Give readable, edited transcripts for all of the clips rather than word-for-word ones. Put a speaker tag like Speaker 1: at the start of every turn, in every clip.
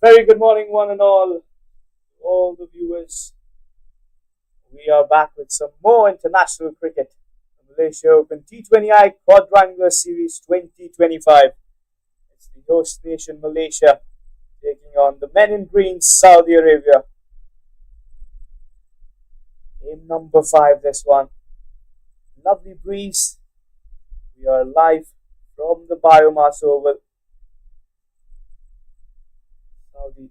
Speaker 1: Very good morning, one and all the viewers. We are back with some more international cricket. The Malaysia Open T20i Quadrangular Series 2025. It's the host nation Malaysia taking on the men in green Saudi Arabia. Game number 5, this one. Lovely breeze. We are live from the BAYUEMAS Oval. Saudi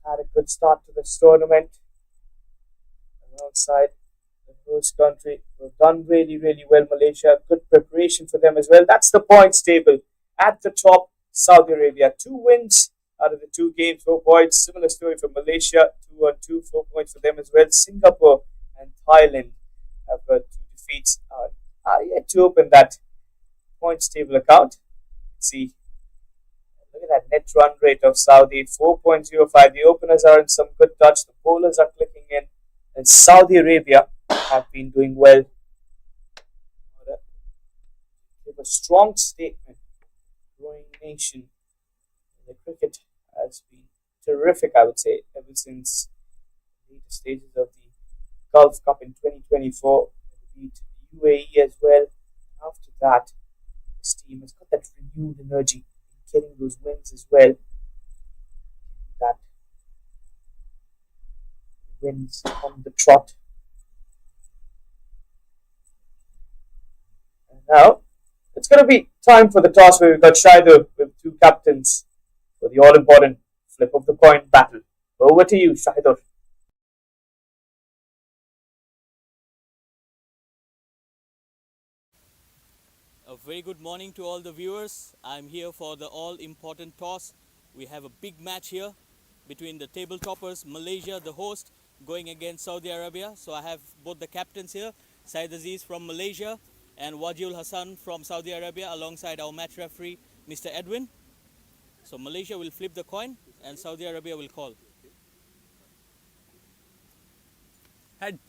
Speaker 1: had a good start to this tournament alongside the host country. We've done really well. Malaysia, good preparation for them as well. That's the points table. At the top, Saudi Arabia. 2 wins out of the 2 games, 4 points. Similar story for Malaysia, 2-2, 4 points for them as well. Singapore and Thailand have got 2 defeats. Are yet to open that points table account. Let's see. Look at that net run rate of Saudi, 4.05. The openers are in some good touch. The bowlers are clicking in. And Saudi Arabia have been doing well. Give a strong statement. Growing nation. The cricket has been terrific, I would say, ever since the later stages of the Gulf Cup in 2024. They beat UAE as well. After that, this team has got that renewed energy. Getting those wins as well. That wins on the trot. And now it's going to be time for the toss where we've got Shaidur with 2 captains for the all-important flip of the coin battle. Over to you, Shaidur.
Speaker 2: A very good morning to all the viewers. I'm here for the all-important toss. We have a big match here between the table toppers, Malaysia, the host, going against Saudi Arabia. So I have both the captains here, Syed Aziz from Malaysia and Wajiul Hassan from Saudi Arabia, alongside our match referee, Mr. Edwin. So Malaysia will flip the coin and Saudi Arabia will call. Head.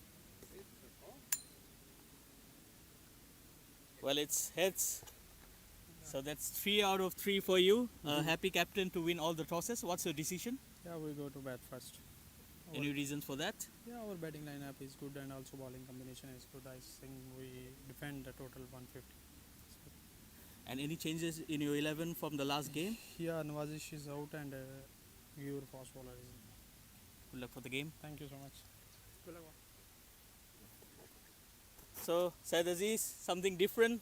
Speaker 2: Well, it's heads. So that's 3 out of 3 for you. Happy captain to win all the tosses. What's your decision?
Speaker 3: Yeah, we go to bat first.
Speaker 2: Any reasons for that?
Speaker 3: Yeah, our batting lineup is good and also bowling combination is good. I think we defend the total 150.
Speaker 2: And any changes in your 11 from the last game?
Speaker 3: Yeah, Nawazish is out and your fast bowler is in.
Speaker 2: Good luck for the game.
Speaker 3: Thank you so much. Good luck.
Speaker 2: So, Syed Aziz, something different.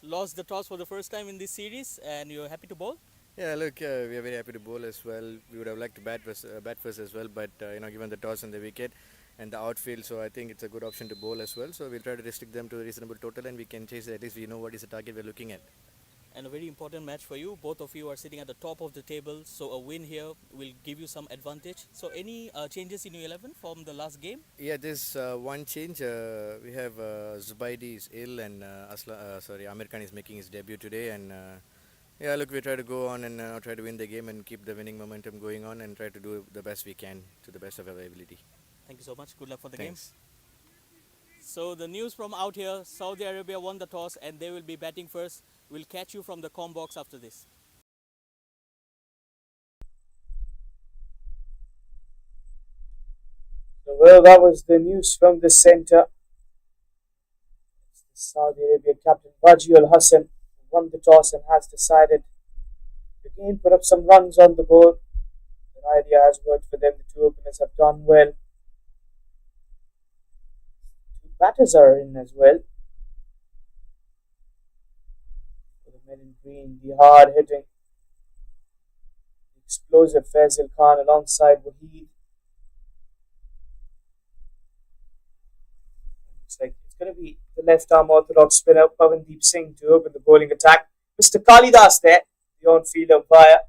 Speaker 2: Lost the toss for the first time in this series, and you're happy to bowl?
Speaker 4: Yeah, look, we are very happy to bowl as well. We would have liked to bat first as well, but given the toss and the wicket and the outfield, so I think it's a good option to bowl as well. So we'll try to restrict them to a reasonable total, and we can chase it. At least we know what is the target we're looking at.
Speaker 2: And a very important match for you. Both of you are sitting at the top of the table, so a win here will give you some advantage. So any changes in your 11 from the last game?
Speaker 4: Yeah, there's one change. We have Zubaidi is ill, and Amir Khan is making his debut today. And yeah, look, we try to go on and try to win the game and keep the winning momentum going on, and try to do the best we can to the best of our ability.
Speaker 2: Thank you so much. Good luck for the
Speaker 4: Thanks.
Speaker 2: game. So the news from out here, Saudi Arabia won the toss and they will be batting first. We'll catch you from the comm box after this.
Speaker 1: Well, that was the news from the centre. Saudi Arabia captain Wajiul Hassan won the toss and has decided to again put up some runs on the board. The idea has worked for them. The 2 openers have done well. 2 batters are in as well. For the men in green, the hard hitting, explosive Faisal Khan alongside Waheed. Looks like it's going to be the left arm orthodox spinner Pavandeep Singh to open the bowling attack. Mr. Kalidas there, the on-field umpire.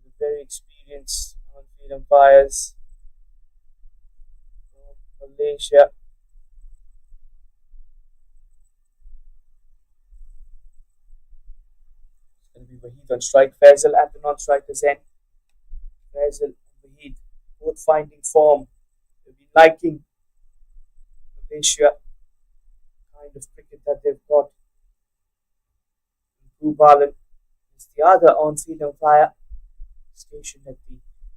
Speaker 1: The very experienced on-field umpires from Malaysia. It's going to be Waheed on strike, Faisal at the non-striker's end. Faisal and Waheed both finding form. They'll be liking Malaysia kind of cricket that they've got. Bhubalan is the other on-field umpire. stationed at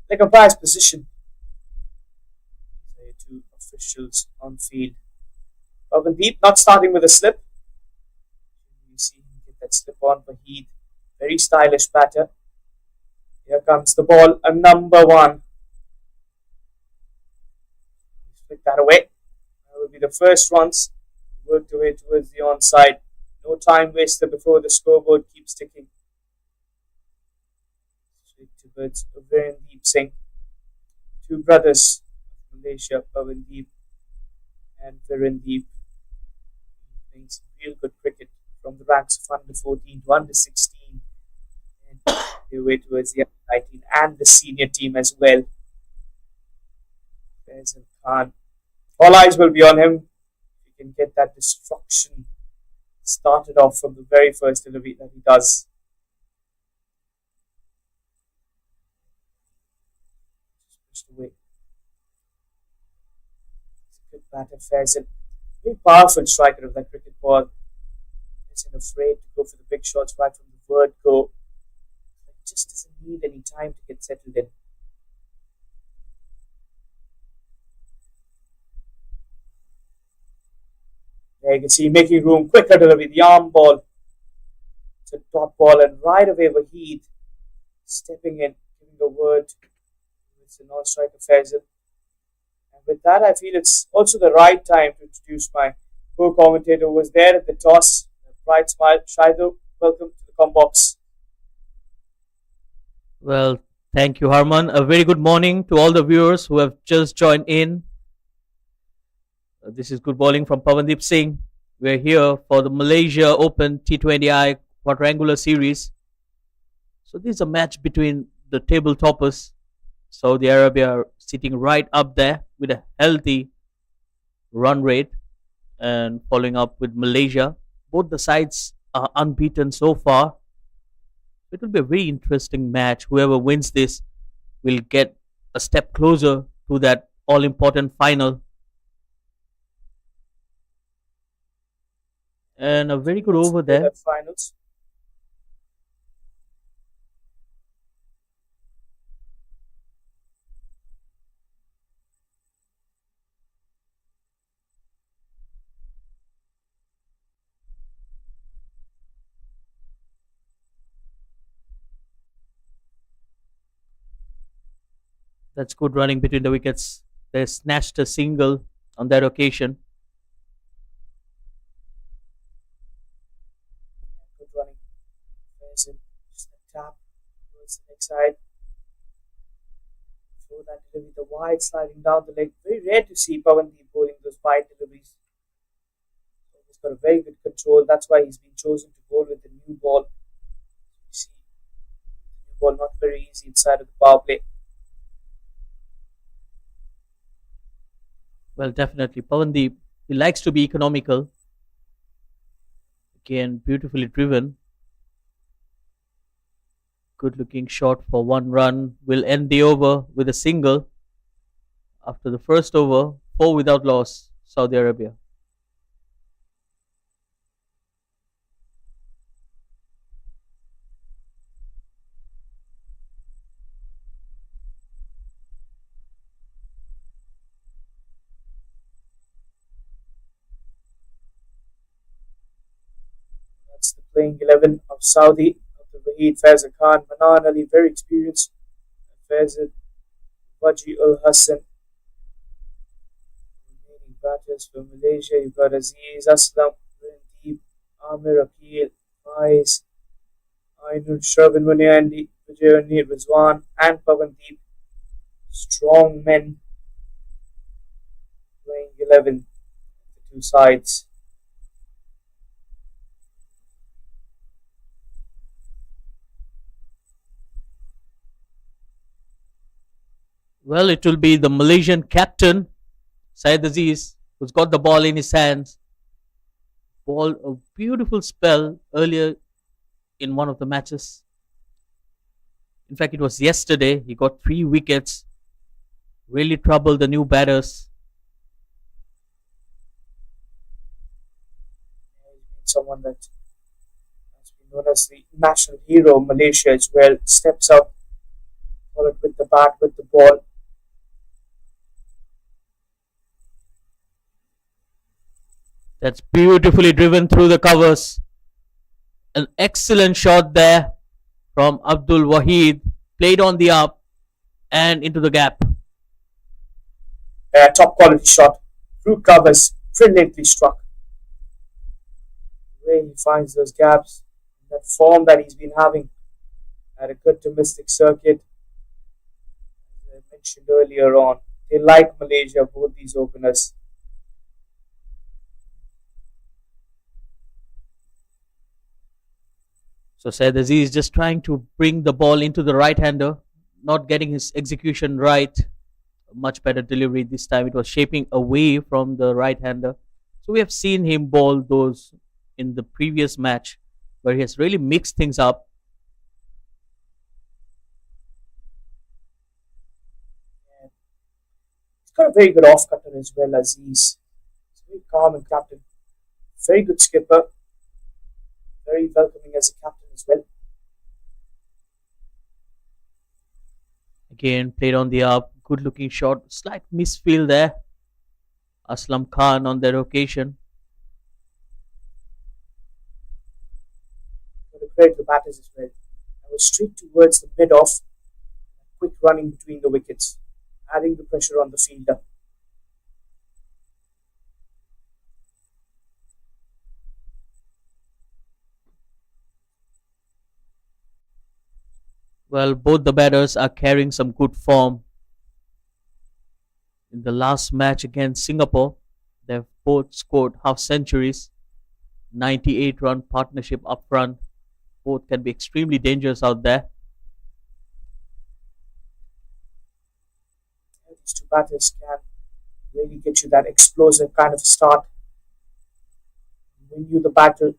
Speaker 1: the umpire's position. These are your two officials on field. Pavandeep not starting with a slip. You see him get that slip on for Heath. Very stylish batter. Here comes the ball, a number one. Flick that away. That will be the first runs. Worked away towards the onside. No time waster before the scoreboard keeps ticking. Straight towards Virendip Singh. Two brothers of Malaysia, Pavandeep and Virendip, playing some real good cricket from the ranks of under 14 to under 16. And their way towards the under 19 and the senior team as well. Faizal Khan. All eyes will be on him. He can get that destruction started off from the very first delivery that he does. Just pushed away. It's a good batter, Faizal. Very powerful striker of that cricket ball. Isn't afraid to go for the big shots right from the word go. But just doesn't need any time to get settled in. There you can see making room, quicker delivery, the arm ball. It's a dot ball, and right away Wahid stepping in, giving the word. It's a non-striker Faizal. And with that, I feel it's also the right time to introduce my co-commentator who was there at the toss. Bright smile, Shaidu, welcome to the Combox.
Speaker 2: Well, thank you, Harman. A very good morning to all the viewers who have just joined in. This is good bowling from Pavandeep Singh. We're here for the Malaysia Open T20i Quadrangular Series. So this is a match between the table toppers. Saudi Arabia sitting right up there with a healthy run rate, and following up with Malaysia. Both the sides are unbeaten so far. It will be a very interesting match. Whoever wins this will get a step closer to that all-important final. And a very good over there.
Speaker 1: Finals.
Speaker 2: That's good running between the wickets. They snatched a single on that occasion.
Speaker 1: Good running. Faizal, just a tap towards the next side. Throw that delivery, the wide sliding down the leg. Very rare to see Pavandeep bowling those wide deliveries. So he's got a very good control. That's why he's been chosen to bowl with the new ball. You see, the new ball not very easy inside of the power play.
Speaker 2: Well, definitely. Pavandeep, he likes to be economical. Again, beautifully driven. Good looking shot for one run. Will end the over with a single. After the first over, 4 without loss, Saudi Arabia.
Speaker 1: That's the playing 11 of Saudi. After Wahid, Faizal Khan, Manan Ali, very experienced. Faizal, Waji ul Hassan. Remaining batters for Malaysia, you've got Aziz, Aslam, Randeep, Amir Akil, Faiz, Ainul, Shervin Muniandi, Vijay Rizwan, and Pavandeep. Strong men playing 11, the two sides.
Speaker 2: Well, it will be the Malaysian captain, Syed Aziz, who's got the ball in his hands. Ball a beautiful spell earlier in one of the matches. In fact, it was yesterday. He got 3 wickets. Really troubled the new batters.
Speaker 1: Someone that has been known as the national hero of Malaysia as well, steps up Followed with the bat, with the ball.
Speaker 2: That's beautifully driven through the covers. An excellent shot there from Abdul Wahid. Played on the up and into the gap.
Speaker 1: Top quality shot. Through covers. Brilliantly struck. The way he finds those gaps. That form that he's been having at a good domestic circuit. As I mentioned earlier on, they like Malaysia, both these openers.
Speaker 2: So Said Aziz just trying to bring the ball into the right hander, not getting his execution right. Much better delivery this time. It was shaping away from the right hander. So we have seen him bowl those in the previous match where he has really mixed things up.
Speaker 1: He's got a very good off cutter as well, Aziz. He's very calm and captain. Very good skipper. Very welcoming as a captain as well.
Speaker 2: Again, played on the up. Good looking shot. Slight misfield there. Aslam Khan on that occasion.
Speaker 1: Got to credit the batters as well. I was straight towards the mid off. Quick running between the wickets. Adding the pressure on the fielder.
Speaker 2: Well, both the batters are carrying some good form. In the last match against Singapore, they've both scored half centuries. 98-run partnership up front. Both can be extremely dangerous out there.
Speaker 1: These two batters can really get you that explosive kind of start. Win you the battle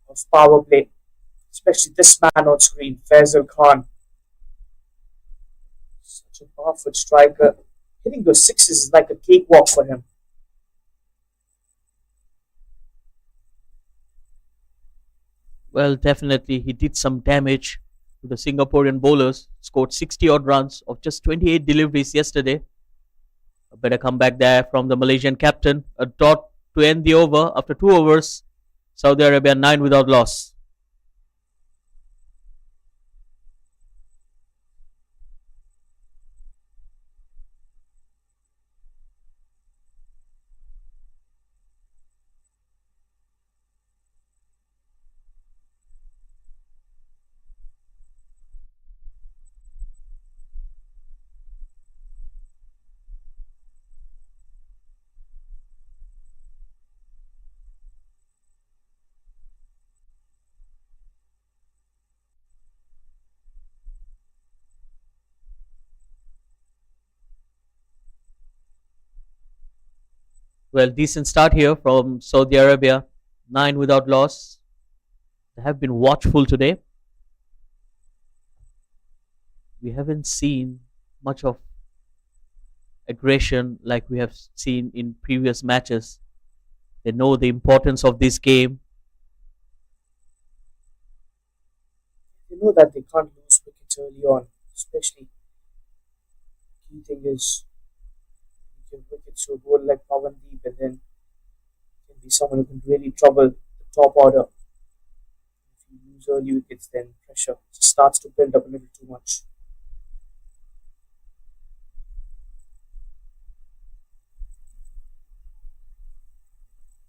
Speaker 1: of power play. Especially this man on screen, Faisal Khan. Such a powerful striker. Hitting those sixes is like a cakewalk for him.
Speaker 2: Well, definitely he did some damage to the Singaporean bowlers. Scored 60 odd runs of just 28 deliveries yesterday. A better comeback there from the Malaysian captain. A dot to end the over after 2 overs. Saudi Arabia 9 without loss. Well, decent start here from Saudi Arabia. 9 without loss. They have been watchful today. We haven't seen much of aggression like we have seen in previous matches. They know the importance of this game.
Speaker 1: They know that they can't lose wickets early on, especially the key thing is give wickets to a bowler like Pawandeep, and then can be someone who can really trouble the top order. If you lose early wickets, then pressure starts to build up a little too much.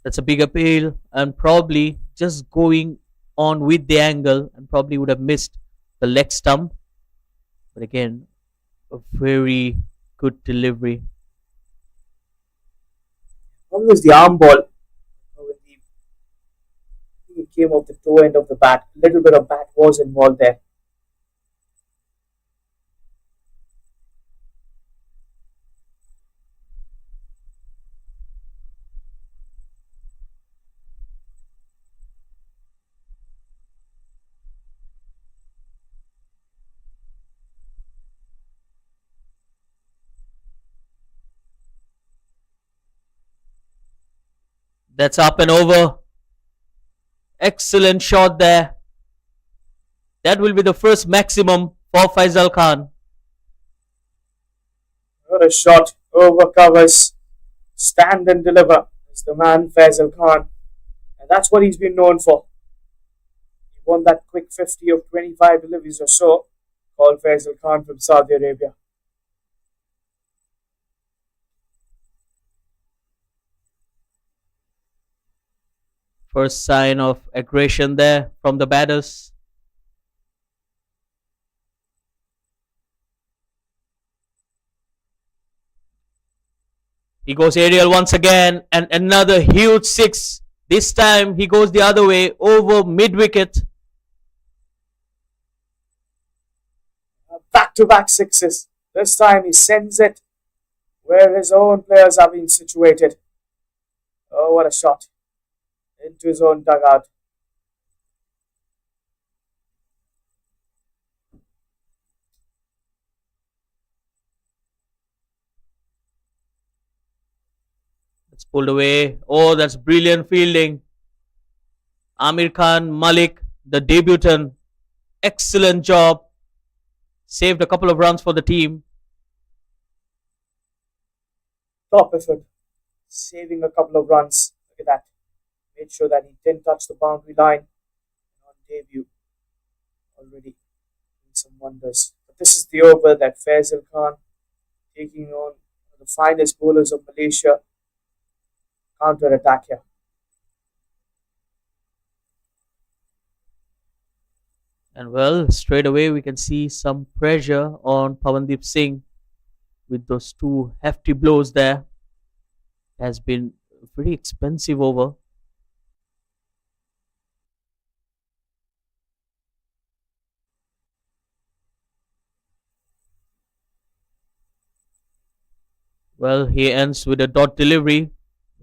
Speaker 2: That's a big appeal, and probably just going on with the angle and probably would have missed the leg stump. But again, a very good delivery.
Speaker 1: One was the arm ball. Pawandeep, I think it came off the toe end of the bat. A little bit of bat was involved there.
Speaker 2: That's up and over. Excellent shot there. That will be the first maximum for Faisal Khan.
Speaker 1: What a shot. Overcovers. Stand and deliver. Is the man Faisal Khan. And that's what he's been known for. He won that quick 50 of 25 deliveries or so. Called Faisal Khan from Saudi Arabia.
Speaker 2: First sign of aggression there from the batters. He goes aerial once again and another huge six. This time he goes the other way over mid wicket.
Speaker 1: Back-to-back sixes. This time he sends it where his own players are being situated. Oh, what a shot. Into his own dugout.
Speaker 2: It's pulled away. Oh, that's brilliant fielding. Amir Khan Malik, the debutant. Excellent job. Saved a couple of runs for the team.
Speaker 1: Top effort. Saving a couple of runs. Look at that. Made sure that he didn't touch the boundary line on debut. Already doing some wonders. But this is the over that Faisal Khan taking on the finest bowlers of Malaysia. Counter attack here.
Speaker 2: And well, straight away we can see some pressure on Pawandeep Singh with those two hefty blows there. Has been very expensive over. Well, he ends with a dot delivery.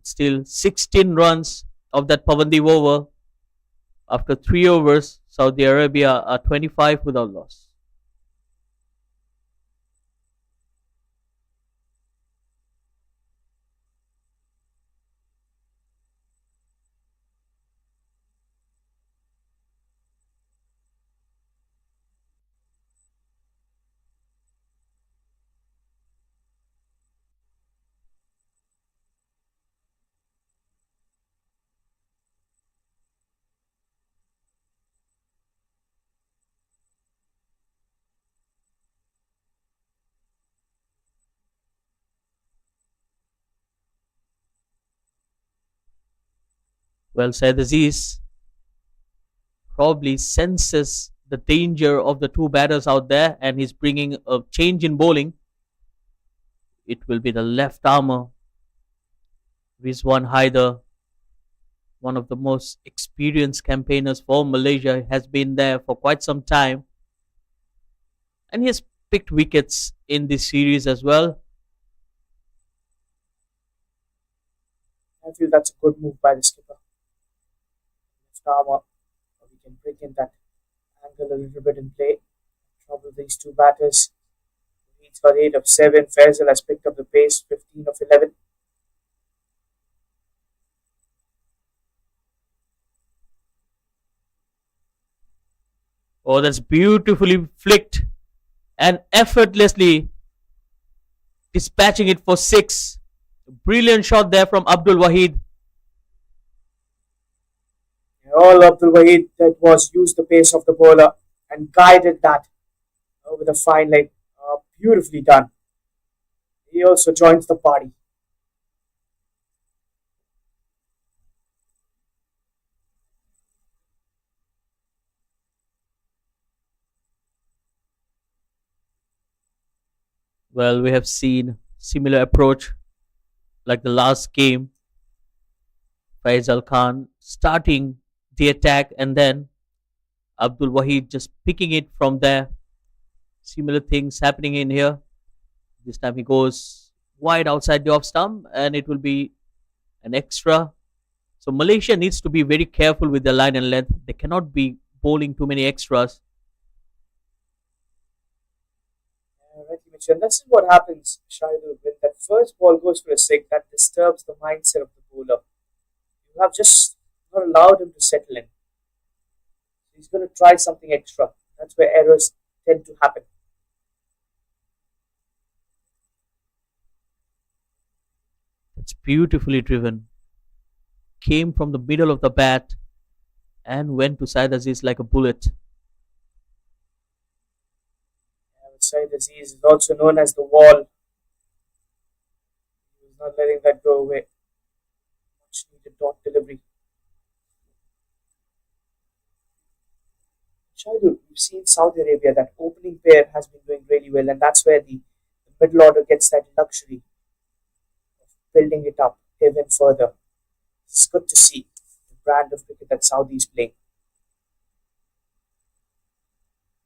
Speaker 2: Still 16 runs of that Pawandeep over. After 3 overs, Saudi Arabia are 25 without loss. Well, Said Aziz probably senses the danger of the two batters out there and he's bringing a change in bowling. It will be the left armour, Rizwan Haider, one of the most experienced campaigners for Malaysia, has been there for quite some time. And he has picked wickets in this series as well.
Speaker 1: I feel that's a good move by the skipper. Left armour. We can bring in that angle a little bit in play. Trouble these two batters. He's got 8 of 7. Faisal has picked up the pace, 15 of 11.
Speaker 2: Oh, that's beautifully flicked and effortlessly dispatching it for 6. Brilliant shot there from Abdul Wahid.
Speaker 1: All Abdul Wahid did was use the pace of the bowler and guided that with a fine leg. Beautifully done. He also joins the party.
Speaker 2: Well, we have seen similar approach like the last game. Faisal Khan starting the attack and then Abdul Wahid just picking it from there. Similar things happening in here. This time he goes wide outside the off stump and it will be an extra. So Malaysia needs to be very careful with their line and length. They cannot be bowling too many extras.
Speaker 1: Rightly mentioned. This is what happens, Shahidul, when that first ball goes for a six, that disturbs the mindset of the bowler. You have just not allowed him to settle in. He's going to try something extra. That's where errors tend to happen.
Speaker 2: It's beautifully driven. Came from the middle of the bat and went to Syed Aziz like a bullet.
Speaker 1: I would say disease is also known as the wall. He's not letting that go away. Much needed dot delivery. Shahidul, we've seen Saudi Arabia, that opening pair has been doing really well, and that's where the middle order gets that luxury of building it up even further. It's good to see the brand of cricket that Saudi is playing.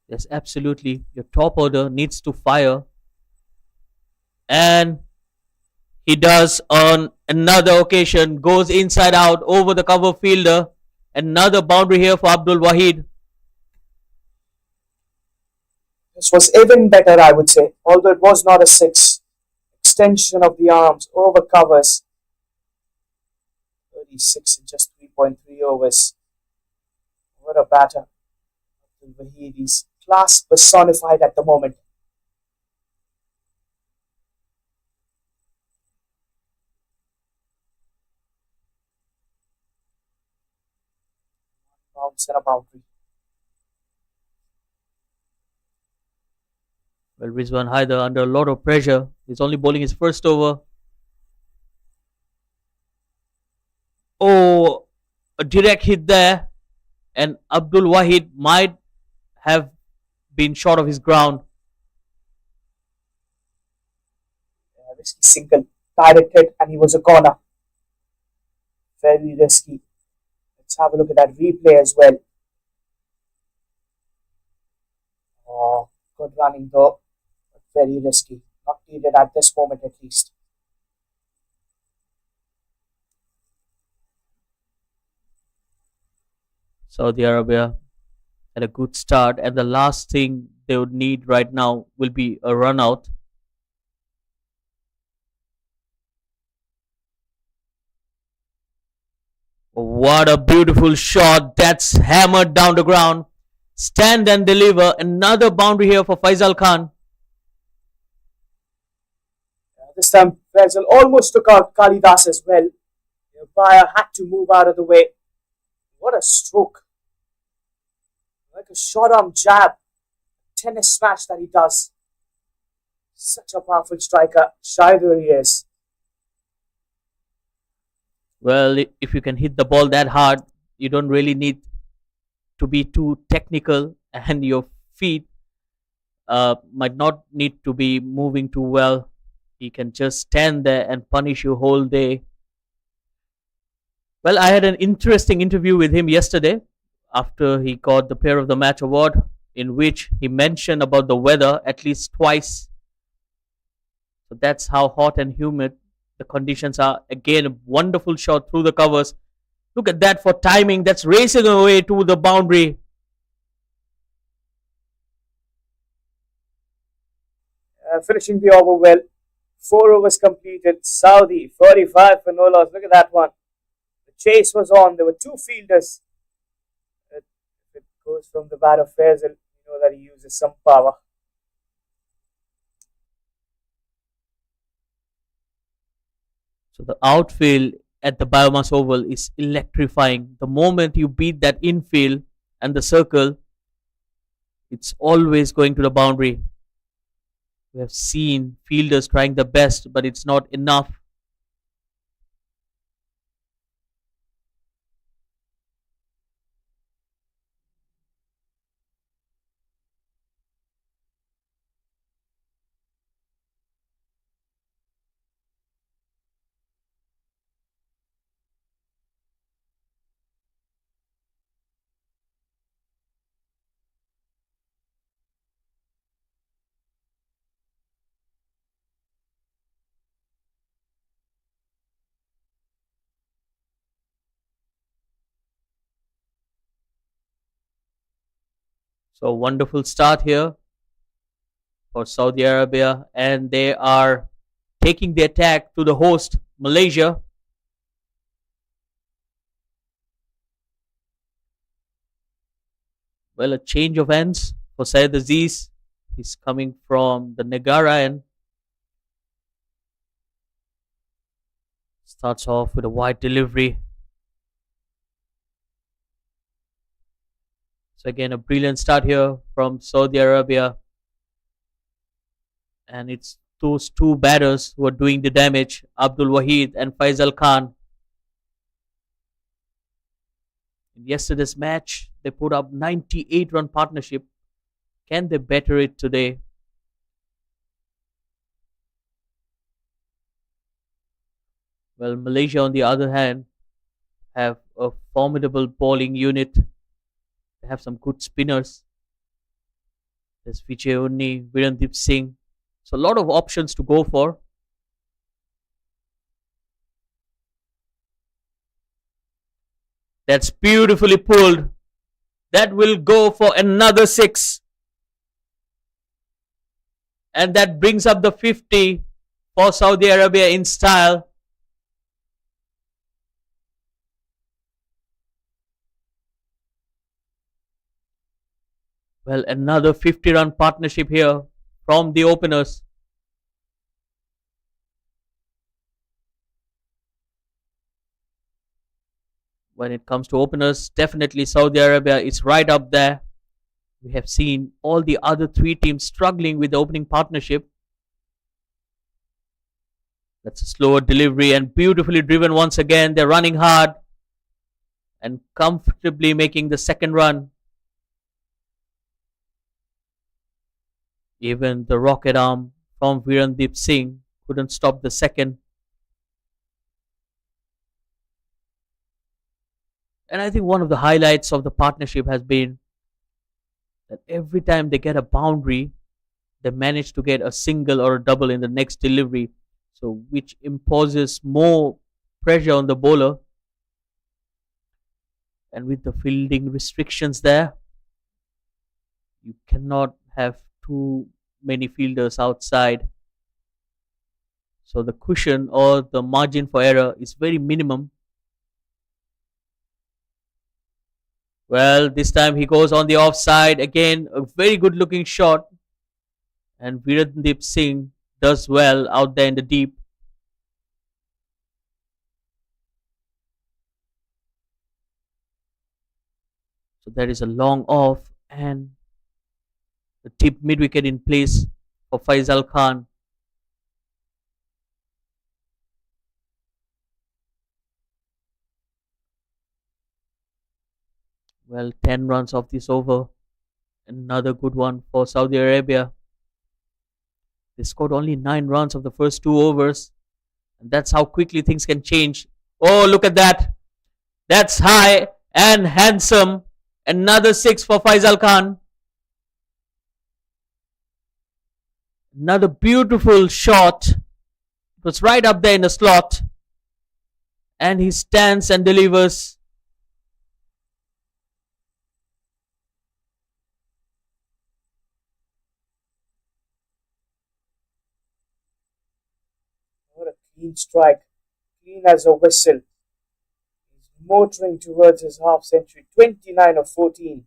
Speaker 2: Yes, absolutely. Your top order needs to fire, and he does on another occasion. Goes inside out over the cover fielder. Another boundary here for Abdul Wahid.
Speaker 1: This was even better, I would say, although it was not a six. Extension of the arms, over covers. 36 in just 3.3 overs. What a batter. Abdul Wahid is class personified at the moment. Bounce and a boundary.
Speaker 2: Well, Rizwan Haider under a lot of pressure. He's only bowling his first over. Oh, a direct hit there. And Abdul Wahid might have been short of his ground.
Speaker 1: Risky single, direct hit, and he was a corner. Very risky. Let's have a look at that replay as well. Oh, good running though, but very risky. Not needed at this moment at least.
Speaker 2: Saudi Arabia had a good start, and the last thing they would need right now will be a run out. What a beautiful shot. That's hammered down the ground. Stand and deliver. Another boundary here for Faisal Khan.
Speaker 1: This time Faisal almost took out Kalidas as well. The umpire had to move out of the way. What a stroke. Like a short arm jab. Tennis smash that he does. Such a powerful striker. Shaidur he is.
Speaker 2: Well, if you can hit the ball that hard, you don't really need to be too technical, and your feet might not need to be moving too well. He can just stand there and punish you whole day. Well, I had an interesting interview with him yesterday after he got the Player of the Match award, in which he mentioned about the weather at least twice. So that's how hot and humid the conditions are. Again, a wonderful shot through the covers. Look at that for timing. That's racing away to the boundary.
Speaker 1: Finishing the over well. 4 overs completed. Saudi 45 for no loss. Look at that one. The chase was on. There were two fielders. If it goes from the bat of Faisal, you know that he uses some power.
Speaker 2: So the outfield at the Biomass Oval is electrifying. The moment you beat that infield and the circle, it's always going to the boundary. We have seen fielders trying their best, but it's not enough. So wonderful start here for Saudi Arabia, and they are taking the attack to the host, Malaysia. Well, a change of ends for Syed Aziz. He's coming from the Negara end. Starts off with a wide delivery. So again, a brilliant start here from Saudi Arabia, and it's those two batters who are doing the damage, Abdul Wahid and Faisal Khan. In yesterday's match, they put up 98-run partnership. Can they better it today? Well, Malaysia, on the other hand, have a formidable bowling unit. They have some good spinners. There's Vijay Unni, Virendeep Singh. So a lot of options to go for. That's beautifully pulled. That will go for another six. And that brings up the 50 for Saudi Arabia in style. Well, another 50-run partnership here from the openers. When it comes to openers, definitely Saudi Arabia is right up there. We have seen all the other three teams struggling with the opening partnership. That's a slower delivery and beautifully driven once again. They're running hard and comfortably making the second run. Even the rocket arm from Virendeep Singh couldn't stop the second. And I think one of the highlights of the partnership has been that every time they get a boundary, they manage to get a single or a double in the next delivery. So, which imposes more pressure on the bowler. And with the fielding restrictions there, you cannot have too many fielders outside. So the cushion or the margin for error is very minimum. Well, this time he goes on the offside. Again, a very good looking shot. And Virendeep Singh does well out there in the deep. So there is a long off and the tip mid wicket in place for Faisal Khan. Well, 10 runs off this over. Another good one for Saudi Arabia. They scored only 9 runs of the first 2 overs. And that's how quickly things can change. Oh, look at that. That's high and handsome. Another 6 for Faisal Khan. Another beautiful shot. It was right up there in the slot. And he stands and delivers.
Speaker 1: What a clean strike. Clean as a whistle. He's motoring towards his half century. 29 of 14.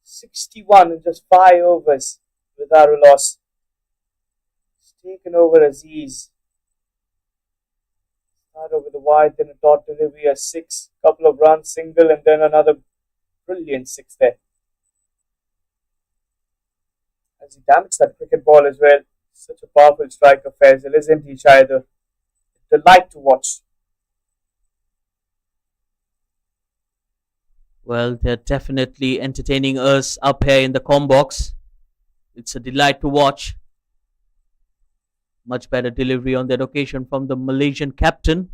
Speaker 1: 61 in just 5 overs without a loss. He's taken over Aziz. Started with a wide, then a dot delivery, a 6, couple of runs, single, and then another brilliant 6 there. As he damaged that cricket ball as well. Such a powerful striker, Faisal, isn't he, Shaidu? Delight to watch.
Speaker 2: Well, they're definitely entertaining us up here in the com box. It's a delight to watch. Much better delivery on that occasion from the Malaysian captain.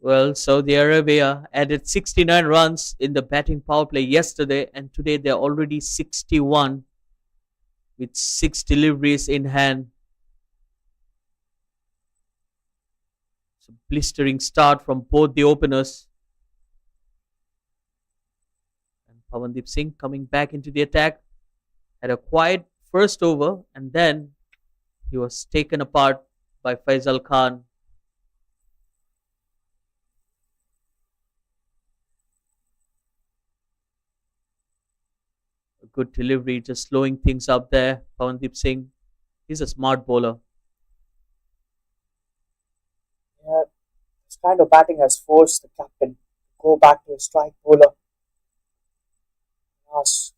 Speaker 2: Well, Saudi Arabia added 69 runs in the batting power play yesterday, and today they're already 61 with 6 deliveries in hand. It's a blistering start from both the openers. And Pawandeep Singh coming back into the attack had a quiet first over, and then he was taken apart by Faisal Khan. A good delivery, just slowing things up there. Pawandeep Singh, he's a smart bowler.
Speaker 1: Yeah, this kind of batting has forced the captain to go back to a strike bowler. Yes,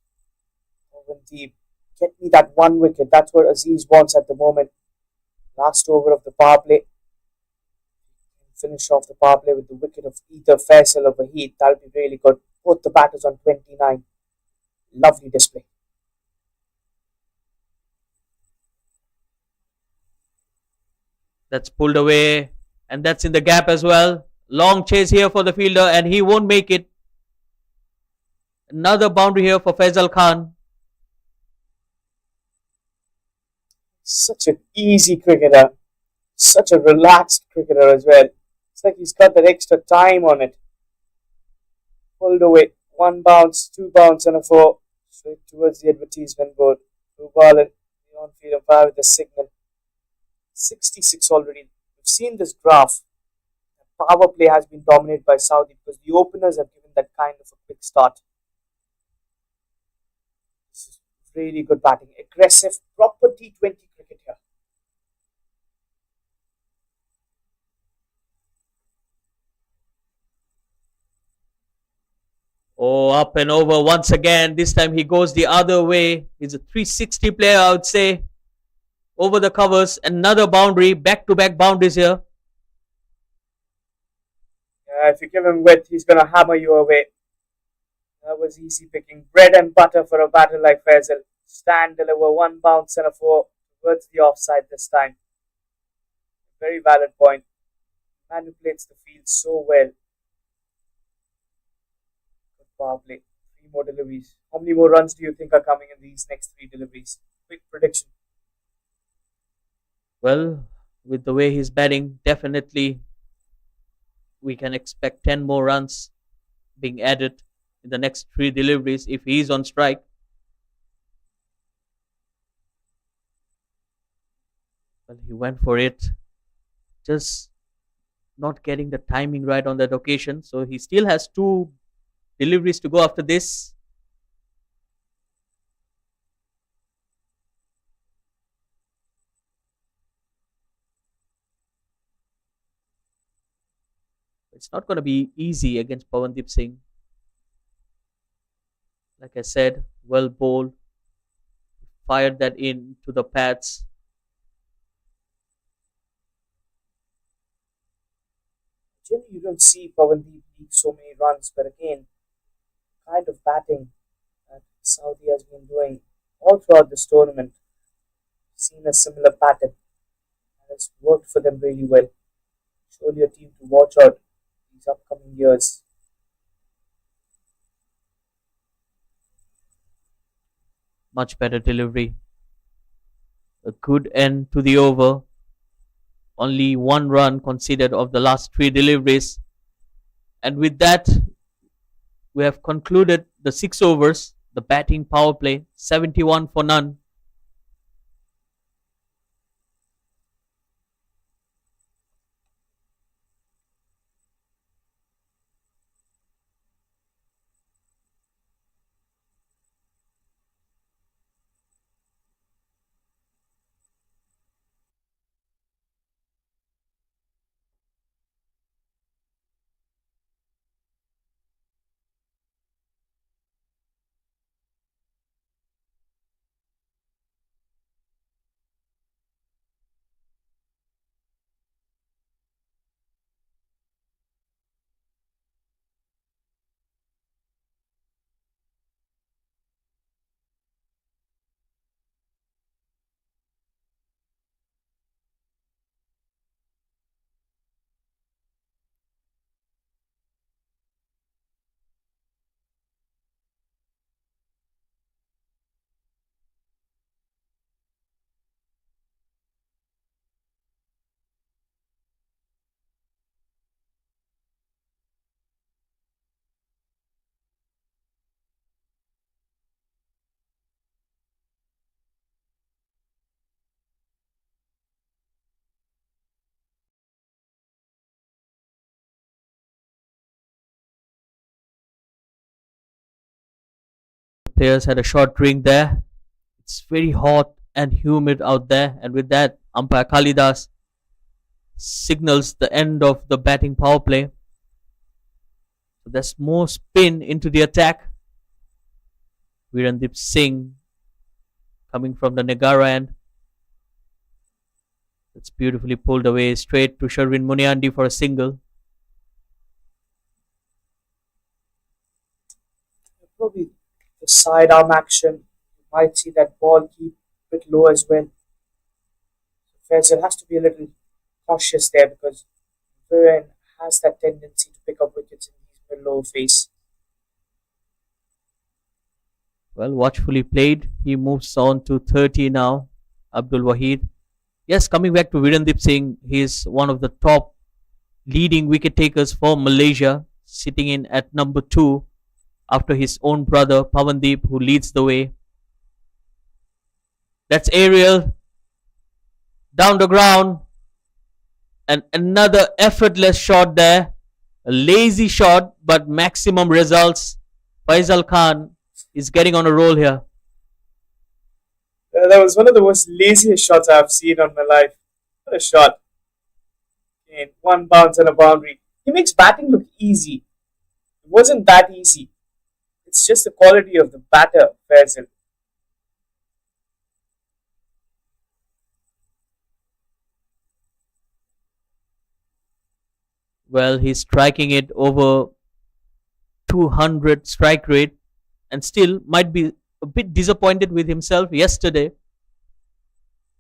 Speaker 1: Deep, get me that one wicket. That's what Aziz wants at the moment. Last over of the power play. Finish off the power play with the wicket of either Faisal or Wahid. That'll be really good. Both the batters on 29. Lovely display.
Speaker 2: That's pulled away, and that's in the gap as well. Long chase here for the fielder, and he won't make it. Another boundary here for Faisal Khan.
Speaker 1: Such an easy cricketer. Such a relaxed cricketer as well. It's like he's got that extra time on it. Pulled away. One bounce, two bounce, and a four. Straight towards the advertisement board. Blue ball and the on field umpire with the signal. 66 already. We've seen this graph. Power play has been dominated by Saudi because the openers have given that kind of a quick start. This is really good batting. Aggressive, proper T20 cricket here.
Speaker 2: Oh, up and over once again. This time he goes the other way. He's a 360 player, I would say. Over the covers. Another boundary. Back to back boundaries here.
Speaker 1: Yeah, if you give him width, he's going to hammer you away. That was easy picking. Bread and butter for a batter like Faisal. Stand, deliver, one bounce and a four towards the offside this time. Very valid point. Manipulates the field so well. Good power play. Three more deliveries. How many more runs do you think are coming in these next three deliveries? Quick prediction.
Speaker 2: Well, with the way he's batting, definitely we can expect 10 more runs being added in the next three deliveries if he's on strike. Well, he went for it. Just not getting the timing right on that occasion. So he still has two deliveries to go after this. It's not going to be easy against Pawandeep Singh. Like I said, well bowled. Fired that in to the pads.
Speaker 1: Generally, you don't see Pawandeep leak so many runs, but again, kind of batting that Saudi has been doing all throughout this tournament, seen a similar pattern and it's worked for them really well. Surely a team to watch out these upcoming years.
Speaker 2: Much better delivery. A good end to the over. Only one run conceded of the last three deliveries. And with that, we have concluded the 6 overs, the batting power play, 71 for none. players had a short drink there. It's very hot and humid out there, and with that, umpire Kalidas signals the end of the batting power play. So there's more spin into the attack. Virendip Singh coming from the Negara end. It's beautifully pulled away straight to Sherwin Muniandi for a single.
Speaker 1: Probably the sidearm action. You might see that ball keep a bit low as well. Faisal has to be a little cautious there because Viren has that tendency to pick up wickets in these middle over phase.
Speaker 2: Well, watchfully played. He moves on to 30 now. Abdul Wahid. Yes, coming back to Virendip Singh, he is one of the top leading wicket takers for Malaysia, sitting in at number 2 after his own brother Pawandeep, who leads the way. That's aerial down the ground, and another effortless shot there. A lazy shot, but maximum results. Faisal Khan is getting on a roll here.
Speaker 1: That was one of the most laziest shots I've seen on my life. What a shot. And one bounce and a boundary. He makes batting look easy. It wasn't that easy. It's just the quality of the batter, Faisal.
Speaker 2: Well, he's striking it over 200 strike rate and still might be a bit disappointed with himself yesterday.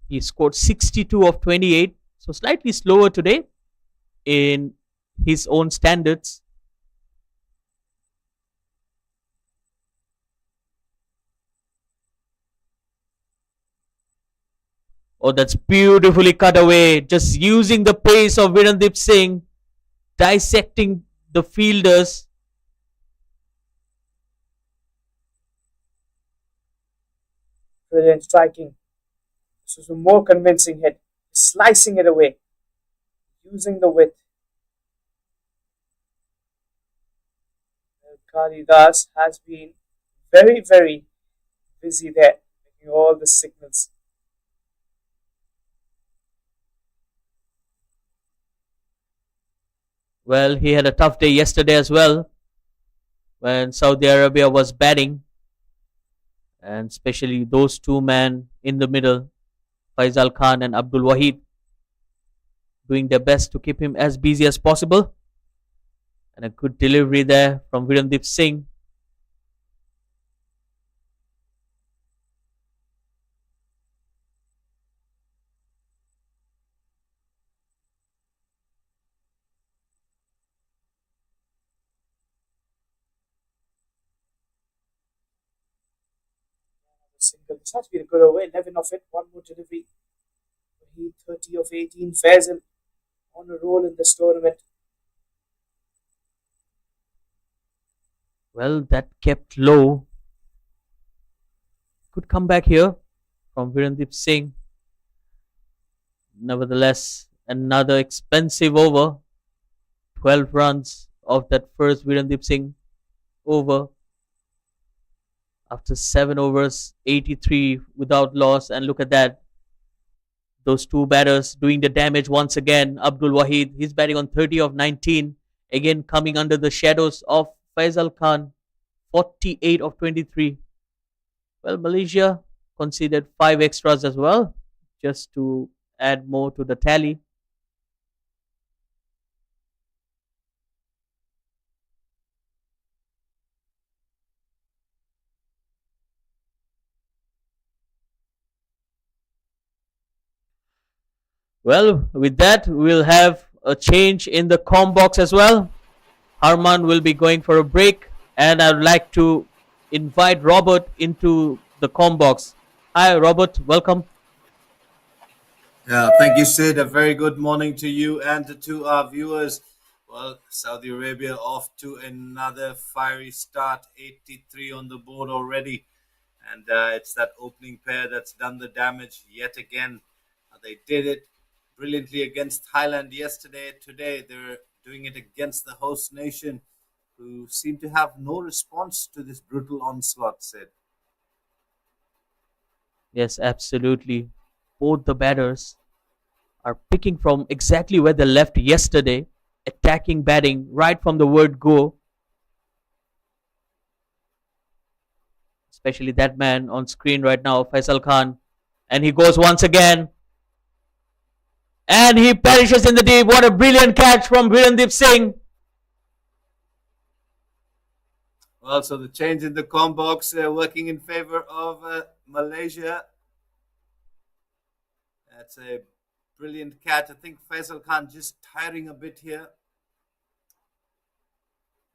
Speaker 2: He scored 62 of 28, so slightly slower today in his own standards. Oh, that's beautifully cut away. Just using the pace of Virendip Singh, dissecting the fielders.
Speaker 1: Brilliant striking. This was a more convincing hit. Slicing it away. Using the width. Kali Das has been very, very busy there, making all the signals.
Speaker 2: Well, he had a tough day yesterday as well when Saudi Arabia was batting, and especially those two men in the middle, Faisal Khan and Abdul Wahid, doing their best to keep him as busy as possible. And a good delivery there from Virendip Singh.
Speaker 1: Single. This has been a good over. 11 of it. One more delivery. He 30 of 18. Faisal on a roll in this tournament.
Speaker 2: Well, that kept low. Good comeback here from Virendip Singh. Nevertheless, another expensive over. 12 runs of that first Virendip Singh over. After 7 overs, 83 without loss. And look at that. Those two batters doing the damage once again. Abdul Wahid, he's batting on 30 of 19. Again, coming under the shadows of Faisal Khan, 48 of 23. Well, Malaysia conceded 5 extras as well, just to add more to the tally. Well, with that, we'll have a change in the com box as well. Harman will be going for a break, and I'd like to invite Robert into the com box. Hi, Robert. Welcome.
Speaker 5: Yeah, thank you, Sid. A very good morning to you and to our viewers. Well, Saudi Arabia off to another fiery start, 83 on the board already. And it's that opening pair that's done the damage yet again. They did it brilliantly against Thailand yesterday. Today, they're doing it against the host nation, who seem to have no response to this brutal onslaught, Sid.
Speaker 2: Yes, absolutely. Both the batters are picking from exactly where they left yesterday, attacking batting right from the word go, especially that man on screen right now, Faisal Khan. And he goes once again, and he perishes in the deep. What a brilliant catch from Virendip Singh.
Speaker 5: Also, the change in the com box working in favor of Malaysia. That's a brilliant catch. I think Faisal Khan just tiring a bit here.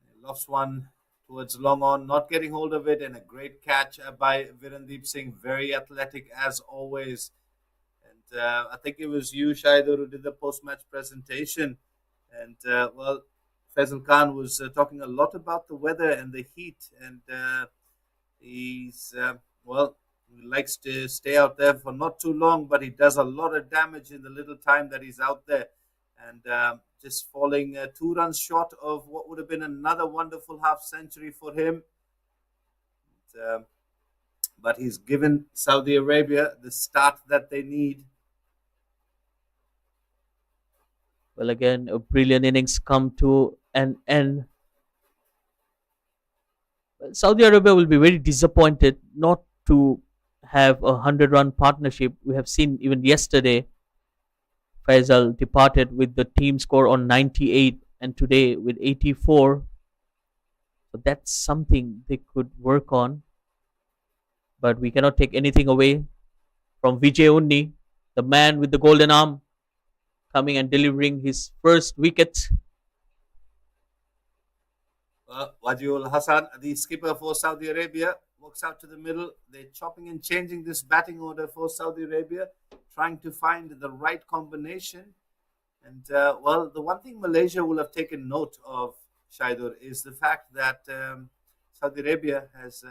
Speaker 5: He lost one towards long on, not getting hold of it, and a great catch by Virendeep Singh. Very athletic as always. And I think it was you, Shaidur, who did the post-match presentation. And well, Faisal Khan was talking a lot about the weather and the heat, and he's well, he likes to stay out there for not too long, but he does a lot of damage in the little time that he's out there, and just falling 2 runs short of what would have been another wonderful half century for him. And, but he's given Saudi Arabia the start that they need.
Speaker 2: Well, again, a brilliant innings come to an end. Well, Saudi Arabia will be very disappointed not to have a 100-run partnership. We have seen even yesterday Faisal departed with the team score on 98 and today with 84. So that's something they could work on. But we cannot take anything away from Vijay Unni, the man with the golden arm, coming and delivering his first wicket.
Speaker 5: Wajul Hassan, the skipper for Saudi Arabia, walks out to the middle. They're chopping and changing this batting order for Saudi Arabia, trying to find the right combination. And well, the one thing Malaysia will have taken note of, Shaidur, is the fact that Saudi Arabia has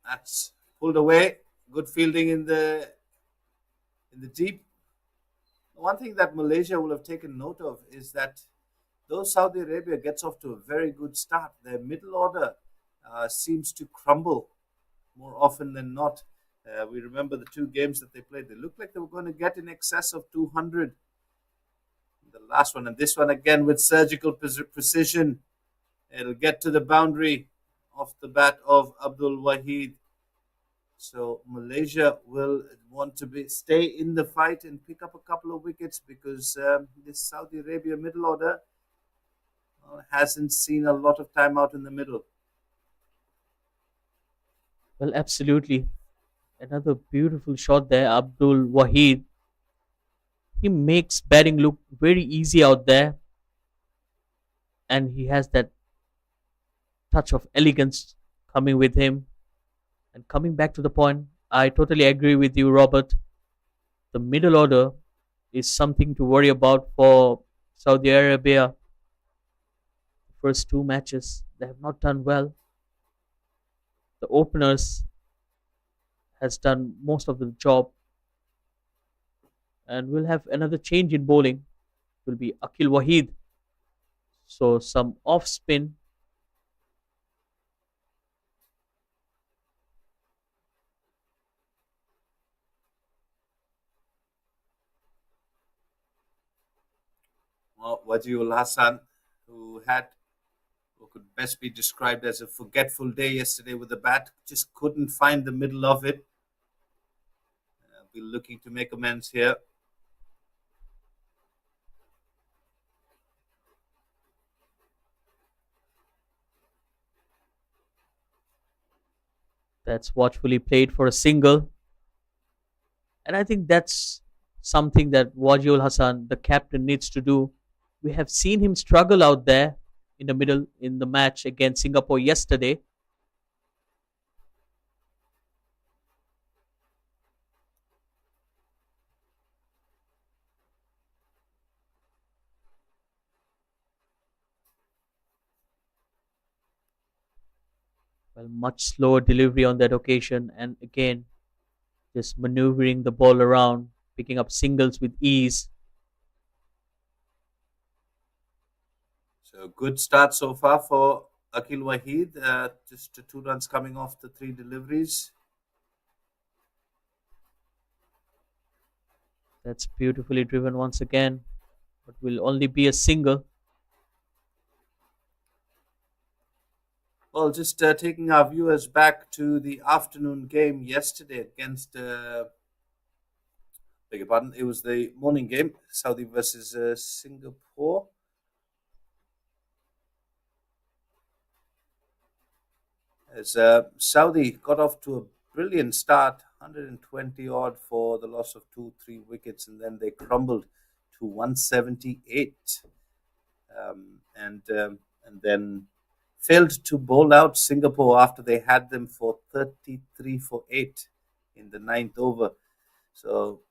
Speaker 5: that's pulled away. Good fielding in the deep. One thing that Malaysia will have taken note of is that though Saudi Arabia gets off to a very good start, their middle order seems to crumble more often than not. We remember the 2 games that they played. They looked like they were going to get in excess of 200. The last one and this one again with surgical precision. It'll get to the boundary off the bat of Abdul Wahid. So Malaysia will want to stay in the fight and pick up a couple of wickets because this Saudi Arabia middle order hasn't seen a lot of time out in the middle.
Speaker 2: Well, absolutely. Another beautiful shot there, Abdul Wahid. He makes batting look very easy out there, and he has that touch of elegance coming with him. And coming back to the point, I totally agree with you, Robert. The middle order is something to worry about for Saudi Arabia. First 2 matches, they have not done well. The openers has done most of the job, and we'll have another change in bowling. It will be Akil Wahid. So some off spin.
Speaker 5: Wajiul Hassan, who could best be described as a forgetful day yesterday with the bat, just couldn't find the middle of it. Be looking to make amends here.
Speaker 2: That's watchfully played for a single. And I think that's something that Wajiul Hassan, the captain, needs to do. We have seen him struggle out there in the middle in the match against Singapore yesterday. Well, much slower delivery on that occasion, and again, just maneuvering the ball around, picking up singles with ease.
Speaker 5: So good start so far for Akil Wahid, just 2 runs coming off the 3 deliveries.
Speaker 2: That's beautifully driven once again, but will only be a single.
Speaker 5: Well, just taking our viewers back to the afternoon game yesterday against, beg your pardon, it was the morning game, Saudi versus Singapore. As Saudi got off to a brilliant start, 120 odd for the loss of 2-3 wickets, and then they crumbled to 178, and then failed to bowl out Singapore after they had them for 33 for 8 in the ninth over. So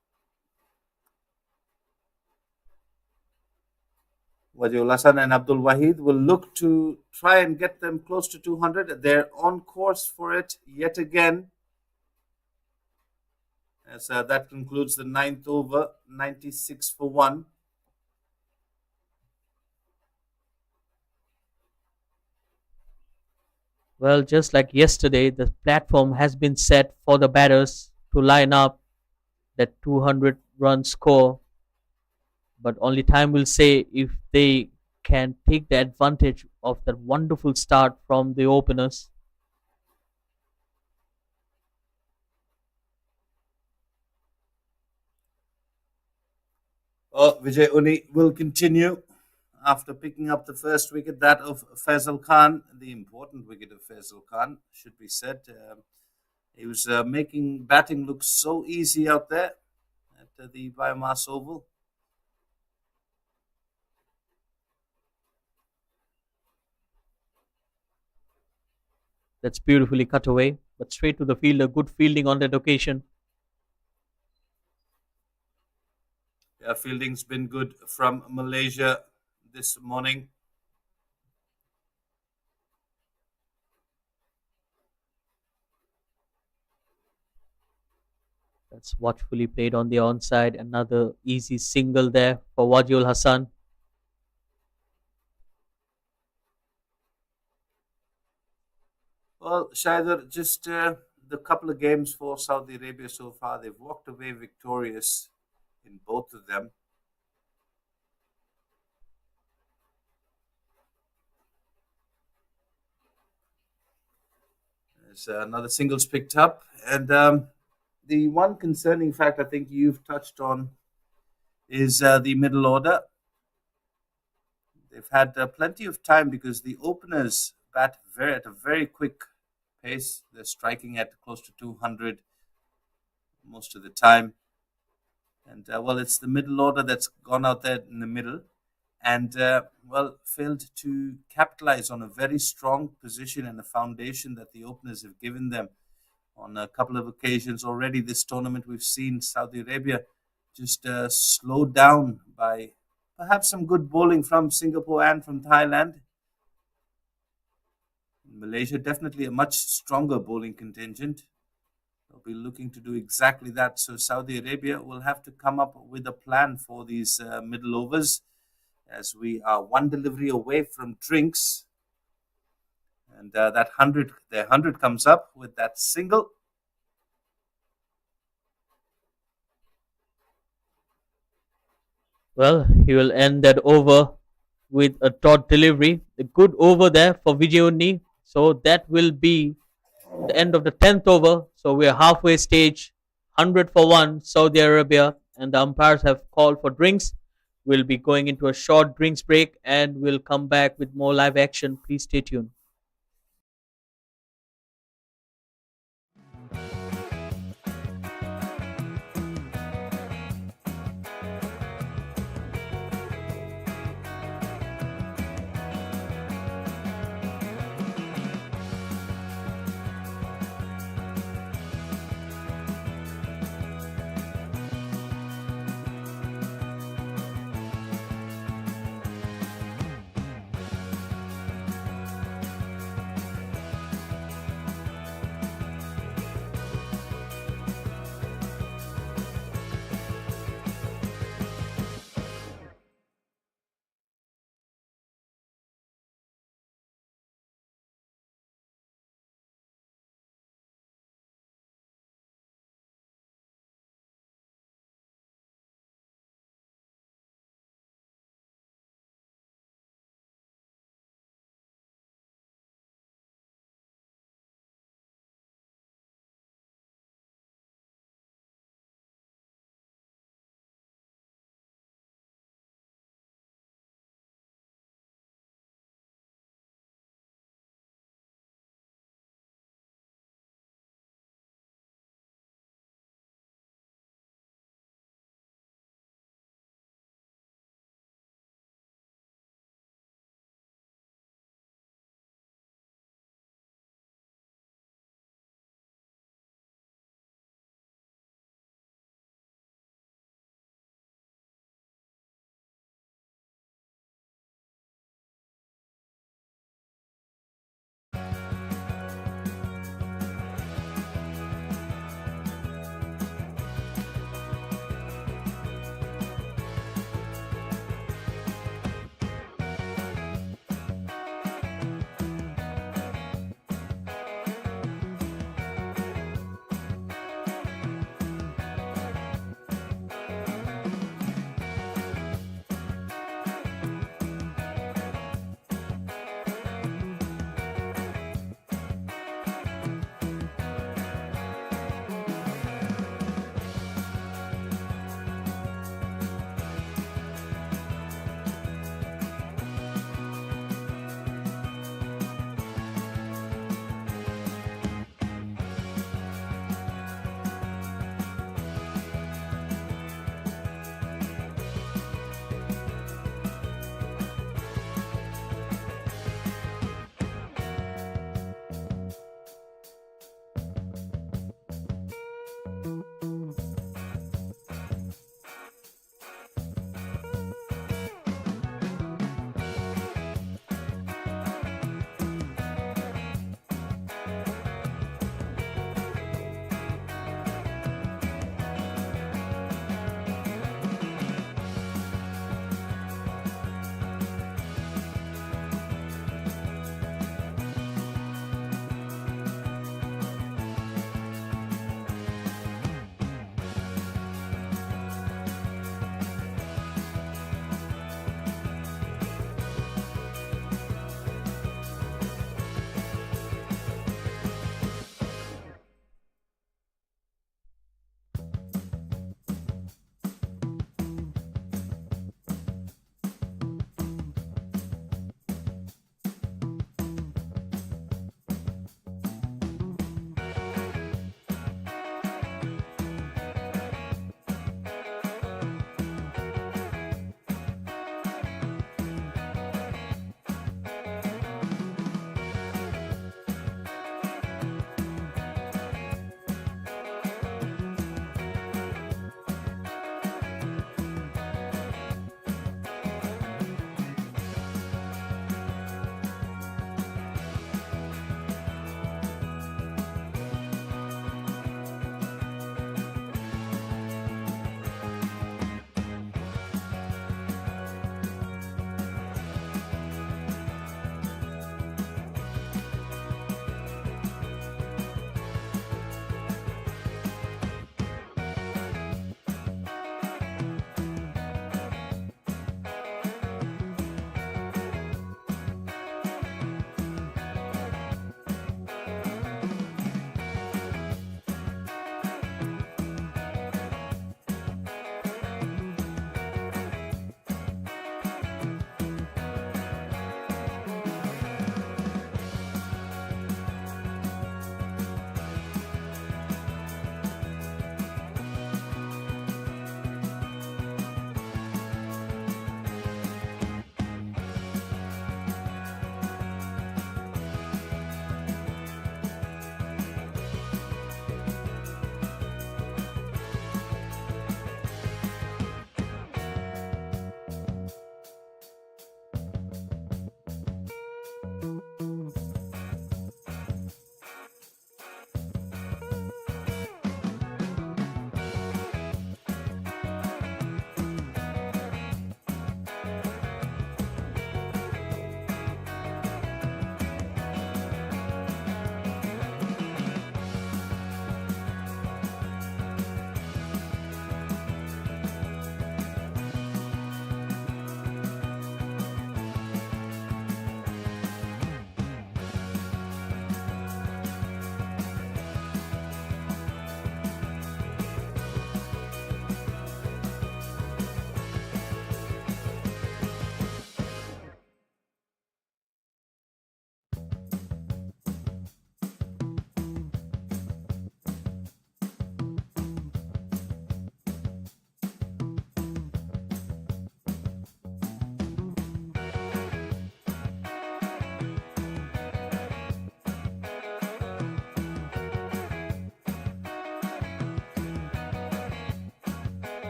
Speaker 5: Wajul Hassan and Abdul Wahid will look to try and get them close to 200. They're on course for it yet again. As that concludes the ninth over, 96 for 1.
Speaker 2: Well, just like yesterday, the platform has been set for the batters to line up that 200-run score, but only time will say if they can take the advantage of that wonderful start from the openers.
Speaker 5: Vijay Uni will continue after picking up the first wicket, that of Faisal Khan, the important wicket of Faisal Khan, should be said. He was making batting look so easy out there at the BAYUEMAS Oval.
Speaker 2: That's beautifully cut away, but straight to the fielder. Good fielding on that occasion.
Speaker 5: Yeah, fielding's been good from Malaysia this morning.
Speaker 2: That's watchfully played on the onside. Another easy single there for Wajul Hassan.
Speaker 5: Well, Shaider, just the couple of games for Saudi Arabia so far, they've walked away victorious in both of them. There's another singles picked up. And the one concerning fact I think you've touched on is the middle order. They've had plenty of time because the openers bat at a very quick pace. They're striking at close to 200 most of the time. And, well, it's the middle order that's gone out there in the middle and, well, failed to capitalize on a very strong position and a foundation that the openers have given them. On a couple of occasions already this tournament, we've seen Saudi Arabia just slowed down by perhaps some good bowling from Singapore and from Thailand. Malaysia, definitely a much stronger bowling contingent. They'll be looking to do exactly that. So Saudi Arabia will have to come up with a plan for these middle overs, as we are one delivery away from drinks. And their 100 comes up with that single.
Speaker 2: Well, he will end that over with a dot delivery. A good over there for Vijay. So that will be the end of the 10th over. So we are halfway stage. 100 for 1, Saudi Arabia. And the umpires have called for drinks. We'll be going into a short drinks break and we'll come back with more live action. Please stay tuned.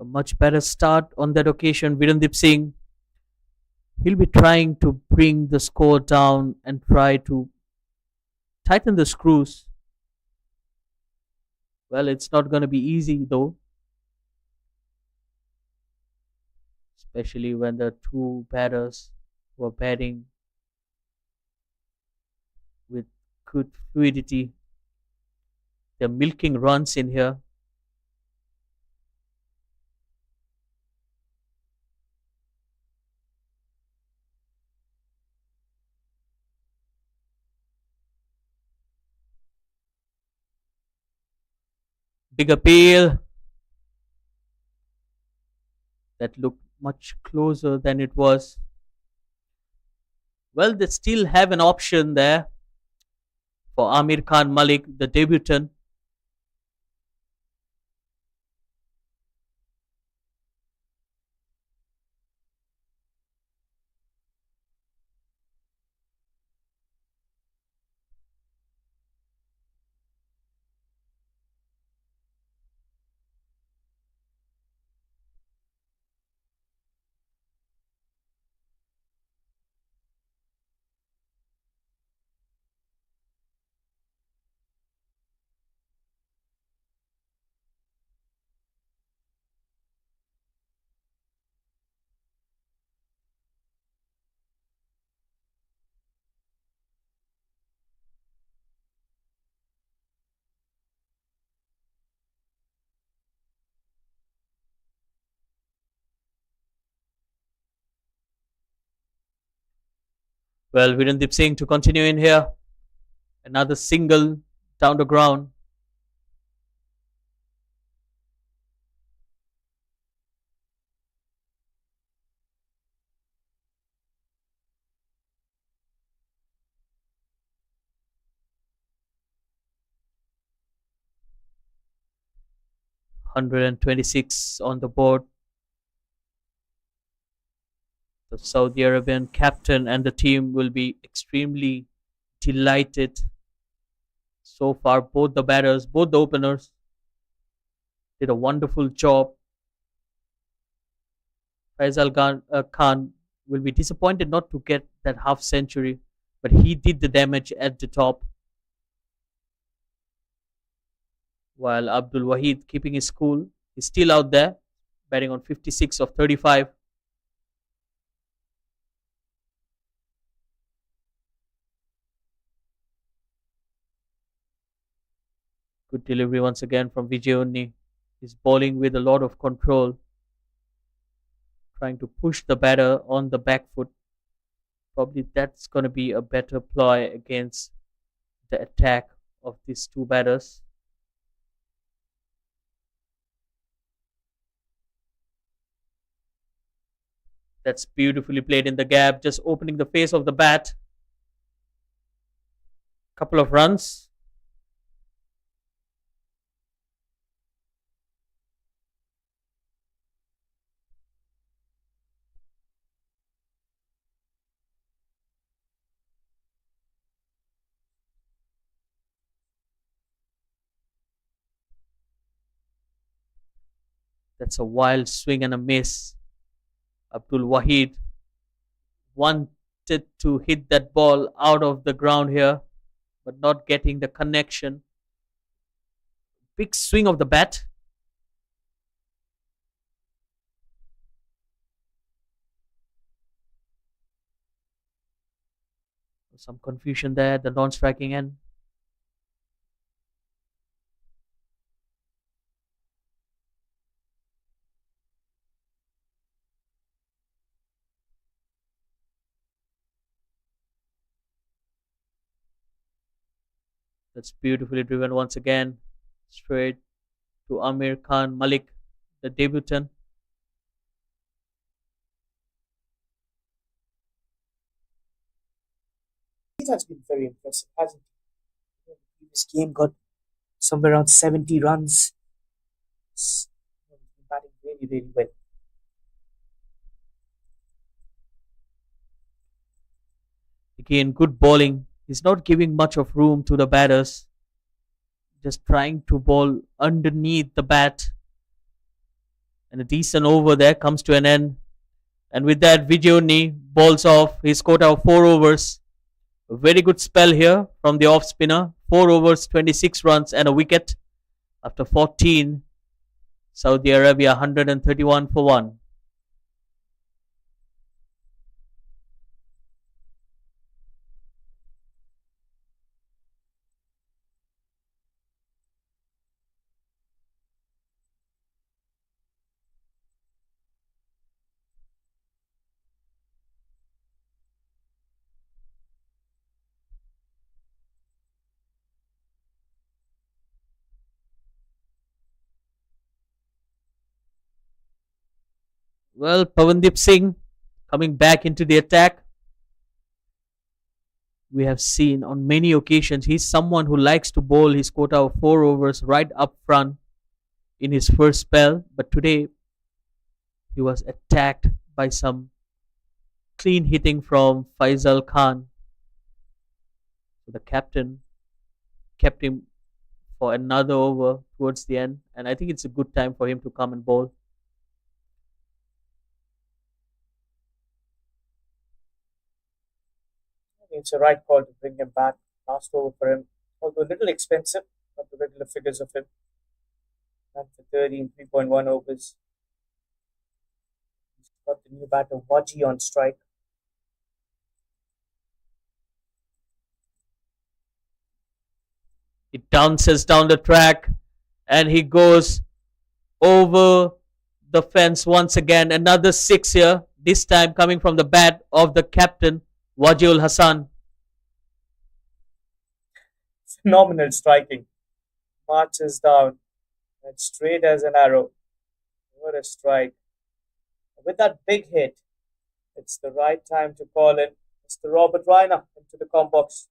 Speaker 2: A much better start on that occasion. Virendip Singh, he'll be trying to bring the score down and try to tighten the screws. Well, it's not going to be easy though, especially when the two batters were batting with good fluidity. They're milking runs in here. Big appeal. That looked much closer than it was. Well, they still have an option there for Amir Khan Malik, the debutant. Well, Virendip Singh to continue in here. Another single down the ground. $126 on the board. The Saudi Arabian captain and the team will be extremely delighted. So far, both the batters, both the openers did a wonderful job. Faisal Khan will be disappointed not to get that half century, but he did the damage at the top. While Abdul Wahid keeping his cool, he's still out there, batting on 56 of 35. Good delivery once again from Vijay Unni. He's bowling with a lot of control, trying to push the batter on the back foot. Probably that's going to be a better ploy against the attack of these two batters. That's beautifully played in the gap, just opening the face of the bat. Couple of runs. That's a wild swing and a miss. Abdul Wahid wanted to hit that ball out of the ground here, but not getting the connection. Big swing of the bat. Some confusion there at the non-striking end. That's beautifully driven once again. Straight to Amir Khan Malik, the debutant.
Speaker 1: It has been very impressive, hasn't it? The previous game got somewhere around 70 runs. He's been batting really, really well.
Speaker 2: Again, good bowling. He's not giving much of room to the batters. Just trying to bowl underneath the bat. And a decent over there comes to an end. And with that, Vijayuni bowls off his quota of 4 overs. A very good spell here from the off spinner. 4 overs, 26 runs, and a wicket. After 14, Saudi Arabia 131 for 1. Well, Pavandip Singh coming back into the attack. We have seen on many occasions he's someone who likes to bowl his quota of 4 overs right up front in his first spell, but today he was attacked by some clean hitting from Faisal Khan. So the captain kept him for another over towards the end, and I think it's a good time for him to come and bowl.
Speaker 1: It's a right call to bring him back. Last over for him, although a little expensive, not the regular figures of him. Ran for 30 in 3.1 overs. He's got the new batter Waji on strike.
Speaker 2: He bounces down the track and he goes over the fence once again. Another 6 here, this time coming from the bat of the captain, Wajiul Hassan.
Speaker 1: Phenomenal striking. Marches down and straight as an arrow. What a strike. With that big hit, it's the right time to call in Mr. Robert Reiner into the com box.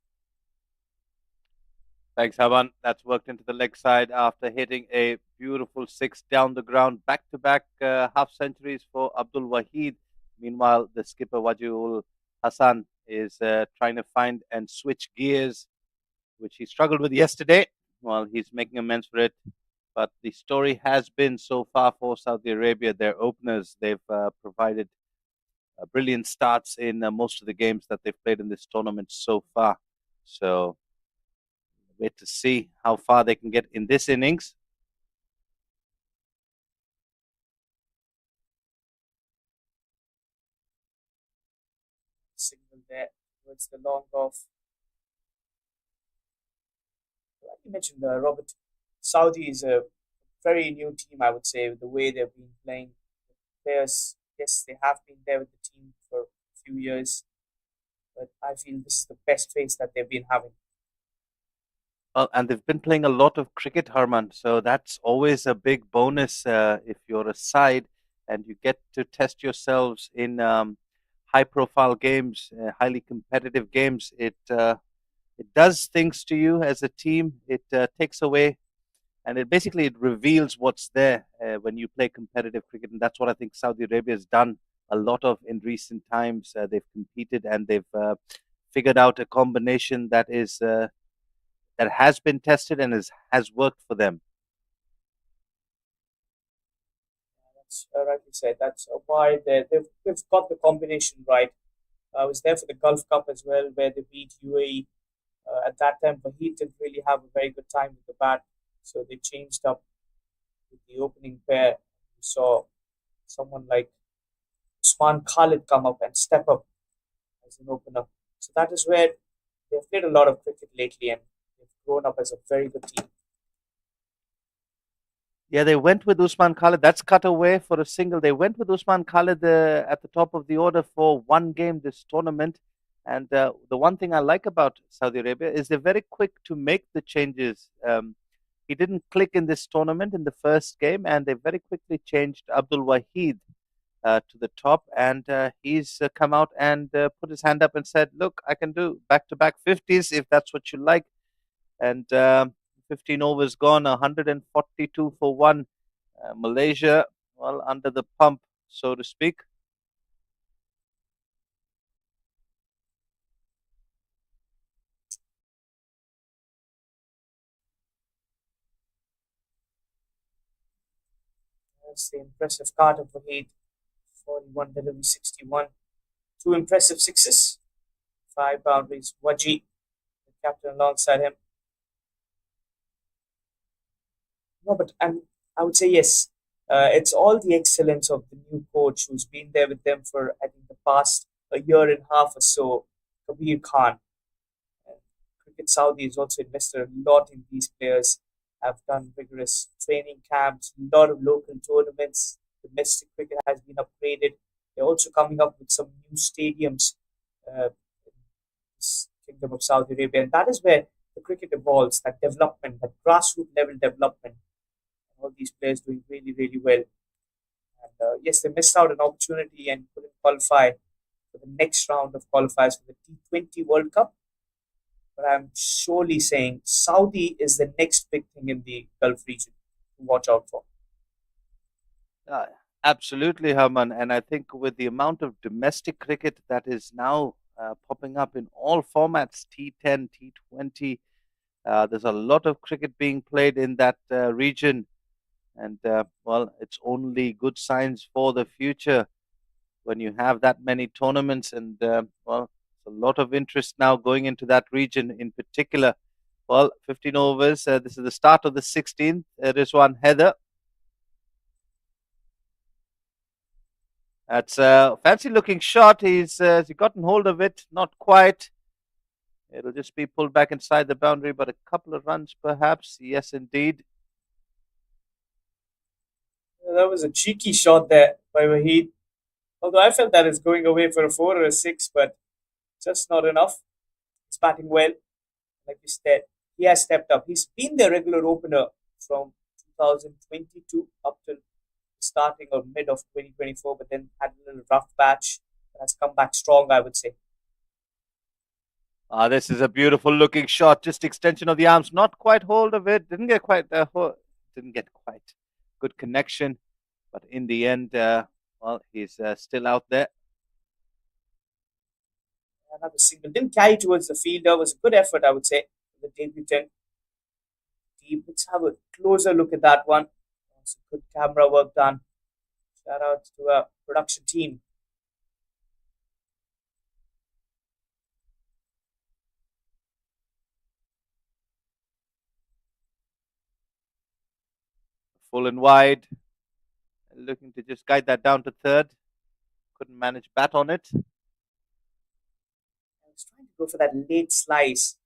Speaker 5: Thanks, Havan. That's worked into the leg side after hitting a beautiful 6 down the ground. Back-to-back half centuries for Abdul Wahid. Meanwhile, the skipper Wajiul Hassan is trying to find and switch gears, which he struggled with yesterday. Well, he's making amends for it. But the story has been so far for Saudi Arabia, their openers, they've provided brilliant starts in most of the games that they've played in this tournament so far. So wait to see how far they can get in this innings.
Speaker 1: Signal there towards the long off. Like you mentioned, Robert, Saudi is a very new team, I would say, with the way they've been playing. Players, yes, they have been there with the team for a few years, but I feel this is the best phase that they've been having.
Speaker 5: And they've been playing a lot of cricket, Harman. So that's always a big bonus if you're a side and you get to test yourselves in high-profile games, highly competitive games. It does things to you as a team. It takes away, and it reveals what's there when you play competitive cricket, and that's what I think Saudi Arabia has done a lot of in recent times. They've competed and they've figured out a combination that is that has been tested and has worked for them.
Speaker 1: That's rightly said. That's why they've got the combination right. I was there for the Gulf Cup as well, where they beat UAE. At that time, Wahid didn't really have a very good time with the bat, so they changed up with the opening pair. We saw someone like Usman Khalid come up and step up as an opener. So that is where they've played a lot of cricket lately and they've grown up as a very good team.
Speaker 5: Yeah, they went with Usman Khalid. That's cut away for a single. They went with Usman Khalid at the top of the order for one game this tournament.
Speaker 6: And the one thing I like about Saudi Arabia is they're very quick to make the changes. He didn't click in this tournament in the first game, and they very quickly changed Abdul Wahid to the top, and he's come out and put his hand up and said, "Look, I can do back-to-back 50s if that's what you like." And 15 overs gone, 142 for one. Malaysia, well, under the pump, so to speak.
Speaker 1: That's the impressive card of Wahid. 41 delivery, 61. Two impressive sixes, five boundaries. Waji, the captain alongside him. No, but I would say yes. It's all the excellence of the new coach who's been there with them for, I think, the past a year and a half or so, Kabir Khan. And Cricket Saudi has also invested a lot in these players, have done rigorous training camps, a lot of local tournaments. Domestic cricket has been upgraded. They're also coming up with some new stadiums in this Kingdom of Saudi Arabia. And that is where the cricket evolves, that development, that grassroots level development. All these players doing really, really well. And yes, they missed out an opportunity and couldn't qualify for the next round of qualifiers for the T20 World Cup. But I'm surely saying Saudi is the next big thing in the Gulf region to watch out for.
Speaker 6: Uh, Absolutely, Herman. And I think with the amount of domestic cricket that is now popping up in all formats, T10, T20, there's a lot of cricket being played in that region. And well, it's only good signs for the future when you have that many tournaments. And well, a lot of interest now going into that region in particular. Well, 15 overs. This is the start of the 16th. There is one header. That's a fancy looking shot. He's gotten hold of it. Not quite. It'll just be pulled back inside the boundary, but a couple of runs perhaps. Yes, indeed.
Speaker 1: That was a cheeky shot there by Wahid. Although I felt that is going away for a four or a six, but just not enough. It's batting well, like you said. He has stepped up. He's been the regular opener from 2022 up till starting or mid of 2024, but then had a little rough patch. But has come back strong, I would say.
Speaker 6: This is a beautiful looking shot. Just extension of the arms. Not quite hold of it. Didn't get quite good connection. But in the end, well, he's still out there.
Speaker 1: Another single. Didn't carry towards the fielder. Was a good effort, I would say, for the debutant. Deep. Let's have a closer look at that one. Some good camera work done. Shout out to our production team.
Speaker 6: Full and wide. Looking to just guide that down to third. Couldn't manage bat on it.
Speaker 1: I was trying to go for that late slice.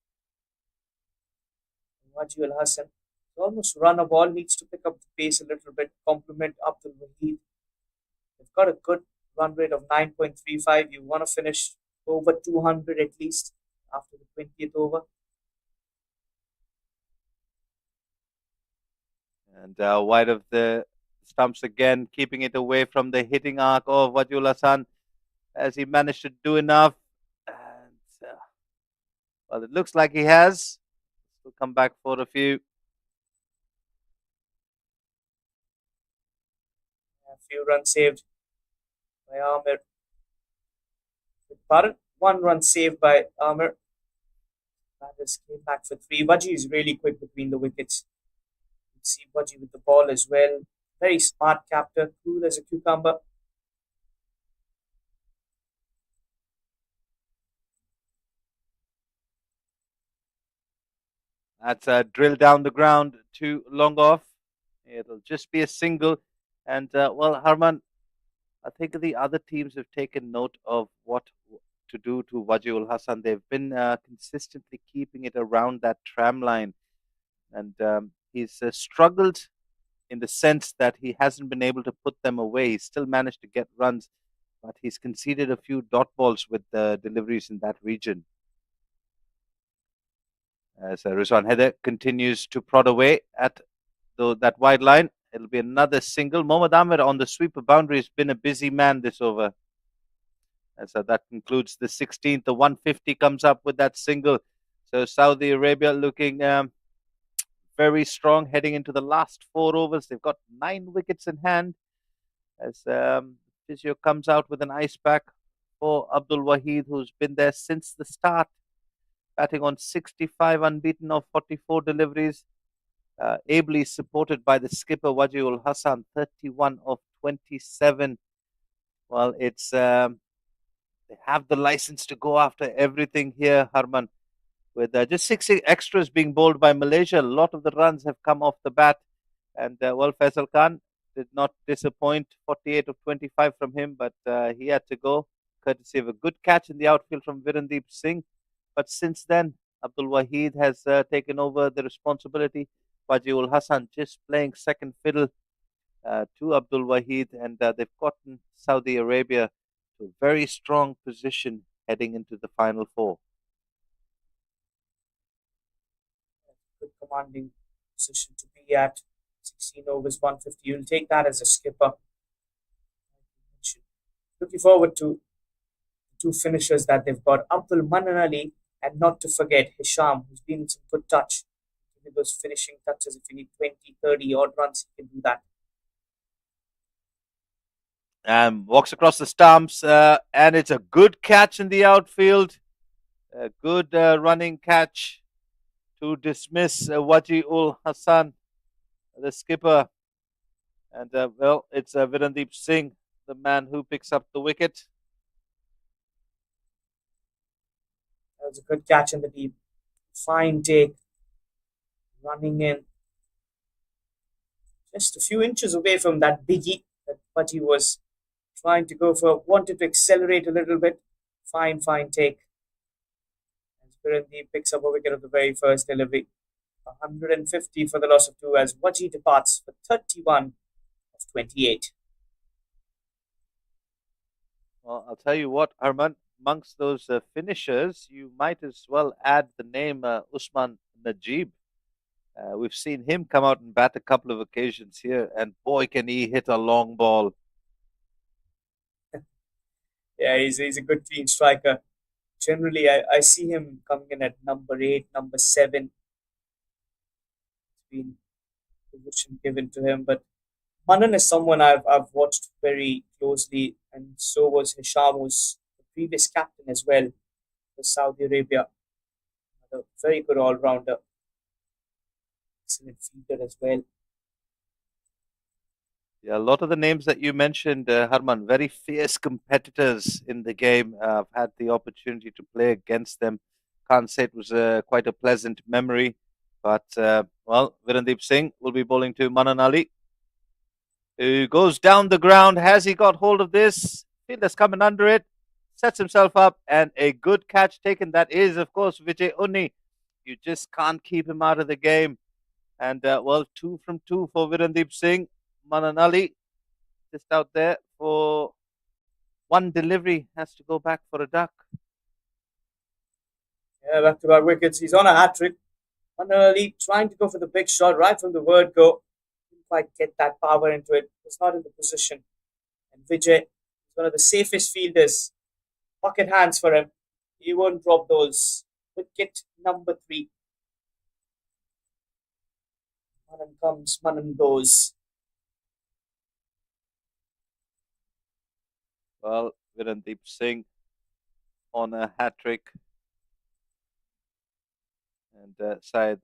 Speaker 1: Wajid Al Hassan. Almost run a ball, needs to pick up the pace a little bit, complement up the Wahid. They've got a good run rate of 9.35. You want to finish over 200 at least after the 20th over.
Speaker 6: And wide of the stumps again, keeping it away from the hitting arc of Wajul Hassan as he managed to do enough. And well, it looks like he has. We'll come back for a few.
Speaker 1: A few runs saved by Amir. Pardon? One run saved by Amir. Batters came back for three. Waji is really quick between the wickets. You can see Waji with the ball as well. Very smart captor, cool as a cucumber.
Speaker 6: That's a drill down the ground too long off. It'll just be a single. And well, Harman, I think the other teams have taken note of what to do to Wajiul Hassan. They've been consistently keeping it around that tram line. And he's struggled in the sense that he hasn't been able to put them away. He's still managed to get runs. but he's conceded a few dot balls with the deliveries in that region. As Rizwan Haider continues to prod away at that wide line. It'll be another single. Mohammad Ahmed on the sweeper boundary has been a busy man this over. So that concludes the 16th. The 150 comes up with that single. So Saudi Arabia looking very strong heading into the last 4 overs. They've got 9 wickets in hand. As Physio comes out with an ice pack for Abdul Wahid, who's been there since the start, batting on 65 unbeaten of 44 deliveries. Ably supported by the skipper Wajiul Hassan, 31 of 27. Well, it's they have the license to go after everything here, Harman. With just 6 extras being bowled by Malaysia, a lot of the runs have come off the bat. And well, Faisal Khan did not disappoint. 48 of 25 from him, but he had to go, courtesy of a good catch in the outfield from Virendeep Singh. But since then, Abdul Wahid has taken over the responsibility. Wajiul Hassan just playing second fiddle to Abdul Wahid, and they've gotten Saudi Arabia to a very strong position heading into the final 4.
Speaker 1: Good commanding position to be at. 16 overs, 150. You'll take that as a skipper. Looking forward to 2 finishers that they've got. Abdul Manan Ali, and not to forget Hisham, who's been in some good touch. Give you those finishing touches. If you need 20, 30 odd runs, you can do that.
Speaker 6: Walks across the stumps, and it's a good catch in the outfield. A good running catch to dismiss Wajiul Hassan, the skipper. And well, it's Virendeep Singh, the man who picks up the wicket.
Speaker 1: That was a good catch in the deep. Fine take. Running in. Just a few inches away from that biggie that Putty was trying to go for. Wanted to accelerate a little bit. Fine take. And Virendeep picks up a wicket of the very first delivery. 150 for the loss of 2 as Waji departs for 31 of 28.
Speaker 6: Well, I'll tell you what, Arman, amongst those finishers, you might as well add the name Usman Najib. We've seen him come out and bat a couple of occasions here, and boy, can he hit a long ball.
Speaker 1: Yeah, he's a good clean striker. Generally, I see him coming in at number 8, number 7. It's been position given to him, but Manan is someone I've watched very closely, and so was Hisham, who's the previous captain as well for Saudi Arabia. A very good all-rounder. Excellent fielder as well.
Speaker 6: Yeah, a lot of the names that you mentioned, Harman, very fierce competitors in the game. I've had the opportunity to play against them. Can't say it was quite a pleasant memory. But, well, Virendeep Singh will be bowling to Manan Ali, who goes down the ground. Has he got hold of this? Fielder's coming under it, sets himself up, and a good catch taken. That is, of course, Vijay Unni. You just can't keep him out of the game. And, well, 2 from 2 for Virendeep Singh. Manan Ali just out there for 1 delivery, has to go back for a duck.
Speaker 1: Yeah, back-to-back wickets. He's on a hat-trick. Manan Ali trying to go for the big shot right from the word go. Didn't quite get that power into it. Was not in the position. And Vijay is one of the safest fielders. Bucket hands for him. He won't drop those. Wicket number 3. Manan comes, Manan goes.
Speaker 6: Well, Virendeep Singh on a hat-trick. And Syed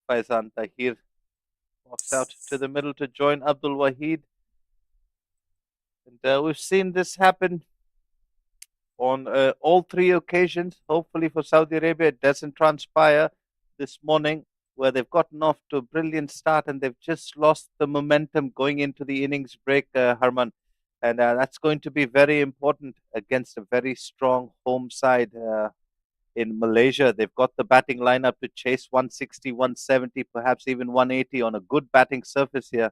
Speaker 6: Faizan Tahir walks out to the middle to join Abdul Wahid. And we've seen this happen on all 3 occasions. Hopefully for Saudi Arabia, it doesn't transpire this morning, where they've gotten off to a brilliant start and they've just lost the momentum going into the innings break, Harman. And that's going to be very important against a very strong home side in Malaysia. They've got the batting lineup to chase 160, 170, perhaps even 180 on a good batting surface here.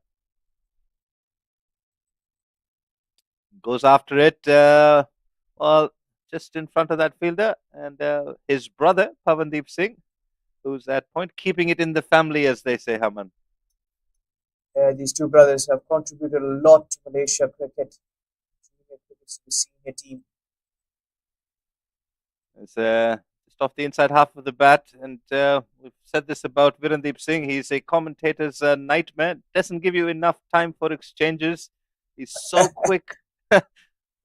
Speaker 6: goes after it. Well, just in front of that fielder, and his brother Pavandeep Singh, who's at point, keeping it in the family, as they say, Haman.
Speaker 1: These two brothers have contributed a lot to Malaysia cricket. It's the senior team.
Speaker 6: It's just off the inside half of the bat, and we've said this about Virendeep Singh. He's a commentator's nightmare. Doesn't give you enough time for exchanges. He's so quick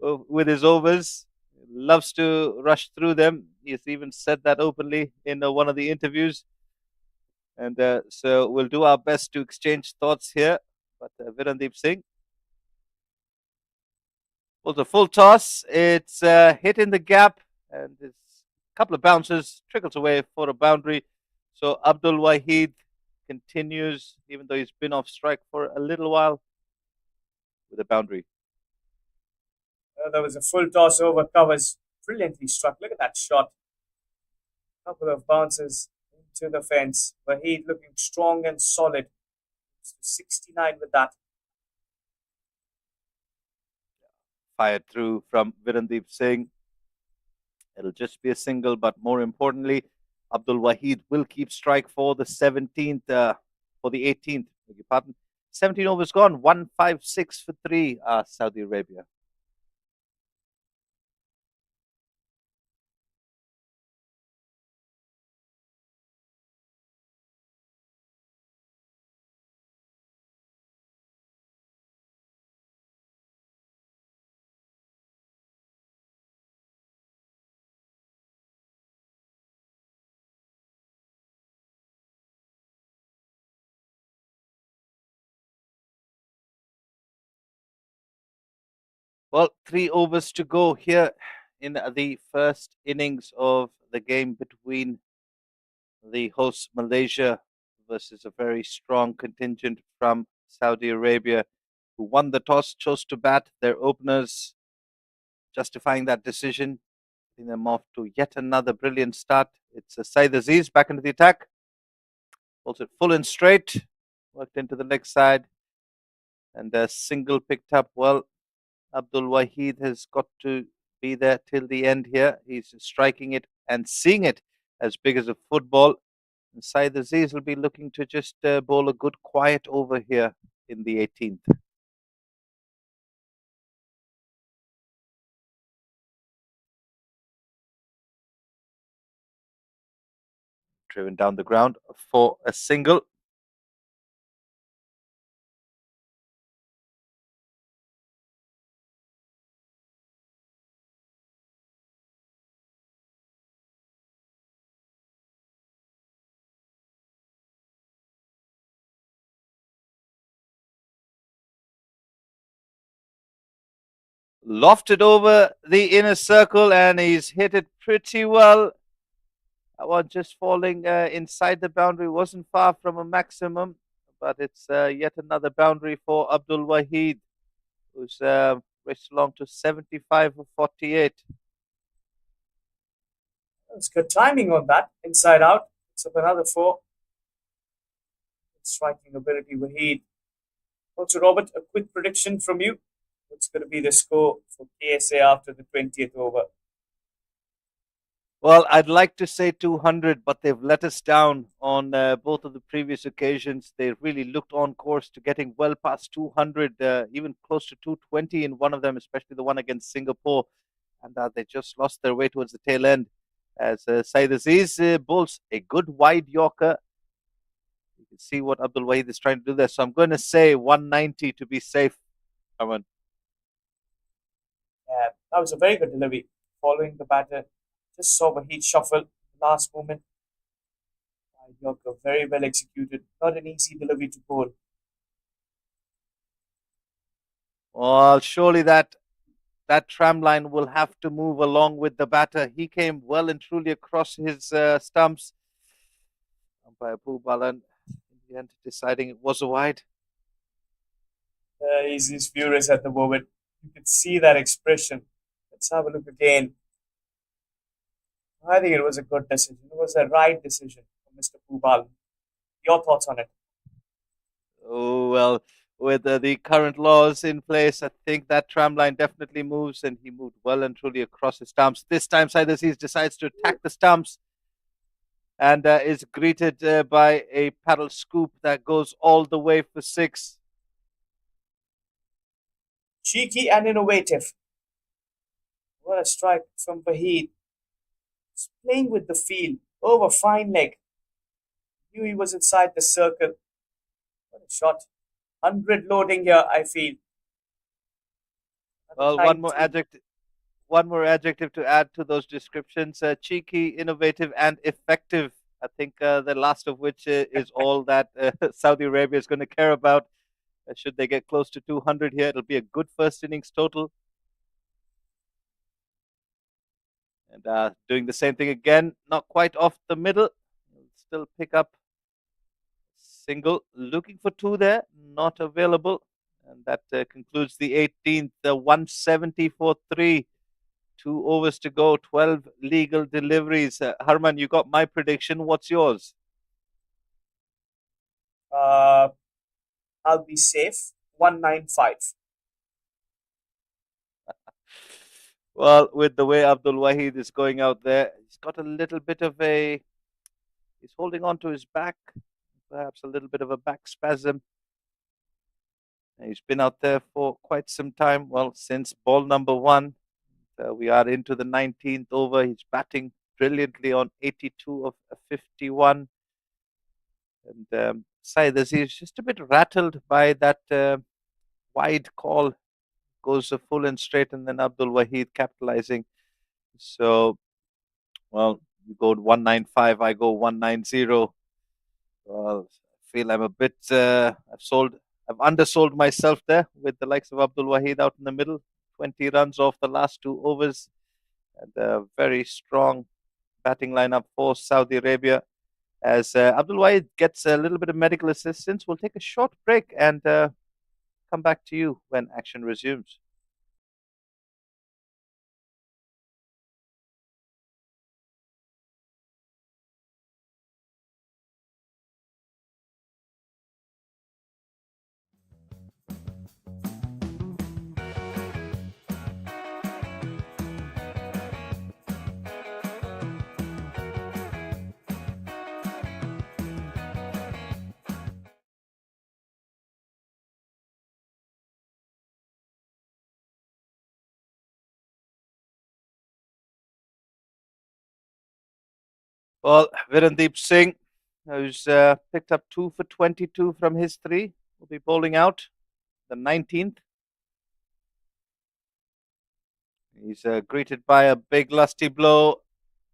Speaker 6: with his overs. Loves to rush through them. He's even said that openly in one of the interviews. And so we'll do our best to exchange thoughts here. But Virendeep Singh pulls a full toss. It's hit in the gap, and it's a couple of bounces, trickles away for a boundary. So Abdul Wahid continues, even though he's been off strike for a little while, with a boundary.
Speaker 1: There was a full toss over covers. Brilliantly struck. Look at that shot. Couple of bounces into the fence. Wahid looking strong and solid. 69 with that.
Speaker 6: Fired through from Virendeep Singh. It'll just be a single, but more importantly, Abdul Wahid will keep strike for the 17th, for the 18th. Beg your pardon. 17 overs gone, 156 for 3, Saudi Arabia. Well, 3 overs to go here in the first innings of the game between the hosts Malaysia versus a very strong contingent from Saudi Arabia, who won the toss, chose to bat. Their openers justifying that decision, putting them off to yet another brilliant start. It's Saeed Aziz back into the attack. Pulls it full and straight, worked into the leg side, and a single picked up. Well, Abdul Wahid has got to be there till the end here. He's striking it and seeing it as big as a football. And Saeed Aziz will be looking to just bowl a good quiet over here in the 18th. Driven down the ground for a single. Lofted over the inner circle, and he's hit it pretty well. That one just falling inside the boundary, wasn't far from a maximum, but it's yet another boundary for Abdul Wahid, who's raced along to 75 of 48.
Speaker 1: That's good timing on that. Inside out. It's up another 4. Striking ability, Wahid. Also, Robert, a quick prediction from you. What's going to be the score for KSA after the 20th over?
Speaker 6: Well, I'd like to say 200, but they've let us down on both of the previous occasions. They really looked on course to getting well past 200, even close to 220 in one of them, especially the one against Singapore. And they just lost their way towards the tail end. As Saeed Aziz bowls a good wide Yorker. You can see what Abdul Wahid is trying to do there. So I'm going to say 190 to be safe. Aman.
Speaker 1: Yeah, that was a very good delivery. Following the batter, just saw Wahid shuffle last moment. Wide Yorker, very well executed. Not an easy delivery to bowl.
Speaker 6: Well, surely that tram line will have to move along with the batter. He came well and truly across his stumps. Umpire Balan, in the end, deciding it was a wide.
Speaker 1: He's furious at the moment. You can see that expression. Let's have a look again. I think it was a good decision. It was the right decision from Mr. Pubal. Your thoughts on it?
Speaker 6: Oh, well, with the current laws in place, I think that tram line definitely moves, and he moved well and truly across the stumps. This time, Saidasiz decides to attack the stumps and is greeted by a paddle scoop that goes all the way for 6.
Speaker 1: Cheeky and innovative. What a strike from Vahid. He's playing with the field. Over fine leg. Knew he was inside the circle. What a shot. 100 loading here, I feel.
Speaker 6: Well, one more adjective to add to those descriptions: cheeky, innovative, and effective. I think the last of which is all that Saudi Arabia is going to care about. Should they get close to 200 here, it'll be a good first innings total. And doing the same thing again, not quite off the middle. Still pick up single. Looking for 2 there, not available. And that concludes the 18th, 170 for 3. 2 overs to go, 12 legal deliveries. Harman, you got my prediction. What's yours?
Speaker 1: I'll be safe. 195.
Speaker 6: Well, with the way Abdul Wahid is going out there, he's got a little bit of a. He's holding on to his back, perhaps a little bit of a back spasm. He's been out there for quite some time. Well, since ball number 1, we are into the 19th over. He's batting brilliantly on 82 of 51. And he's just a bit rattled by that wide call. Goes full and straight, and then Abdul Wahid capitalizing. So, well, you go 195, I go 190. Well, I feel I'm a bit. I've undersold myself there with the likes of Abdul Wahid out in the middle. 20 runs off the last 2 overs, and a very strong batting lineup for Saudi Arabia. As Abdul Wahid gets a little bit of medical assistance, we'll take a short break and come back to you when action resumes. Well, Virendeep Singh, who's picked up 2 for 22 from his 3, will be bowling out the 19th. He's greeted by a big lusty blow,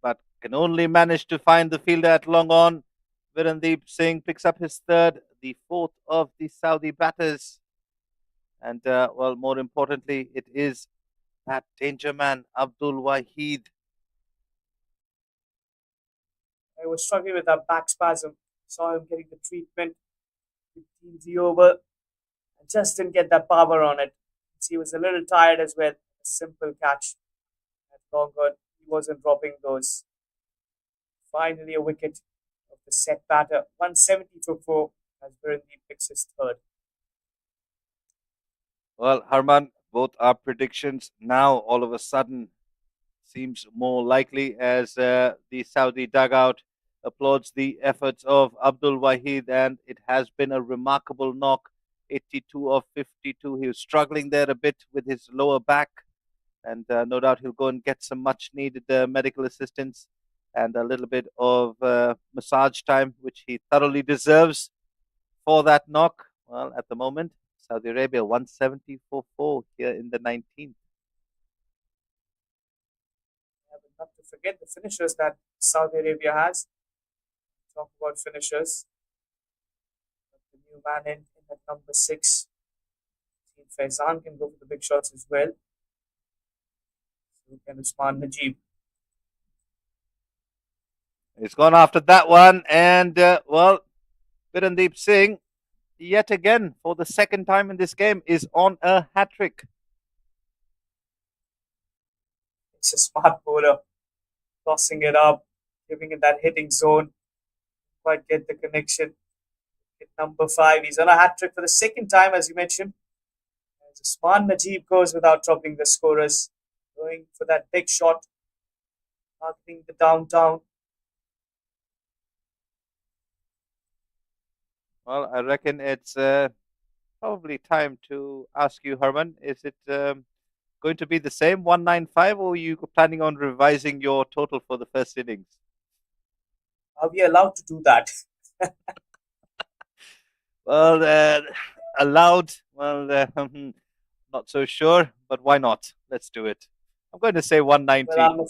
Speaker 6: but can only manage to find the fielder at long on. Virendeep Singh picks up his 3rd, the 4th of the Saudi batters. And, well, more importantly, it is that danger man, Abdul Wahid.
Speaker 1: I was struggling with that back spasm. Saw him getting the treatment. 15 over. I just didn't get that power on it. He was a little tired as well. A simple catch. At long on, he wasn't dropping those. Finally, a wicket of the set batter. 170 for 4 as Virendeep picks his 3rd.
Speaker 6: Well, Harman, both our predictions now all of a sudden seems more likely as the Saudi dugout applauds the efforts of Abdul Wahid, and it has been a remarkable knock. 82 of 52. He was struggling there a bit with his lower back, and no doubt he'll go and get some much needed medical assistance and a little bit of massage time, which he thoroughly deserves for that knock. Well, at the moment, Saudi Arabia 170 for 4 here in the 19th.
Speaker 1: Not to forget the finishers that Saudi Arabia has. Talk about finishers. The new man in at number 6. Faizan can go for the big shots as well. So can Usman Najib.
Speaker 6: He's gone after that one, and well, Virendeep Singh, yet again for the 2nd time in this game, is on a hat trick.
Speaker 1: It's a smart bowler, tossing it up, giving it that hitting zone. Quite get the connection. Hit number 5. He's on a hat trick for the second time, as you mentioned. As Usman Najib goes without dropping the scorers, going for that big shot, targeting the downtown.
Speaker 6: Well, I reckon it's probably time to ask you, Herman, is it going to be the same 195, or are you planning on revising your total for the first innings?
Speaker 1: Are we allowed to do that?
Speaker 6: Well, allowed. Well, not so sure, but why not? Let's do it. I'm going to say
Speaker 1: Well,
Speaker 6: 190. I'm going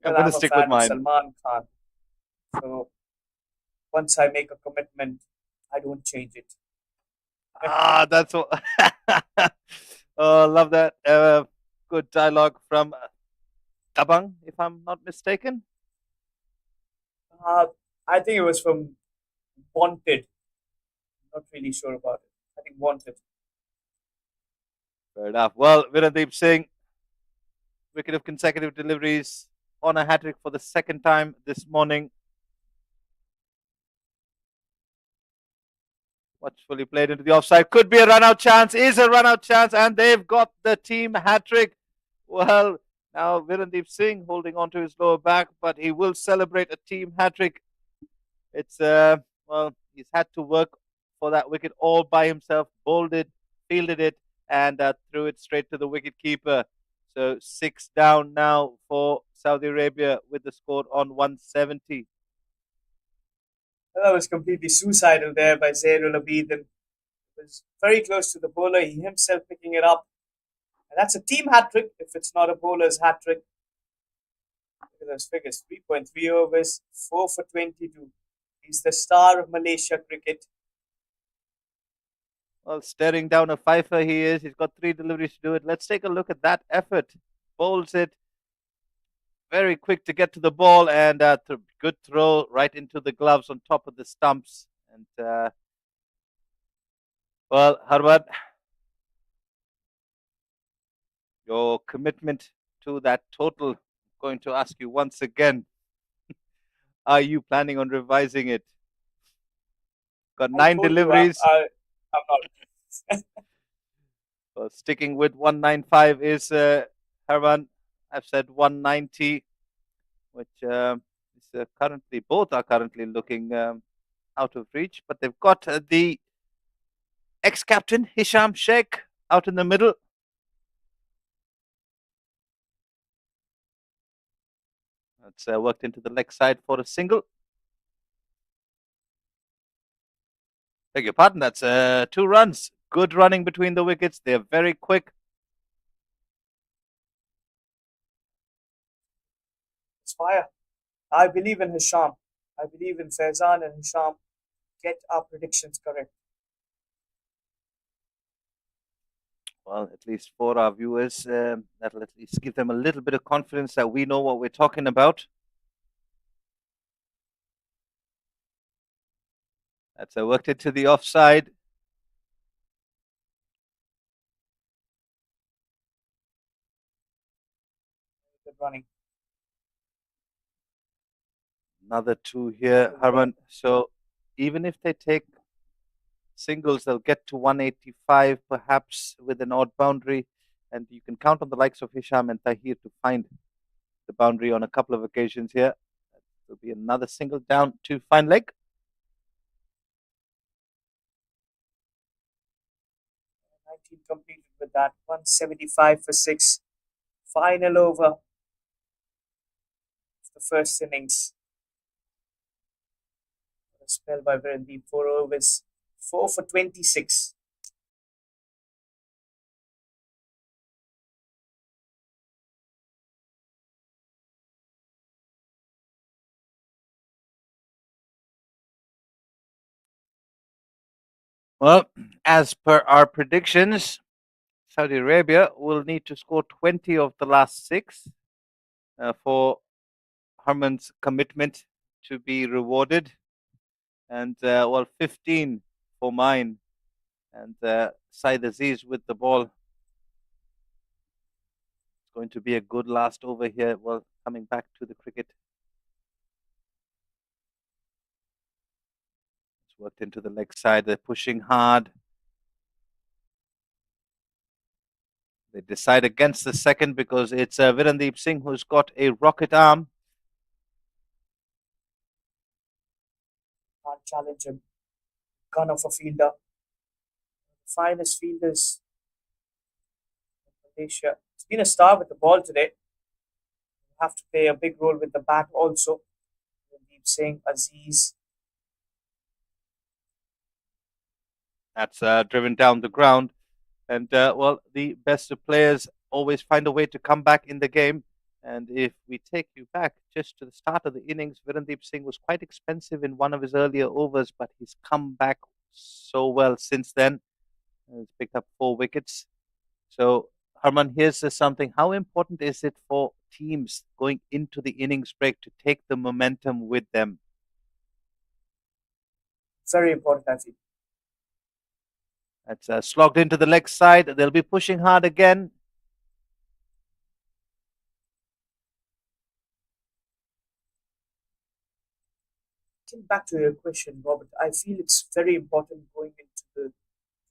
Speaker 6: to
Speaker 1: I'm a
Speaker 6: stick with
Speaker 1: fan of
Speaker 6: mine.
Speaker 1: Salman Khan. So once I make a commitment, I don't change it.
Speaker 6: Ah, that's all. Oh, love that. Good dialogue from Tabang, if I'm not mistaken.
Speaker 1: Uh, I think it was from Wanted. Not really sure about it. I think Wanted.
Speaker 6: Fair enough. Well, Virendeep Singh, wicket of consecutive deliveries on a hat trick for the second time this morning. Watchfully played into the offside. Could be a run out chance. Is a run out chance. And they've got the team hat trick. Well, now Virendeep Singh holding on to his lower back, but he will celebrate a team hat trick. It's, well, he's had to work for that wicket all by himself, bowled it, fielded it, and threw it straight to the wicket keeper. So 6 down now for Saudi Arabia with the score on 170.
Speaker 1: Well, that was completely suicidal there by Zairul Abid, and was very close to the bowler. He himself picking it up. And that's a team hat trick if it's not a bowler's hat trick. Look at those figures, 3.3 overs, 4 for 22. He's the star of Malaysia cricket.
Speaker 6: Well, staring down a fifer he is. He's got 3 deliveries to do it. Let's take a look at that effort. Bowls it. Very quick to get to the ball, and good throw right into the gloves on top of the stumps. And, well, Harvad, your commitment to that total, I'm going to ask you once again. Are you planning on revising it? Got
Speaker 1: I
Speaker 6: 9
Speaker 1: told you
Speaker 6: deliveries.
Speaker 1: I'm not.
Speaker 6: So sticking with 195 is Harvan. I've said 190, which is currently, both are currently looking out of reach, but they've got the ex-captain Hisham Sheikh out in the middle. That's worked into the leg side for a single. Beg your pardon, that's 2 runs. Good running between the wickets. They're very quick.
Speaker 1: It's fire. I believe in Hisham. I believe in Faizan and Hisham. Get our predictions correct.
Speaker 6: Well, at least for our viewers, that'll at least give them a little bit of confidence that we know what we're talking about. That's worked into the offside.
Speaker 1: Good running.
Speaker 6: Another 2 here, Harman. So even if they take singles, they'll get to 185, perhaps with an odd boundary. And you can count on the likes of Hisham and Tahir to find the boundary on a couple of occasions here. There'll be another single down to fine leg.
Speaker 1: 19 completed with that. 175 for 6. Final over. The first innings. A spell by Virendeep. 4 overs. 4 for 26.
Speaker 6: Well, as per our predictions, Saudi Arabia will need to score 20 of the last 6 for Harman's commitment to be rewarded. And, well, 15 for mine. And Said Aziz with the ball. It's going to be a good last over here. Well, coming back to the cricket. It's worked into the leg side. They're pushing hard. They decide against the second because it's Virendeep Singh who's got a rocket arm.
Speaker 1: Can't challenge him. Gun of a fielder. Finest fielders in Malaysia. He's been a star with the ball today. Have to play a big role with the bat also. Deep Singh, Aziz.
Speaker 6: That's driven down the ground. And, well, the best of players always find a way to come back in the game. And if we take you back just to the start of the innings, Virendeep Singh was quite expensive in one of his earlier overs, but he's come back so well since then. He's picked up 4 wickets. So, Harman, here's something. How important is it for teams going into the innings break to take the momentum with them?
Speaker 1: Very important, I think.
Speaker 6: That's slogged into the leg side. They'll be pushing hard again.
Speaker 1: Getting back to your question, Robert, I feel it's very important going into the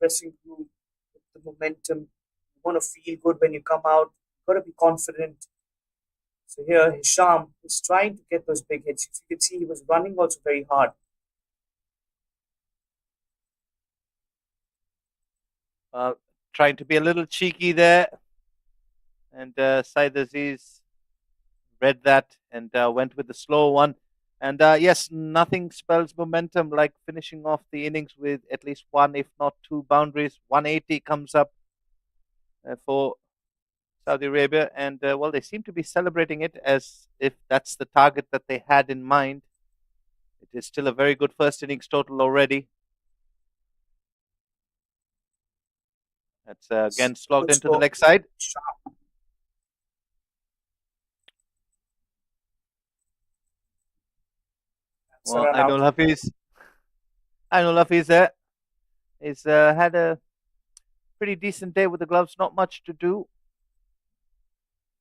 Speaker 1: dressing room with the momentum. You want to feel good when you come out. You've got to be confident. So here, Hisham is trying to get those big hits. If you can see, he was running also very hard.
Speaker 6: Trying to be a little cheeky there. And Said Aziz read that and went with the slow one. And yes, nothing spells momentum like finishing off the innings with at least 1, if not 2 boundaries. 180 comes up for Saudi Arabia. And, well, they seem to be celebrating it as if that's the target that they had in mind. It is still a very good first innings total already. That's again slogged into the leg side. Well, Ainul Hafiz there. He's had a pretty decent day with the gloves, not much to do.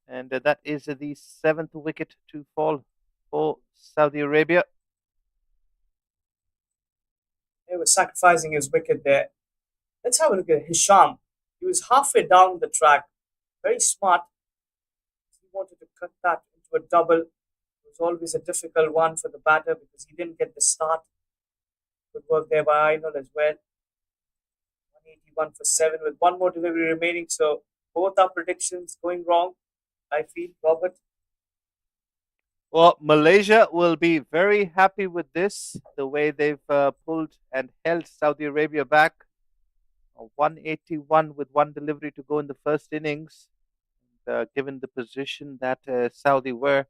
Speaker 6: And that is the 7th wicket to fall for Saudi Arabia.
Speaker 1: He was sacrificing his wicket there. Let's have a look at Hisham. He was halfway down the track. Very smart. He wanted to cut that into a double. It was always a difficult one for the batter because he didn't get the start. Good work there by Ainul as well. 181 for 7 with one more delivery remaining. So both our predictions going wrong, I feel, Robert.
Speaker 6: Well, Malaysia will be very happy with this, the way they've pulled and held Saudi Arabia back. 181 with one delivery to go in the first innings. Given the position that Saudi were,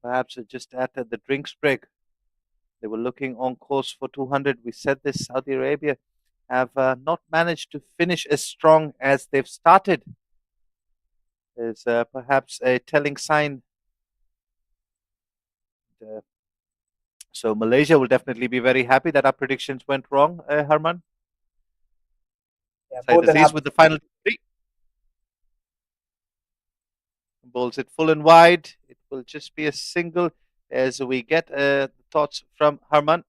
Speaker 6: perhaps just at the drinks break, they were looking on course for 200. We said this, Saudi Arabia have not managed to finish as strong as they've started. There's perhaps a telling sign. So Malaysia will definitely be very happy that our predictions went wrong, Harman.
Speaker 1: Yeah,
Speaker 6: Said Aziz with the final 3. Bowls it full and wide. It will just be a single as we get thoughts from Harman.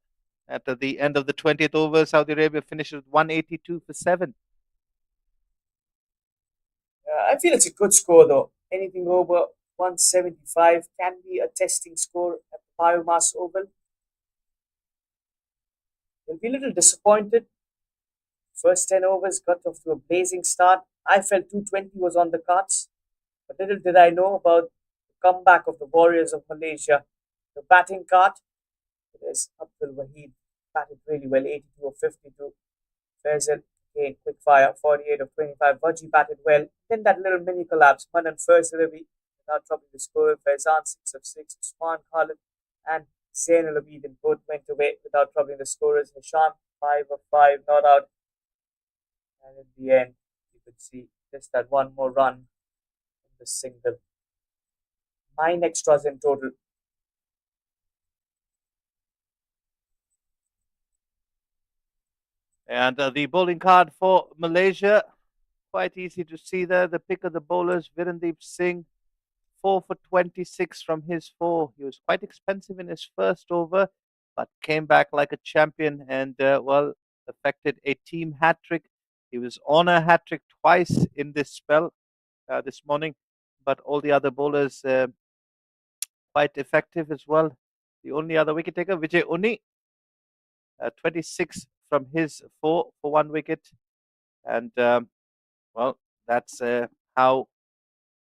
Speaker 6: At the end of the 20th over, Saudi Arabia finishes with 182 for 7.
Speaker 1: I feel it's a good score though. Anything over 175 can be a testing score at the Biomass Oval. They'll be a little disappointed. First 10 overs got off to a blazing start. I felt 220 was on the cards. But little did I know about the comeback of the Warriors of Malaysia. The batting card, it is Abdul Wahid. Batted really well, 82 of 52. Faisal, again, quick fire, 48 of 25. Vaji batted well. Then that little mini collapse. Manan first delivery without troubling the score. Faizan, 6 of 6. Usman Khalid and Zain Al Abidin both went away without troubling the scorers. Hisham, 5 of 5, not out. And in the end, you could see just that one more run in the single. 9 extras in total.
Speaker 6: And the bowling card for Malaysia, quite easy to see there. The pick of the bowlers, Virendeep Singh, 4 for 26 from his 4. He was quite expensive in his first over, but came back like a champion and, well, effected a team hat trick. He was on a hat trick twice in this spell this morning, but all the other bowlers quite effective as well. The only other wicket taker, Vijay Uni, 26 from his four for 1 wicket. And, well, that's how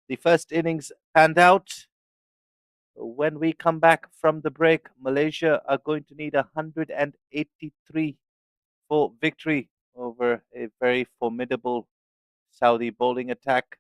Speaker 6: the first innings panned out. When we come back from the break, Malaysia are going to need 183 for victory over a very formidable Saudi bowling attack.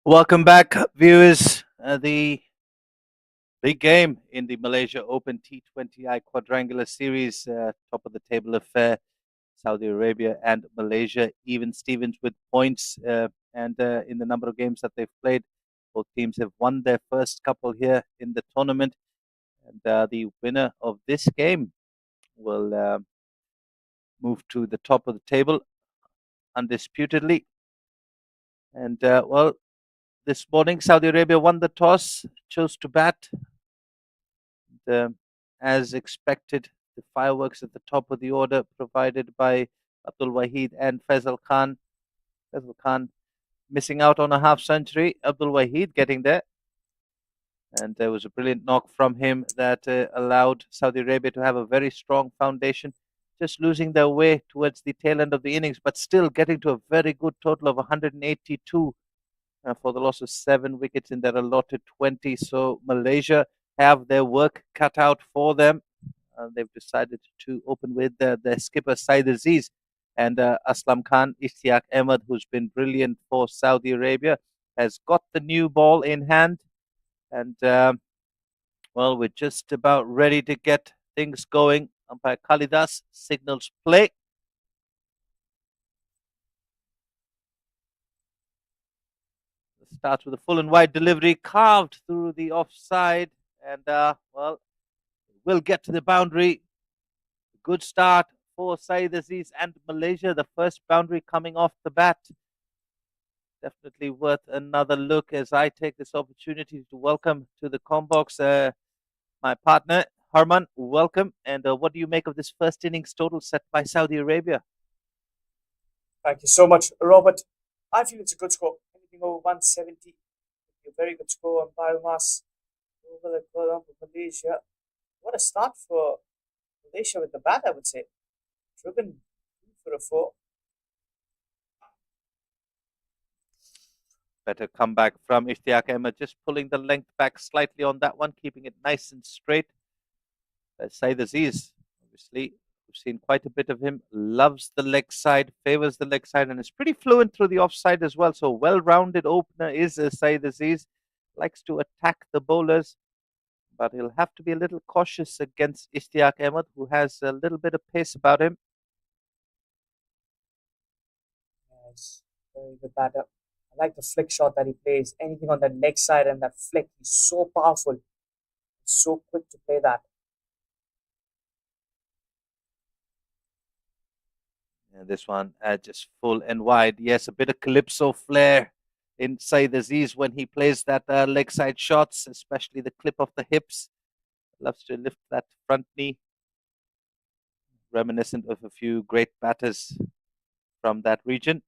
Speaker 6: Welcome back, viewers. The big game in the Malaysia Open T20i Quadrangular Series, top of the table affair. Saudi Arabia and Malaysia, even Stevens with points, and in the number of games that they've played, both teams have won their first couple here in the tournament. And the winner of this game will move to the top of the table undisputedly. And well, this morning Saudi Arabia won the toss, chose to bat. And, as expected, the fireworks at the top of the order provided by Abdul Wahid and Faisal Khan. Faisal Khan missing out on a half century. Abdul Wahid getting there. And there was a brilliant knock from him that allowed Saudi Arabia to have a very strong foundation, just losing their way towards the tail end of the innings, but still getting to a very good total of 182 for the loss of 7 wickets in their allotted 20. So Malaysia have their work cut out for them. They've decided to open with their skipper Saeed Aziz and Aslam Khan. Ishtiaq Ahmed, who's been brilliant for Saudi Arabia, has got the new ball in hand. And well, we're just about ready to get things going. Umpire Kalidas signals play. Starts with a full and wide delivery, carved through the offside, and well, we'll get to the boundary. Good start for Saeed Aziz and Malaysia. The first boundary coming off the bat. Definitely worth another look as I take this opportunity to welcome to the Combox my partner, Harman. Welcome. And what do you make of this first innings total set by Saudi Arabia?
Speaker 1: Thank you so much, Robert. I feel it's a good score. Anything over 170 would be a very good score on Biomass over the column for Malaysia. What a start for Malaysia with the bat, I would say. Driven for a 4.
Speaker 6: Better comeback from Ishtiaq Ahmed, just pulling the length back slightly on that one, keeping it nice and straight. Saeed Aziz, obviously, we've seen quite a bit of him, loves the leg side, favors the leg side, and is pretty fluent through the offside as well. So well-rounded opener is Saeed Aziz, likes to attack the bowlers, but he'll have to be a little cautious against Ishtiaq Ahmed, who has a little bit of pace about him.
Speaker 1: Yes, very good batter. I like the flick shot that he plays. Anything on that leg side and that flick, he's so powerful. So quick to play that.
Speaker 6: And this one just full and wide. Yes, a bit of calypso flair inside Aziz when he plays that leg side shots, especially the clip of the hips. Loves to lift that front knee. Reminiscent of a few great batters from that region.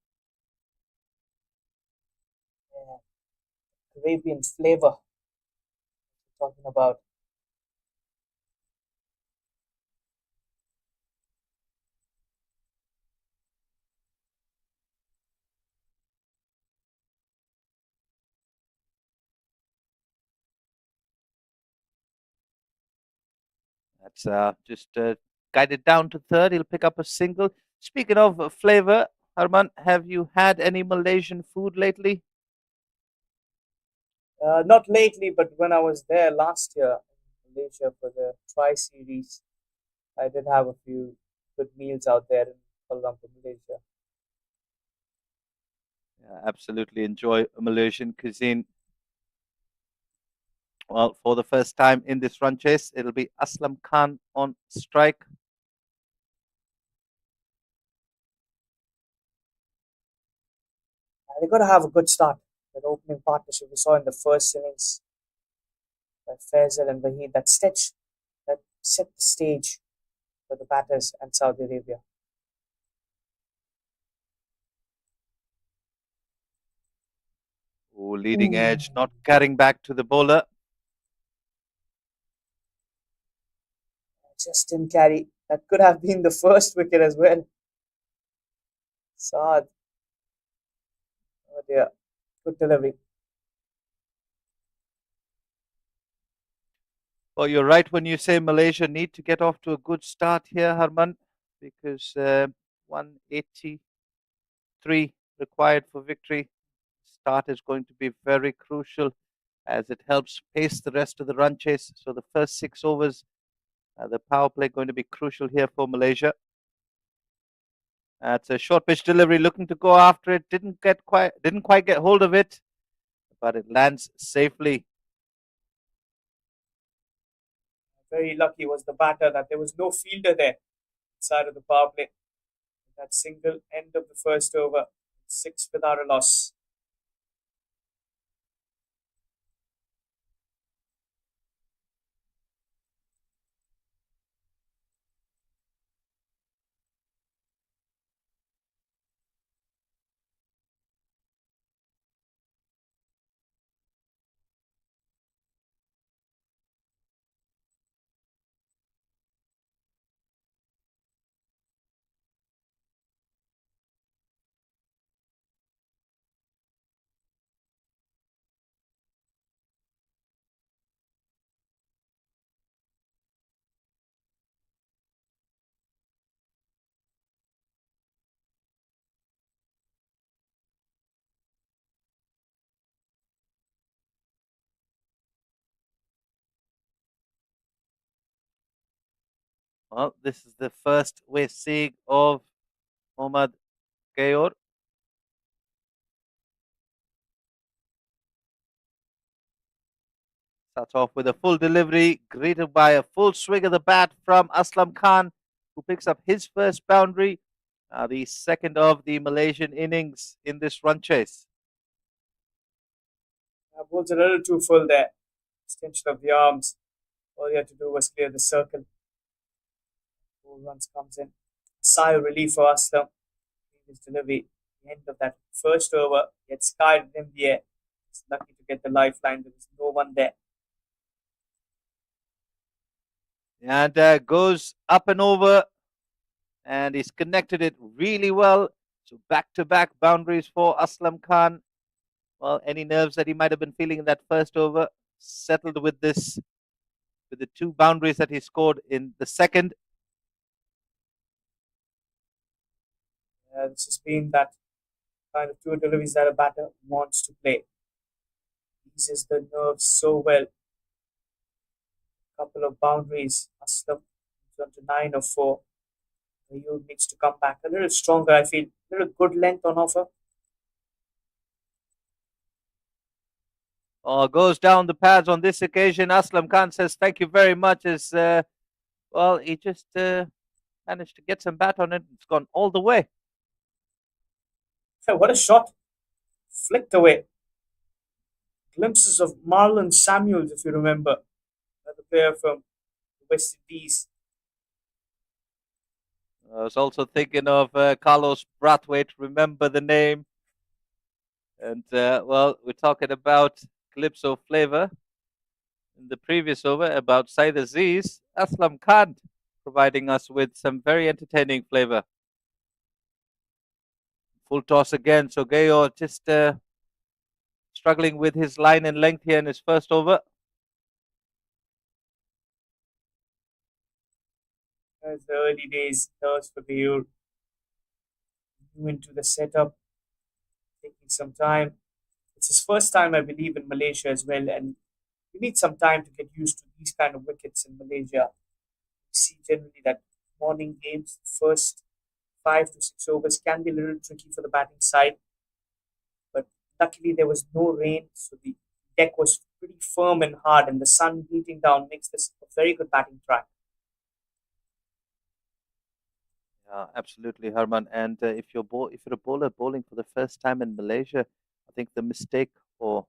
Speaker 1: Yeah. Arabian flavor we're talking about.
Speaker 6: That's just guided down to third. He'll pick up a single. Speaking of flavor, Harman, have you had any Malaysian food lately?
Speaker 1: Not lately, but when I was there last year in Malaysia for the Tri Series, I did have a few good meals out there in Kuala Lumpur, Malaysia.
Speaker 6: Yeah, absolutely enjoy Malaysian cuisine. Well, for the first time in this run chase, it'll be Aslam Khan on strike.
Speaker 1: They've got to have a good start. That opening partnership we saw in the first innings by Faisal and Wahid, that stitch that set the stage for the batters and Saudi Arabia.
Speaker 6: Ooh, leading edge, not carrying back to the bowler.
Speaker 1: Just didn't carry. That could have been the first wicket as well. Saad. Oh dear. Good delivery.
Speaker 6: Well, you're right when you say Malaysia need to get off to a good start here, Harman, because 183 required for victory. start is going to be very crucial as it helps pace the rest of the run chase. So the first 6 overs, the power play going to be crucial here for Malaysia. It's a short pitch delivery, looking to go after it. Didn't quite get hold of it, but it lands safely.
Speaker 1: Very lucky was the batter that there was no fielder there inside of the power play. That single end of the first over, 6 without a loss.
Speaker 6: Well, this is the first we're seeing of Mohammad Gayor. Starts off with a full delivery, greeted by a full swing of the bat from Aslam Khan, who picks up his first boundary, the second of the Malaysian innings in this run chase.
Speaker 1: Ball's a little too full there. Extension of the arms. All you had to do was clear the circle. 4 runs comes in. Sigh of relief for Aslam. His delivery. The end of that first over gets skied in the air. He's lucky to get the lifeline. There was no one there.
Speaker 6: And goes up and over, and he's connected it really well. So back-to-back boundaries for Aslam Khan. Well, any nerves that he might have been feeling in that first over settled with the 2 boundaries that he scored in the second.
Speaker 1: This has been that kind of 2 deliveries that a batter wants to play. Eases the nerves so well. Couple of boundaries. Aslam on to 9 or 4. You needs to come back a little stronger, I feel. A little good length on offer.
Speaker 6: Goes down the pads on this occasion. Aslam Khan says thank you very much. As well, he just managed to get some bat on it. It's gone all the way.
Speaker 1: What a shot. Flicked away. Glimpses of Marlon Samuels, if you remember. The player from the West Indies.
Speaker 6: I was also thinking of Carlos Brathwaite. Remember the name. And, well, we're talking about Calypso flavor. In the previous over, about Saeed Aziz, Aslam Khan providing us with some very entertaining flavor. Full toss again. So Gayor just struggling with his line and length here in his first over.
Speaker 1: As the early days, nerves for Gayor. New into the setup. Taking some time. It's his first time, I believe, in Malaysia as well. And you need some time to get used to these kind of wickets in Malaysia. You see generally that morning games, first 5 to 6 overs can be a little tricky for the batting side. But luckily there was no rain, so the deck was pretty firm and hard, and the sun beating down makes this a very good batting track.
Speaker 6: Yeah, absolutely, Harman. And if you're a bowler bowling for the first time in Malaysia, I think the mistake, or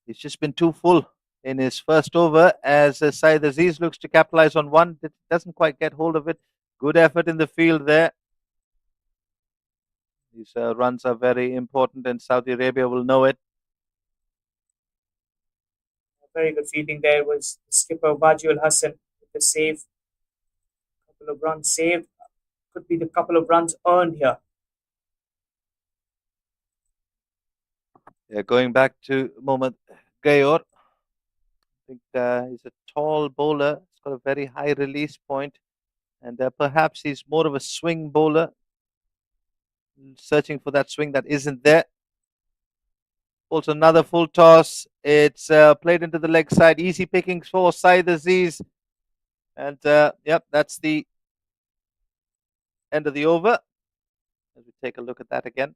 Speaker 6: he's just been too full in his first over as Saeed Aziz looks to capitalize on one. It doesn't quite get hold of it. Good effort in the field there. These runs are very important, and Saudi Arabia will know it.
Speaker 1: Very good fielding there was the skipper Wajid Hassan with the save. Couple of runs saved. Could be the couple of runs earned here.
Speaker 6: Yeah, going back to Mohammad Gayor. I think he's a tall bowler. He's got a very high release point, and perhaps he's more of a swing bowler, searching for that swing that isn't there. Pulls another full toss. It's played into the leg side. Easy pickings for Saeed Aziz. And yep, that's the end of the over. As we take a look at that again.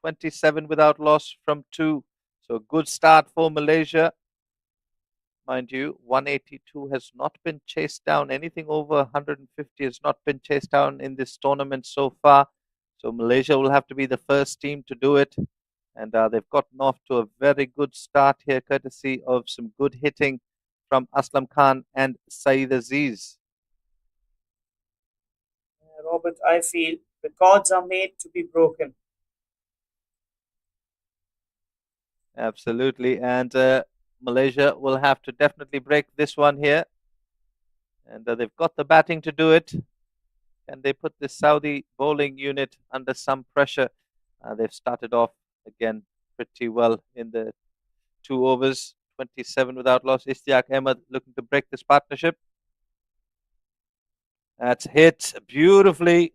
Speaker 6: $27 without loss from 2. So good start for Malaysia. Mind you, 182 has not been chased down. Anything over 150 has not been chased down in this tournament so far. So Malaysia will have to be the first team to do it. And they've gotten off to a very good start here, courtesy of some good hitting from Aslam Khan and Saeed Aziz.
Speaker 1: Robert, I feel records are made to be broken.
Speaker 6: Absolutely. And Malaysia will have to definitely break this one here. And they've got the batting to do it. And they put the Saudi bowling unit under some pressure. They've started off again pretty well in the 2 overs, 27 without loss. Ishtiaq Ahmed looking to break this partnership. That's hit beautifully.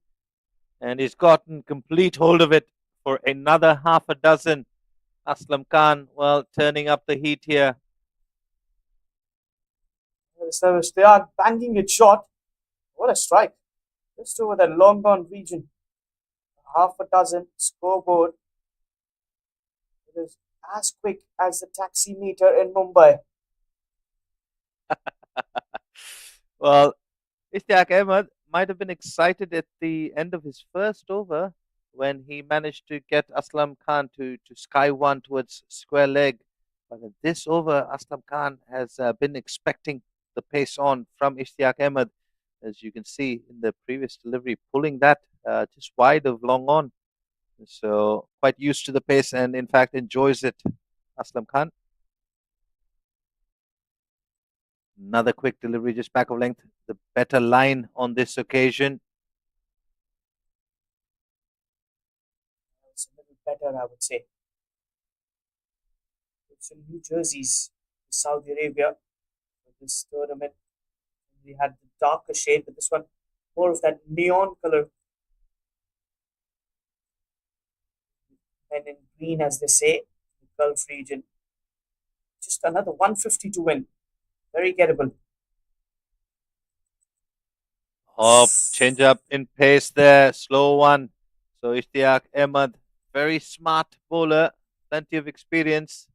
Speaker 6: And he's gotten complete hold of it for another half a dozen. Aslam Khan, well, turning up the heat here.
Speaker 1: They are banging it short. What a strike. Just over that long gone region. Half a dozen scoreboard. It is as quick as the taxi meter in Mumbai.
Speaker 6: Well, Ishtiaq Ahmed might have been excited at the end of his first over when he managed to get Aslam Khan to sky one towards square leg. But in this over, Aslam Khan has been expecting the pace on from Ishtiaq Ahmed, as you can see in the previous delivery, pulling that just wide of long on. So quite used to the pace and in fact enjoys it, Aslam Khan. Another quick delivery just back of length. The better line on this occasion.
Speaker 1: It's a little better, I would say. It's in New Jersey's Saudi Arabia for this tournament. We had the darker shade, but this one more of that neon color. And in green, as they say, the Gulf region. Just another 150 to win. Very gettable.
Speaker 6: Oh, change up in pace there. Slow one. So Ishtiaq Ahmed, very smart bowler, plenty of experience.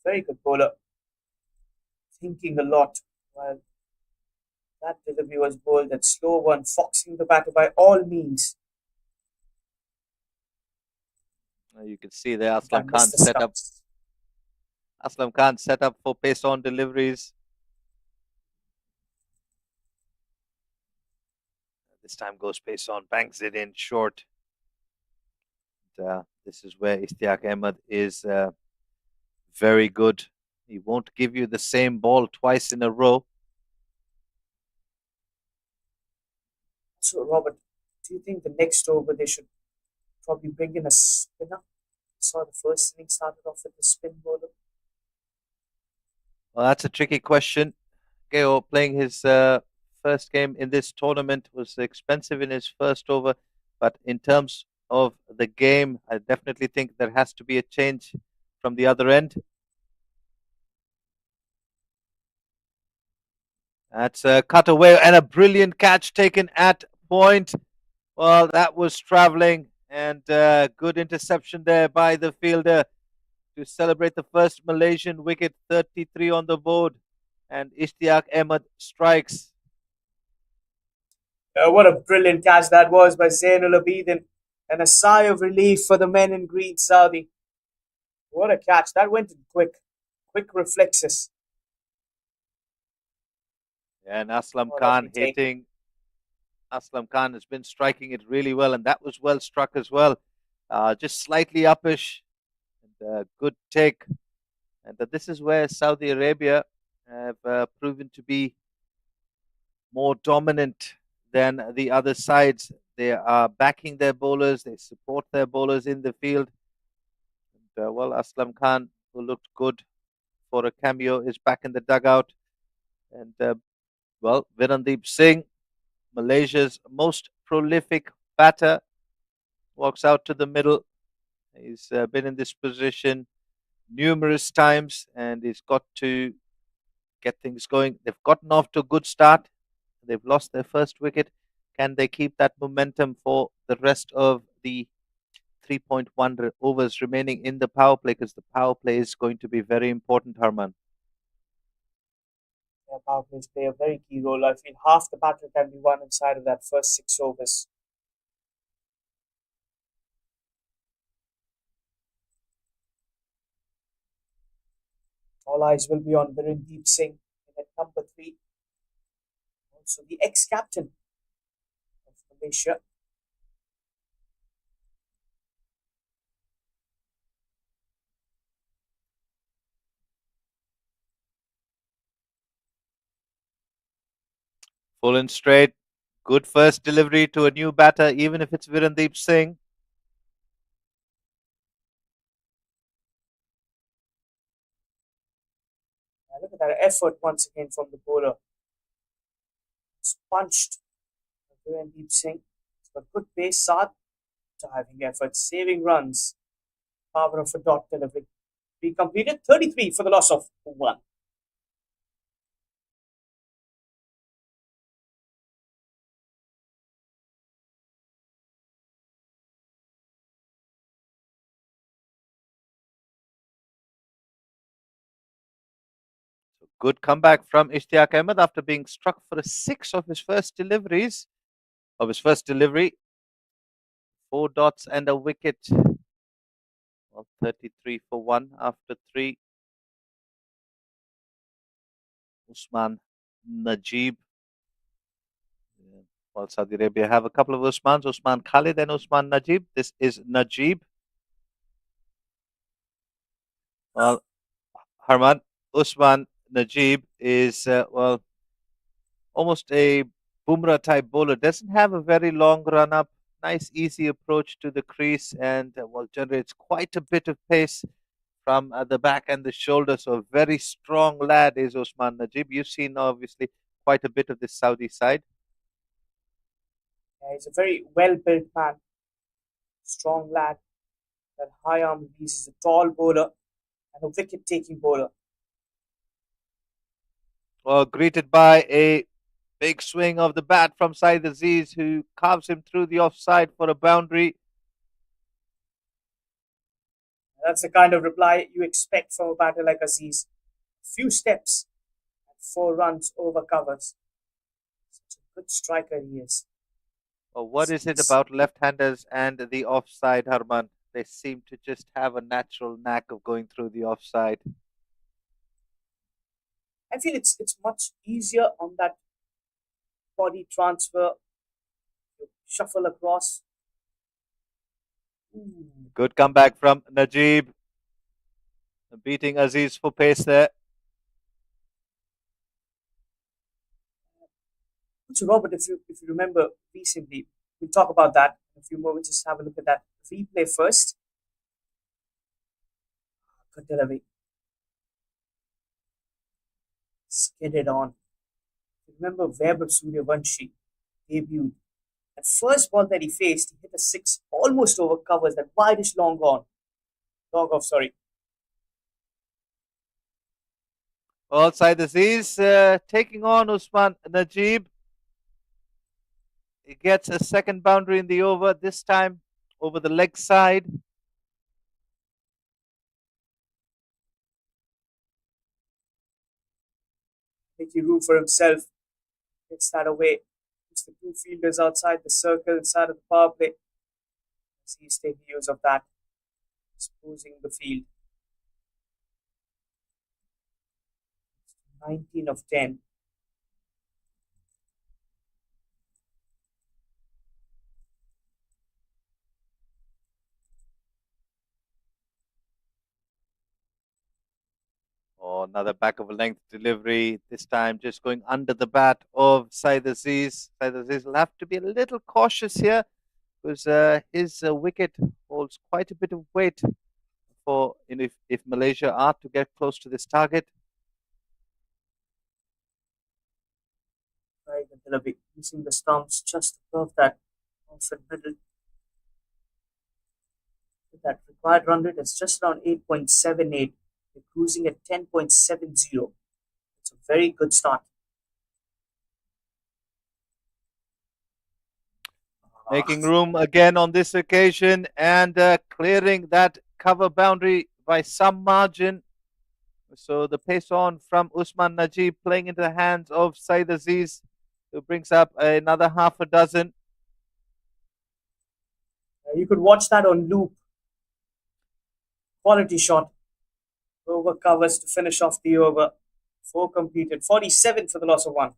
Speaker 1: Very good bowler. Thinking a lot while that delivery was bowled. That slow one, foxing the batter by all means.
Speaker 6: You can see there
Speaker 1: I
Speaker 6: Aslam Khan
Speaker 1: missed the
Speaker 6: set up.
Speaker 1: stumps.
Speaker 6: Aslam Khan set up for pace on deliveries. This time goes pace on, bangs it in short. This is where Ishtiaq Ahmed is very good. He won't give you the same ball twice in a row.
Speaker 1: So, Robert, do you think the next over they should probably bring in a spinner? I saw the first inning started off with the spin bowler.
Speaker 6: Well, that's a tricky question. Geo playing his first game in this tournament was expensive in his first over, but in terms of the game, I definitely think there has to be a change from the other end. That's a cut away and a brilliant catch taken at point. Well, that was traveling and good interception there by the fielder to celebrate the first Malaysian wicket, 33 on the board. And Ishtiaq Ahmed strikes.
Speaker 1: What a brilliant catch that was by Zainul Abidin. And a sigh of relief for the men in green Saudi. What a catch. That went in quick. Quick reflexes.
Speaker 6: And Aslam
Speaker 1: Oh,
Speaker 6: Khan
Speaker 1: lovely take.
Speaker 6: hitting. Aslam Khan has been striking it really well, and that was well struck as well. Just slightly uppish. And good take. And this is where Saudi Arabia have proven to be more dominant than the other sides. They are backing their bowlers. They support their bowlers in the field. And, well, Aslam Khan, who looked good for a cameo, is back in the dugout. And well, Virandeep Singh, Malaysia's most prolific batter, walks out to the middle. He's been in this position numerous times and he's got to get things going. They've gotten off to a good start. They've lost their first wicket. Can they keep that momentum for the rest of the 3.1 overs remaining in the power play? Because the power play is going to be very important, Harman.
Speaker 1: Yeah, power plays play a very key role. I feel half the battle can be won inside of that first 6 overs. All eyes will be on Virendeep Singh at number 3. Also the ex-captain of Malaysia.
Speaker 6: Full and straight. Good first delivery to a new batter, even if it's Virendeep Singh.
Speaker 1: Look at that effort once again from the bowler. It's punched Virendeep Singh. It's got good pace, Saad. Diving effort, saving runs. Power of a dot delivery. Be completed 33 for the loss of 1.
Speaker 6: So good comeback from Ishtiaq Ahmed after being struck for a 6 of his first deliveries. Of his first delivery. 4 dots and a wicket. Well, 33 for 1 after 3. Usman Najib. Well, Saudi Arabia have a couple of Usmans, Usman Khalid and Usman Najib. This is Najib. Well, Harman, Usman Najib is, well, almost a Bumrah type bowler. Doesn't have a very long run up. Nice, easy approach to the crease and, well, generates quite a bit of pace from the back and the shoulder. So, a very strong lad is Usman Najib. You've seen, obviously, quite a bit of this Saudi side.
Speaker 1: Yeah, he's a very well-built man. Strong lad. That high arm release is a tall bowler and a wicket-taking bowler.
Speaker 6: Well, greeted by a big swing of the bat from Saeed Aziz, who carves him through the offside for a boundary.
Speaker 1: That's the kind of reply you expect from a batter like Aziz. Few steps and 4 runs over covers. Such a good striker he is.
Speaker 6: Well, what is it about left-handers and the offside, Harman? They seem to just have a natural knack of going through the offside.
Speaker 1: I feel it's much easier on that body transfer. You shuffle across. Ooh.
Speaker 6: Good comeback from Najib. Beating Aziz for pace there.
Speaker 1: So Robert, if you remember recently, we'll talk about that in a few moments. Just have a look at that replay first. Good delivery. Skidded on. Remember Weber Suryavanshi debuted. That first ball that he faced, he hit a 6 almost over covers, that widest long on. Long off, sorry.
Speaker 6: Well, Saeed Aziz taking on Usman Najib. He gets a second boundary in the over, this time over the leg side.
Speaker 1: Making room for himself. Gets that away. Puts the 2 fielders outside the circle, inside of the power play. He's taking use of that. Exposing the field. 19 of 10.
Speaker 6: Oh, another back of a length delivery. This time just going under the bat of Saeed Aziz. Saeed Aziz will have to be a little cautious here because his wicket holds quite a bit of weight for, if Malaysia are to get close to this target.
Speaker 1: Very good delivery. Using the stumps just above that off and middle. That required run rate is just around 8.78. They're cruising at 10.70. It's a very good start.
Speaker 6: Making room again on this occasion and clearing that cover boundary by some margin. So the pace on from Usman Najib playing into the hands of Said Aziz, who brings up another half a dozen.
Speaker 1: You could watch that on loop. Quality shot. Over covers to finish off the over. 4 completed. 47 for the loss of 1.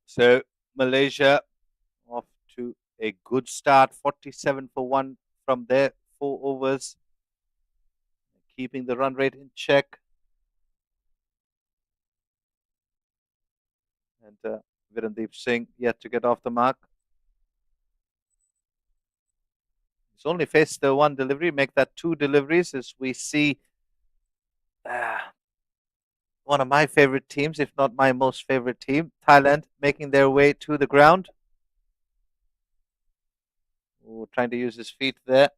Speaker 6: So Malaysia off to a good start, 47 for 1 from their 4 overs, keeping the run rate in check. And Virendeep Singh yet to get off the mark. He's only faced the 1 delivery, make that 2 deliveries as we see one of my favorite teams, if not my most favorite team, Thailand, making their way to the ground. Ooh, trying to use his feet there.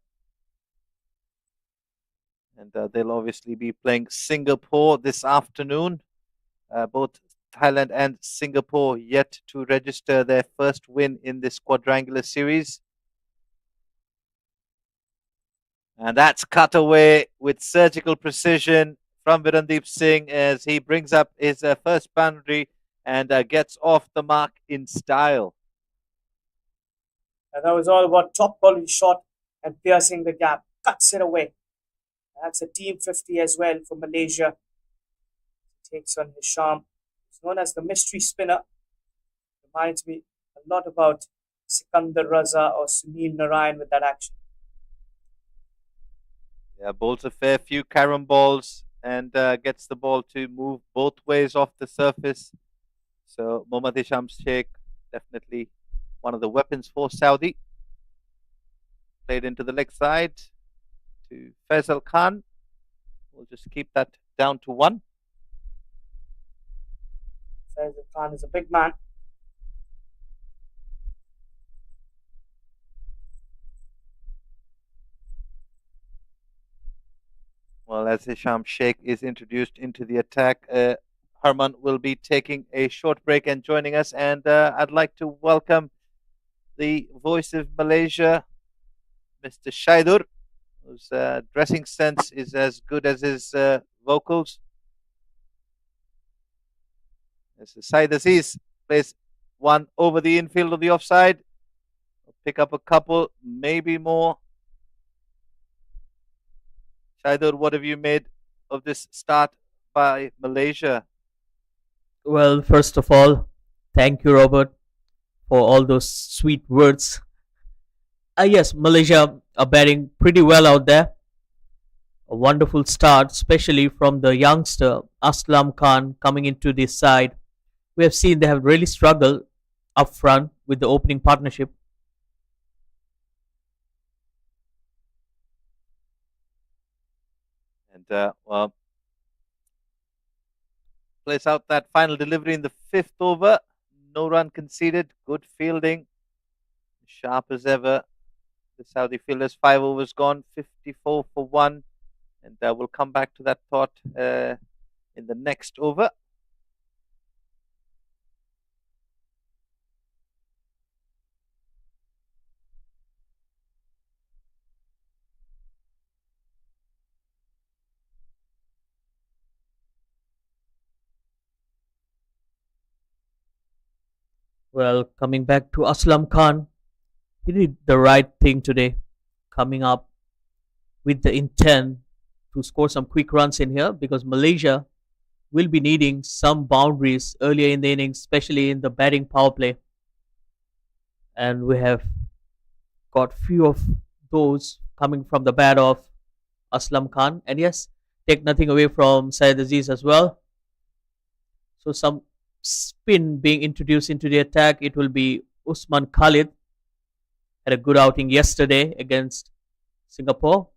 Speaker 6: And they'll obviously be playing Singapore this afternoon. Both Thailand and Singapore yet to register their first win in this quadrangular series. And that's cut away with surgical precision from Virendeep Singh as he brings up his first boundary and gets off the mark in style.
Speaker 1: And that was all about top quality shot and piercing the gap. Cuts it away. That's a team 50 as well for Malaysia. Takes on Hisham. He's known as the mystery spinner. Reminds me a lot about Sikandar Raza or Sunil Narayan with that action.
Speaker 6: Yeah, bowls a fair few carom balls and gets the ball to move both ways off the surface. So Mohammad Hisham Sheikh, definitely one of the weapons for Saudi. Played into the leg side to Faisal Khan. We'll just keep that down to 1.
Speaker 1: Faisal Khan is a big man.
Speaker 6: Well, as Hisham Sheikh is introduced into the attack, Harman will be taking a short break and joining us. And I'd like to welcome the voice of Malaysia, Mr. Shaidur, whose dressing sense is as good as his vocals. As Said Aziz plays 1 over the infield of the offside. Pick up a couple, maybe more. Shaidur, what have you made of this start by Malaysia?
Speaker 2: Well, first of all, thank you, Robert, for all those sweet words. Yes, Malaysia are batting pretty well out there. A wonderful start, especially from the youngster Aslam Khan coming into this side. We have seen they have really struggled up front with the opening partnership.
Speaker 6: And well, plays out that final delivery in the 5th over. No run conceded. Good fielding. Sharp as ever. The Saudi fielders, 5 overs gone, 54 for 1. And we'll come back to that thought in the next over.
Speaker 2: Well, coming back to Aslam Khan, he did the right thing today, coming up with the intent to score some quick runs in here because Malaysia will be needing some boundaries earlier in the innings, especially in the batting power play. And we have got few of those coming from the bat of Aslam Khan. And yes, take nothing away from Syed Aziz as well. So some spin being introduced into the attack. It will be Usman Khalid. Had a good outing yesterday against Singapore.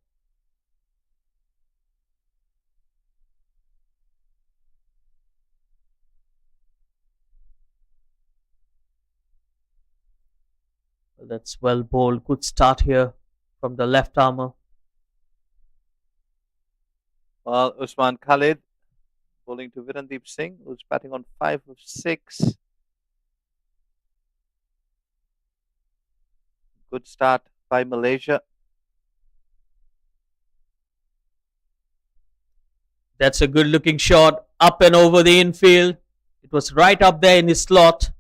Speaker 2: Well, that's well bowled. Good start here from the left armour.
Speaker 6: Well, Usman Khalid bowling to Virandeep Singh, who's batting on 5 of 6. Good start by Malaysia.
Speaker 2: That's a good looking shot up and over the infield. It was right up there in his slot.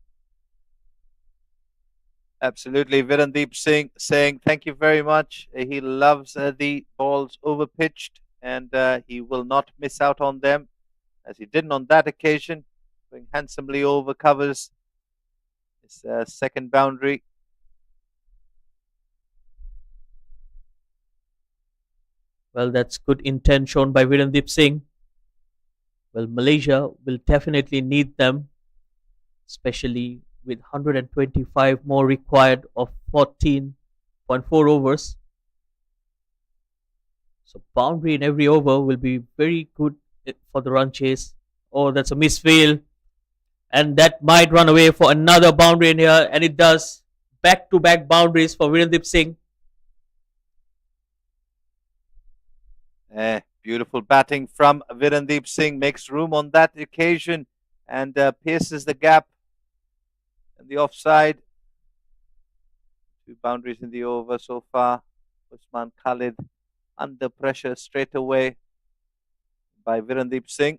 Speaker 6: Absolutely. Virandeep Singh saying thank you very much. He loves the balls over pitched and he will not miss out on them as he didn't on that occasion. Going handsomely over covers his second boundary.
Speaker 2: Well, that's good intent shown by Virendeep Singh. Well, Malaysia will definitely need them, especially with 125 more required of 14.4 overs. So boundary in every over will be very good for the run chase. Oh, that's a misfield. And that might run away for another boundary in here. And it does. Back-to-back boundaries for Virendeep Singh.
Speaker 6: Beautiful batting from Virandeep Singh. Makes room on that occasion and pierces the gap in the offside. 2 boundaries in the over so far. Usman Khalid under pressure straight away by Virandeep Singh.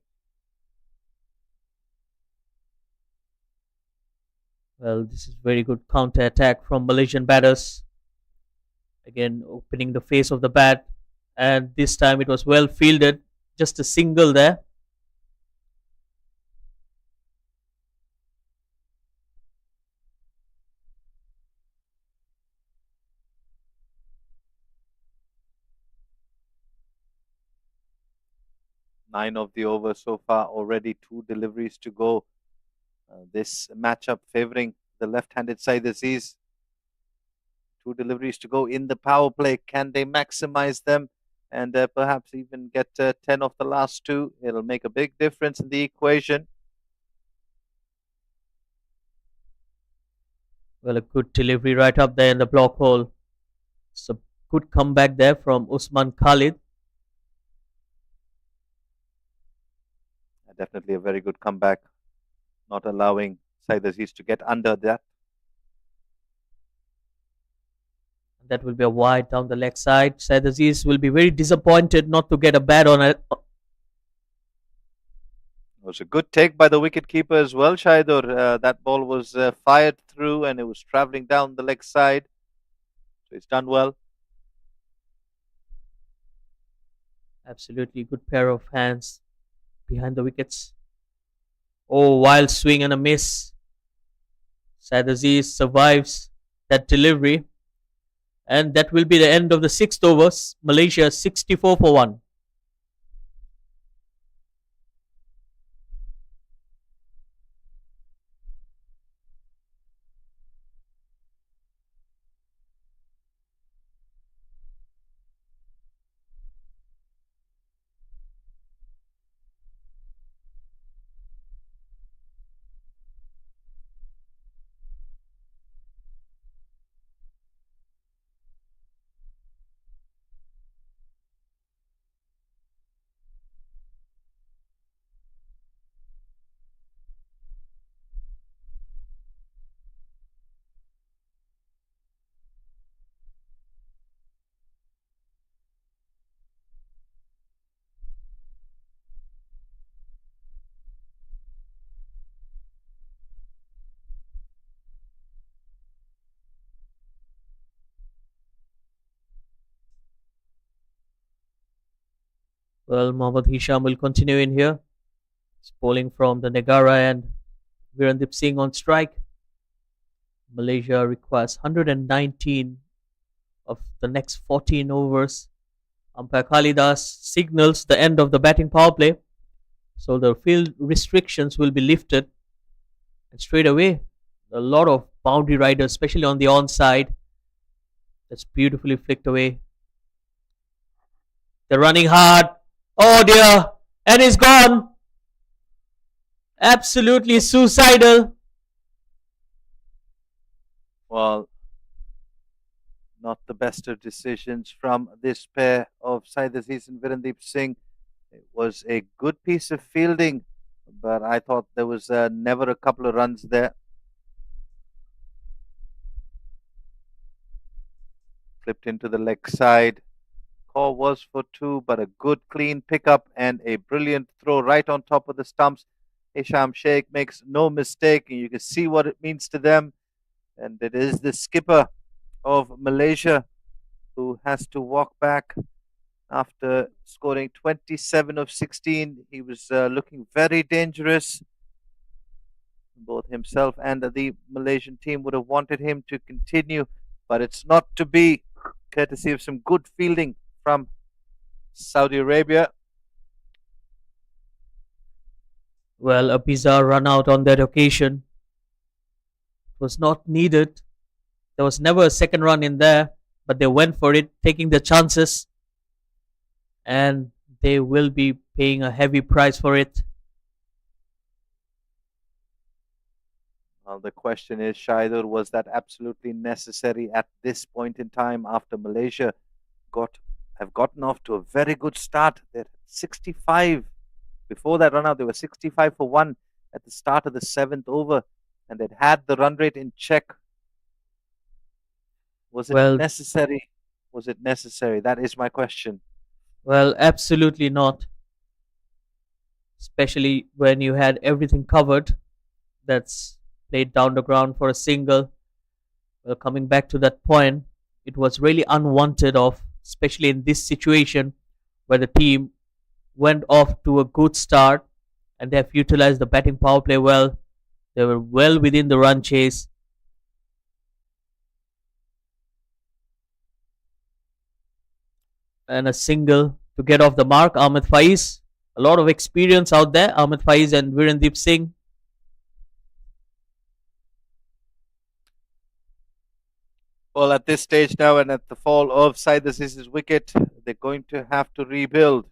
Speaker 2: Well, this is very good counter attack from Malaysian batters. Again, opening the face of the bat. And this time it was well fielded. Just a single there.
Speaker 6: Nine of the over so far, already 2 deliveries to go. This matchup favoring the left-handed side Aziz. 2 deliveries to go in the power play. Can they maximize them and perhaps even get 10 of the last 2? It'll make a big difference in the equation.
Speaker 2: Well, a good delivery right up there in the block hole. It's a good comeback there from Usman Khalid.
Speaker 6: Definitely a very good comeback, not allowing Syed Aziz to get under that.
Speaker 2: That will be a wide down the leg side. Syed Aziz will be very disappointed not to get a bat on it.
Speaker 6: It was a good take by the wicketkeeper as well, Shaidur. That ball was fired through and it was travelling down the leg side. So he's done well.
Speaker 2: Absolutely good pair of hands behind the wickets. Oh, wild swing and a miss. Syed Aziz survives that delivery. And that will be the end of the 6th over. Malaysia 64 for 1. Well, Mohammad Hisham will continue in here. He's bowling from the Negara and Virendip Singh on strike. Malaysia requires 119 of the next 14 overs. Umpire Khalidas signals the end of the batting power play. So the field restrictions will be lifted. And straight away, a lot of boundary riders, especially on the onside. That's beautifully flicked away. They're running hard. Oh dear. And he's gone. Absolutely suicidal.
Speaker 6: Well, not the best of decisions from this pair of Saeed Aziz and Virendip Singh. It was a good piece of fielding, but I thought there was never a couple of runs there. Flipped into the leg side. Call was for two, but a good clean pickup and a brilliant throw right on top of the stumps. Hisham Sheikh makes no mistake, and you can see what it means to them. And it is the skipper of Malaysia who has to walk back after scoring 27 of 16. He was looking very dangerous. Both himself and the Malaysian team would have wanted him to continue, but it's not to be, courtesy of some good fielding from Saudi Arabia.
Speaker 2: Well, a bizarre run out on that occasion. It was not needed. There was never a second run in there, but they went for it, taking the chances. And they will be paying a heavy price for it.
Speaker 6: Well, the question is, Shaidur, was that absolutely necessary at this point in time after Malaysia have gotten off to a very good start? They're 65. Before that run out, they were 65 for 1 at the start of the 7th over, and they'd had the run rate in check. Was it necessary? Was it necessary? That is my question.
Speaker 2: Well, absolutely not. Especially when you had everything covered. That's played down the ground for a single. Well, coming back to that point, it was really unwanted of, especially in this situation where the team went off to a good start and they have utilized the batting power play well. They were well within the run chase. And a single to get off the mark. Ahmed Faiz, a lot of experience out there. Ahmed Faiz and Virendip Singh.
Speaker 6: Well, at this stage now and at the fall of Saeed Aziz's wicket, they're going to have to rebuild.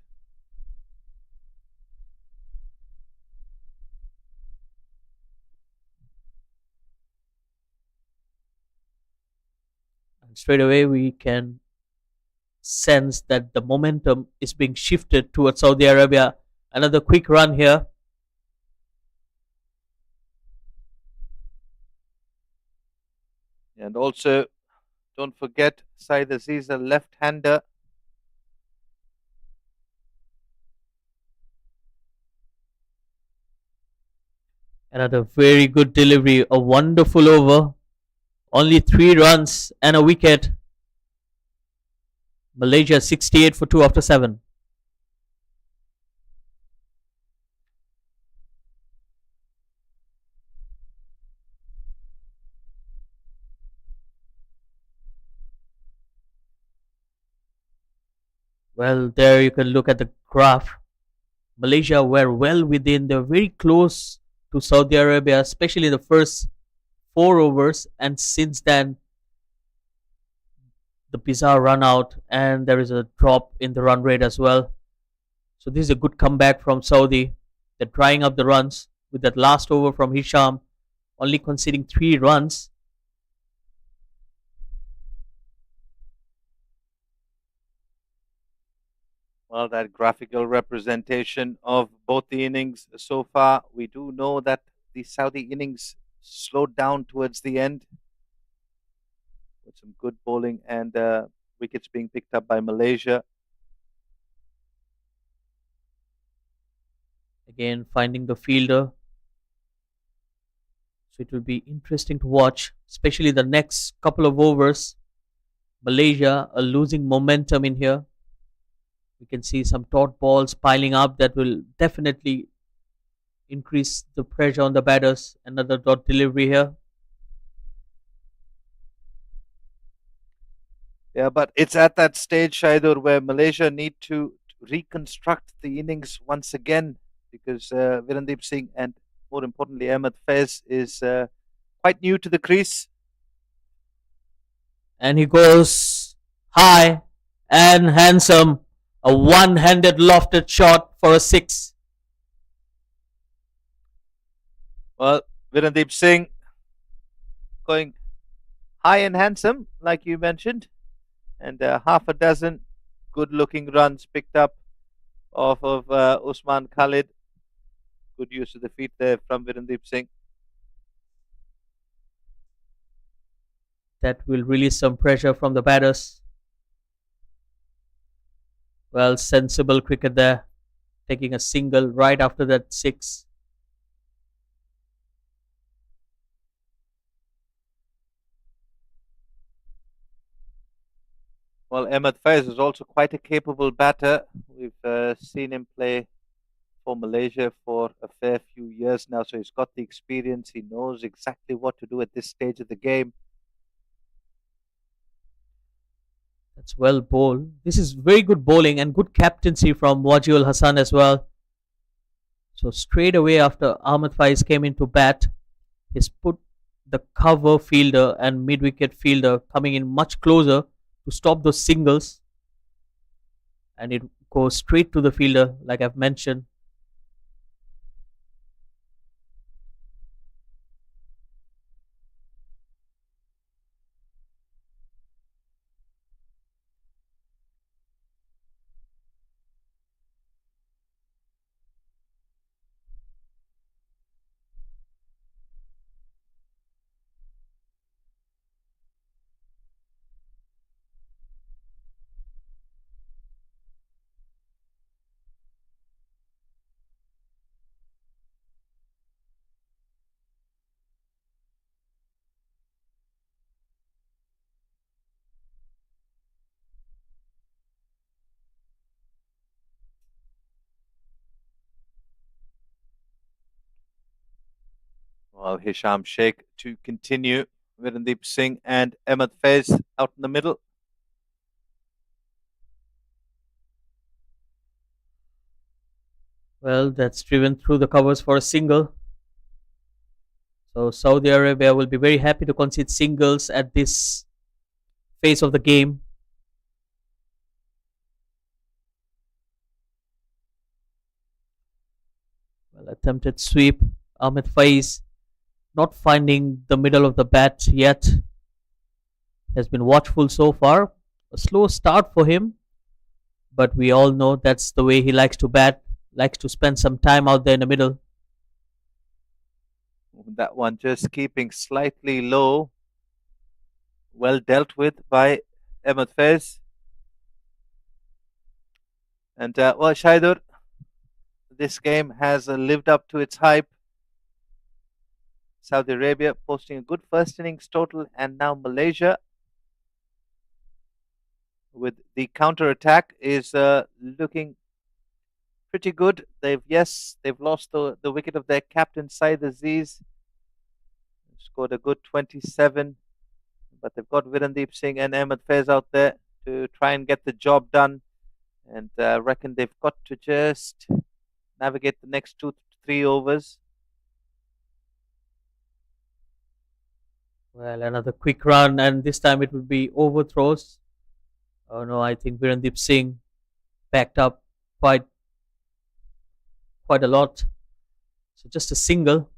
Speaker 2: And straight away we can sense that the momentum is being shifted towards Saudi Arabia. Another quick run here.
Speaker 6: And also, don't forget, Saeed Aziz, a left-hander.
Speaker 2: Another very good delivery. A wonderful over. Only 3 runs and a wicket. Malaysia 68 for 2 after 7. Well, there you can look at the graph. Malaysia were well within, they're very close to Saudi Arabia, especially in the first 4 overs, and since then the bizarre run out and there is a drop in the run rate as well. So this is a good comeback from Saudi. They're drying up the runs with that last over from Hisham, only conceding 3 runs.
Speaker 6: Well, that graphical representation of both the innings so far, we do know that the Saudi innings slowed down towards the end with some good bowling and wickets being picked up by Malaysia.
Speaker 2: Again, finding the fielder. So it will be interesting to watch, especially the next couple of overs. Malaysia are losing momentum in here. We can see some dot balls piling up that will definitely increase the pressure on the batters. Another dot delivery here.
Speaker 6: Yeah, but it's at that stage, Shaidur, where Malaysia need to reconstruct the innings once again because Virandeep Singh and more importantly Ahmed Faiz is quite new to the crease.
Speaker 2: And he goes high and handsome. A one handed lofted shot for a six.
Speaker 6: Well, Virandeep Singh going high and handsome, like you mentioned, and half a dozen good looking runs picked up off of Usman Khalid. Good use of the feet there from Virandeep Singh.
Speaker 2: That will release some pressure from the batters. Well, sensible cricket there. Taking a single right after that six.
Speaker 6: Well, Ahmed Faiz is also quite a capable batter. We've seen him play for Malaysia for a fair few years now, so he's got the experience. He knows exactly what to do at this stage of the game.
Speaker 2: That's well bowled. This is very good bowling and good captaincy from Wajiul Hassan as well. So straight away after Ahmed Faiz came into bat, he's put the cover fielder and mid-wicket fielder coming in much closer to stop those singles. And it goes straight to the fielder, like I've mentioned.
Speaker 6: Well, Hisham Sheikh to continue. Virandeep Singh and Ahmed Faiz out in the middle.
Speaker 2: Well, that's driven through the covers for a single. So Saudi Arabia will be very happy to concede singles at this phase of the game. Well, attempted sweep. Ahmed Faiz not finding the middle of the bat yet. Has been watchful so far. A slow start for him, but we all know that's the way he likes to bat. Likes to spend some time out there in the middle.
Speaker 6: That one just keeping slightly low. Well dealt with by Ahmed Faiz. And well, Shaidur, this game has lived up to its hype. Saudi Arabia posting a good first innings total, and now Malaysia with the counter attack is looking pretty good. They've lost the wicket of their captain Saeed Aziz. Scored a good 27, but they've got Virandeep Singh and Ahmed Faiz out there to try and get the job done. And reckon they've got to just navigate the next 2-3 overs.
Speaker 2: Well, another quick run, and this time it will be overthrows. Oh no, I think Virandeep Singh backed up quite a lot. So just a single.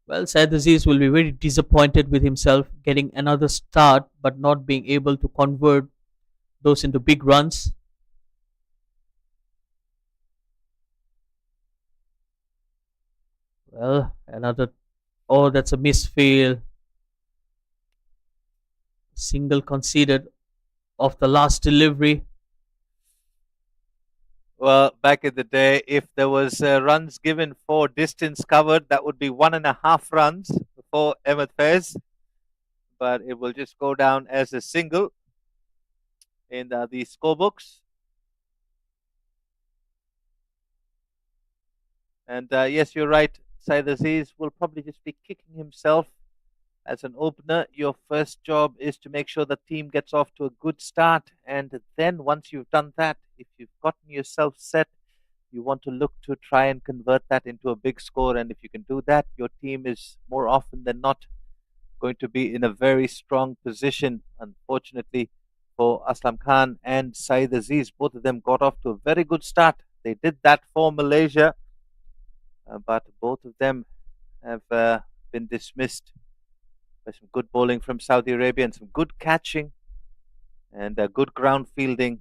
Speaker 2: Well, Said Aziz will be very disappointed with himself getting another start but not being able to convert those into big runs. Well, another. Oh, that's a misfield. Single conceded of the last delivery.
Speaker 6: Well, back in the day, if there was runs given for distance covered, that would be 1.5 runs for Ahmed Faiz. but it will just go down as a single in the scorebooks. And yes, you're right. Saeed Aziz will probably just be kicking himself as an opener. Your first job is to make sure the team gets off to a good start. And then once you've done that, if you've gotten yourself set, you want to look to try and convert that into a big score. And if you can do that, your team is more often than not going to be in a very strong position. Unfortunately for Aslam Khan and Saeed Aziz, both of them got off to a very good start. They did that for Malaysia, but both of them have been dismissed by some good bowling from Saudi Arabia and some good catching and good ground fielding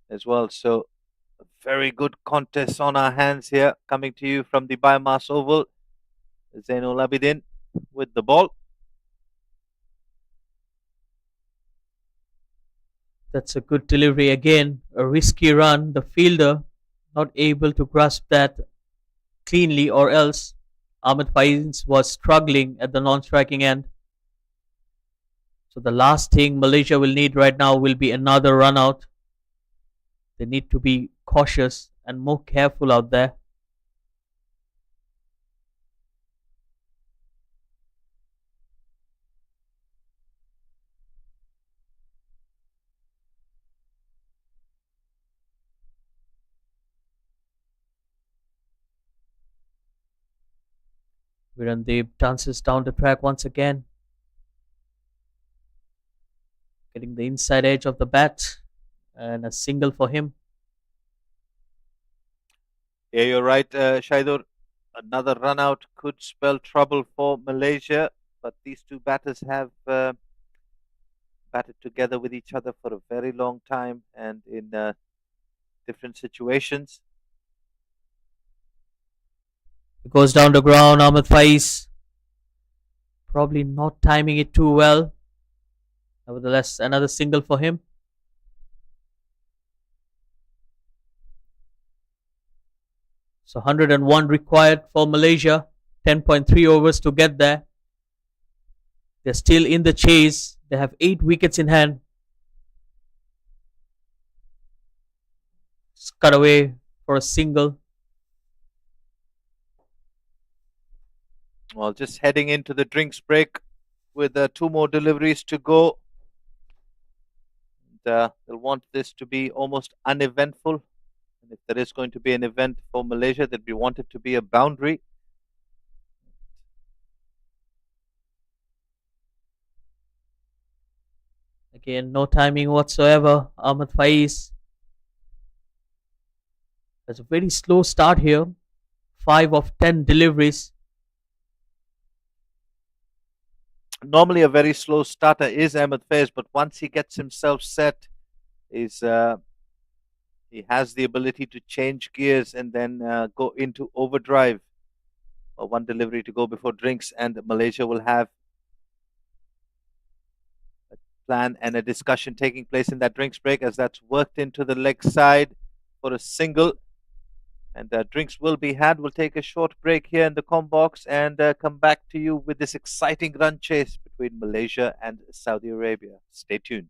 Speaker 6: as well. So a very good contest on our hands here, coming to you from the BAYUEMAS Oval. Zainul Abidin with the ball.
Speaker 2: That's a good delivery again. A risky run. The fielder not able to grasp that cleanly, or else Ahmed Faiz was struggling at the non-striking end. So the last thing Malaysia will need right now will be another run out. They need to be cautious and more careful out there. Virandeep dances down the track once again, getting the inside edge of the bat, and a single for him.
Speaker 6: Yeah, you're right, Shaidur. Another run out could spell trouble for Malaysia, but these two batters have batted together with each other for a very long time and in different situations.
Speaker 2: It goes down the ground. Ahmed Faiz probably not timing it too well. Nevertheless, another single for him. So 101 required for Malaysia. 10.3 overs to get there. They're still in the chase. They have 8 wickets in hand. Cut away for a single.
Speaker 6: Well, just heading into the drinks break with 2 more deliveries to go. And, they'll want this to be almost uneventful. And if there is going to be an event for Malaysia, they'd be wanted to be a boundary.
Speaker 2: Again, no timing whatsoever. Ahmed Faiz has a very slow start here. 5 of 10 deliveries.
Speaker 6: Normally, a very slow starter is Ahmed Faiz, but once he gets himself set, he has the ability to change gears and then go into overdrive. One delivery to go before drinks, and Malaysia will have a plan and a discussion taking place in that drinks break, as that's worked into the leg side for a single. And drinks will be had. We'll take a short break here in the com box and come back to you with this exciting run chase between Malaysia and Saudi Arabia. Stay tuned.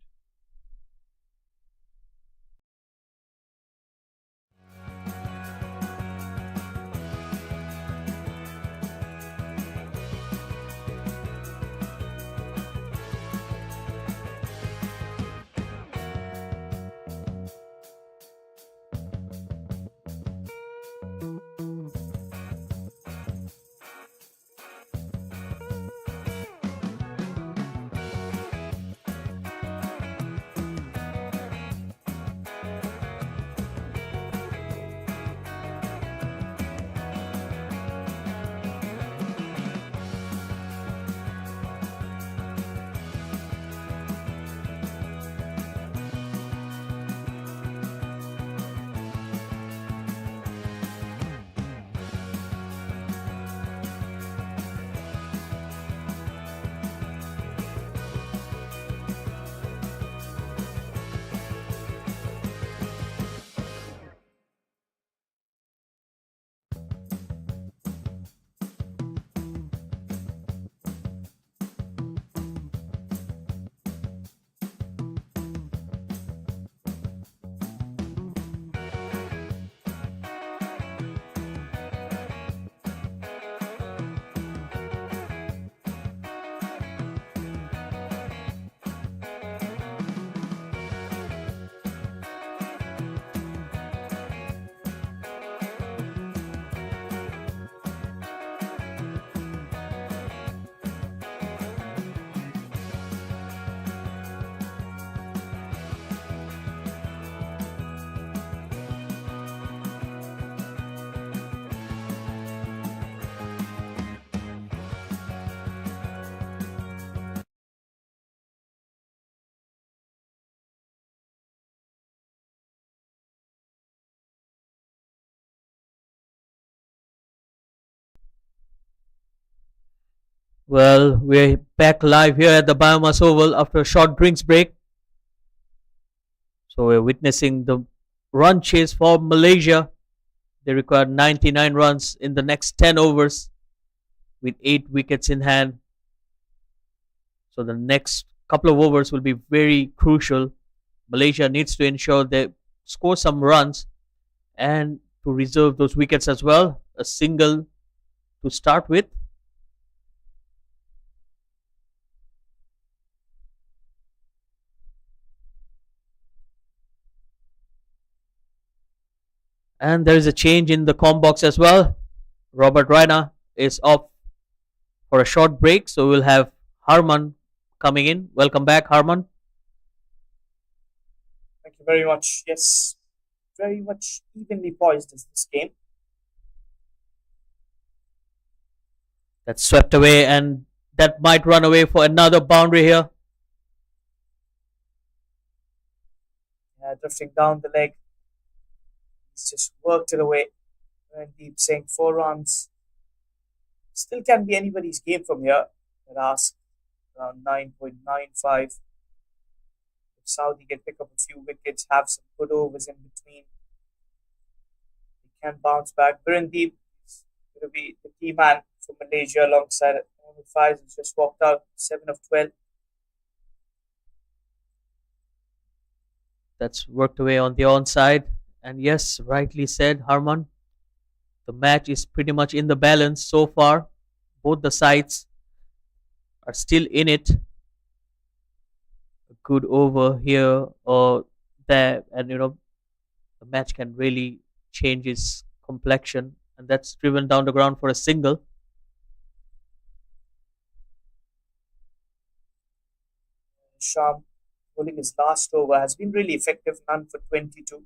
Speaker 7: Well, we're back live here at the Biomass Oval after a short drinks break. So we're witnessing the run chase for Malaysia. They require 99 runs in the next 10 overs with 8 wickets in hand. So the next couple of overs will be very crucial. Malaysia needs to ensure they score some runs and to reserve those wickets as well. A single to start with. And there is a change in the com box as well. Robert Raina is off for a short break, so we'll have Harman coming in. Welcome back, Harman.
Speaker 1: Thank you very much. Yes, very much evenly poised is this game.
Speaker 7: That's swept away, and that might run away for another boundary here.
Speaker 1: Drifting down the leg. He's just worked it away. And deep saying 4 runs. Still can be anybody's game from here. I'd ask around 9.95. If Saudi can pick up a few wickets, have some good overs in between, he can bounce back. Birandeep is going to be the key man for Malaysia alongside Mohammad Faiz, who's just walked out 7 of 12.
Speaker 7: That's worked away on the onside. And yes, rightly said, Harman. The match is pretty much in the balance so far. Both the sides are still in it. A good over here or there, and the match can really change its complexion. And that's driven down the ground for a single.
Speaker 1: Sham bowling his last over has been really effective, none for 22.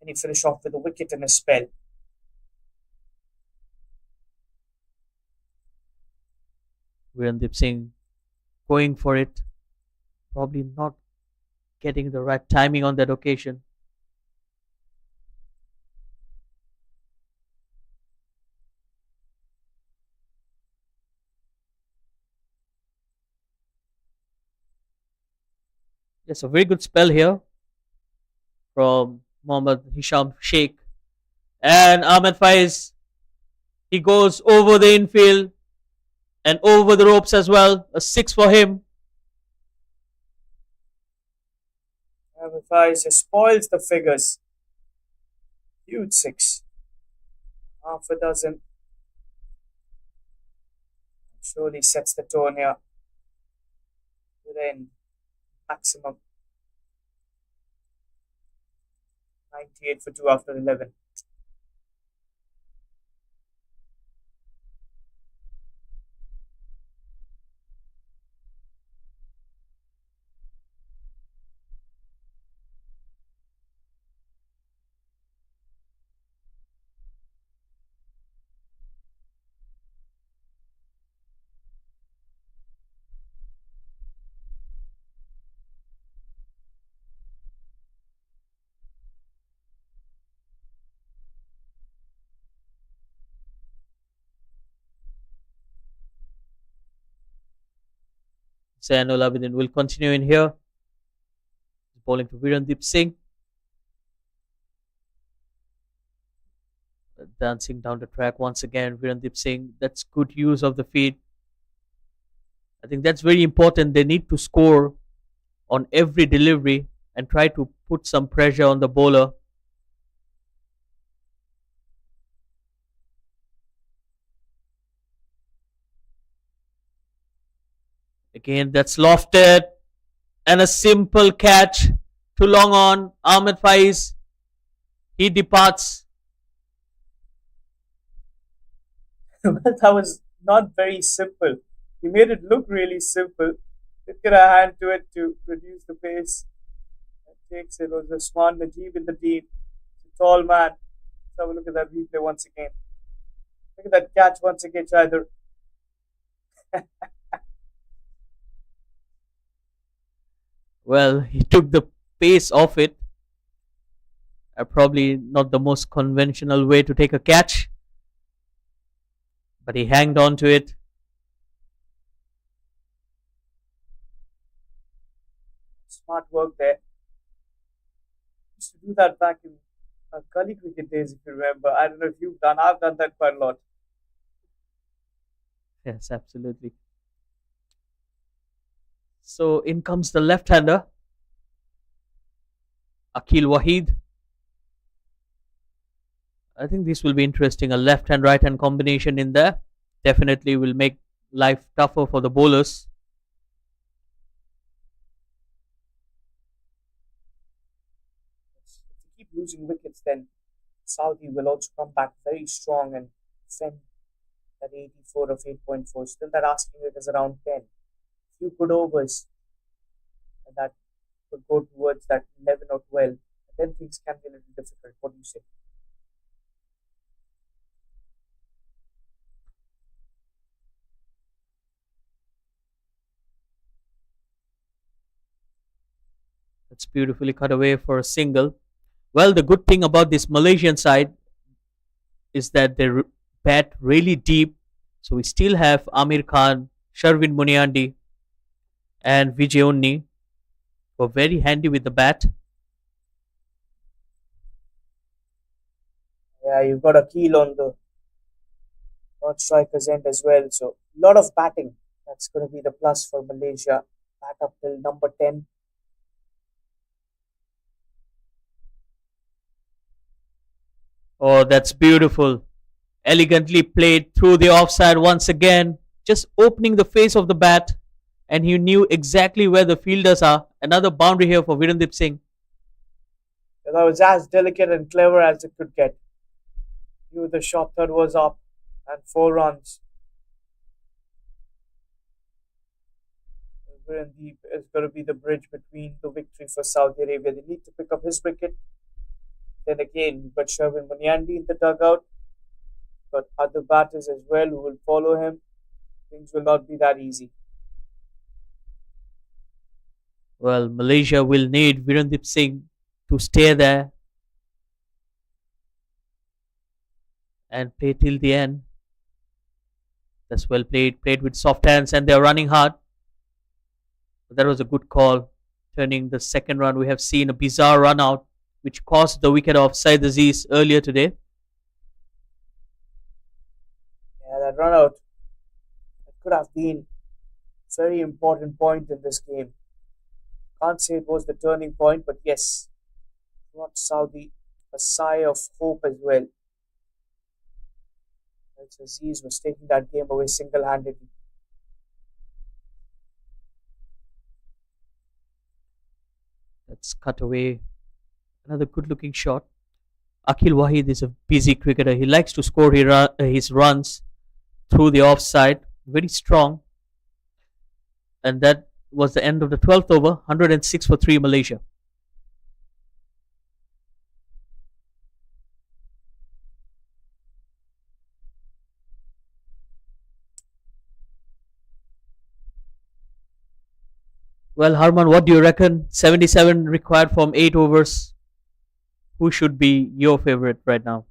Speaker 1: And he finished off with a wicket in a spell.
Speaker 7: Virendeep Singh going for it. Probably not getting the right timing on that occasion. Yes, a very good spell here from Mohammad Hisham Sheikh. And Ahmed Faiz, he goes over the infield and over the ropes as well. A 6 for him.
Speaker 1: Ahmed Faiz just spoils the figures. Huge 6. Half a dozen. Surely sets the tone here. Within maximum 98 for 2 after 11.
Speaker 7: Zainul Abidin will continue in here. Bowling to Virendeep Singh. Dancing down the track once again, Virendeep Singh. That's good use of the feet. I think that's very important. They need to score on every delivery and try to put some pressure on the bowler. Again, that's lofted. And a simple catch to long on. Ahmed Faiz, he departs.
Speaker 1: Well, that was not very simple. He made it look really simple. Did get a hand to it to reduce the pace. And takes it. It was Usman Najib in the team. It's a tall man. Let's have a look at that replay once again. Look at that catch once again, Chaidur.
Speaker 7: Well, he took the pace off it. Probably not the most conventional way to take a catch. But he hanged on to it.
Speaker 1: Smart work there. Used to do that back in gully cricket days, if you remember. I don't know if you've done. I've done that quite a lot.
Speaker 7: Yes, absolutely. So in comes the left-hander, Akil Wahid. I think this will be interesting. A left hand right hand combination in there definitely will make life tougher for the bowlers.
Speaker 1: If they keep losing wickets, then Saudi will also come back very strong and defend that 84 of 8.4. Still, that asking rate is around 10. Few good overs, and that could go towards that 11 or 12. And then things can be a little difficult. What do you say?
Speaker 7: That's beautifully cut away for a single. Well, the good thing about this Malaysian side is that they bat really deep. So we still have Amir Khan, Sharvin Muniandi, and Vijay Unni, who are very handy with the bat.
Speaker 1: Yeah, you've got a keel on the non striker's end as well. So, a lot of batting. That's going to be the plus for Malaysia. Bat up till number 10.
Speaker 7: Oh, that's beautiful. Elegantly played through the offside once again, just opening the face of the bat, and he knew exactly where the fielders are. Another boundary here for Virendip Singh.
Speaker 1: That was as delicate and clever as it could get. Knew the shot third was up and 4 runs. Virendeep is going to be the bridge between the victory for Saudi Arabia. They need to pick up his wicket. Then again, you've got Sherwin Munyandi in the dugout. Got other batters as well who will follow him. Things will not be that easy.
Speaker 7: Well, Malaysia will need Virendip Singh to stay there and play till the end. That's well played. Played with soft hands, and they're running hard. But that was a good call. Turning the second run, we have seen a bizarre run out, which cost the wicket of Said Aziz earlier today.
Speaker 1: Yeah, that run out that could have been a very important point in this game. Can't say it was the turning point, but yes, brought Saudi a sigh of hope as well. As Aziz was taking that game away single handedly.
Speaker 7: That's cut away. Another good looking shot. Akil Wahid is a busy cricketer. He likes to score his runs through the offside. Very strong. And that was the end of the 12th over. 106 for 3 Malaysia. Well, Harman, what do you reckon? 77 required from 8 overs. Who should be your favorite right now?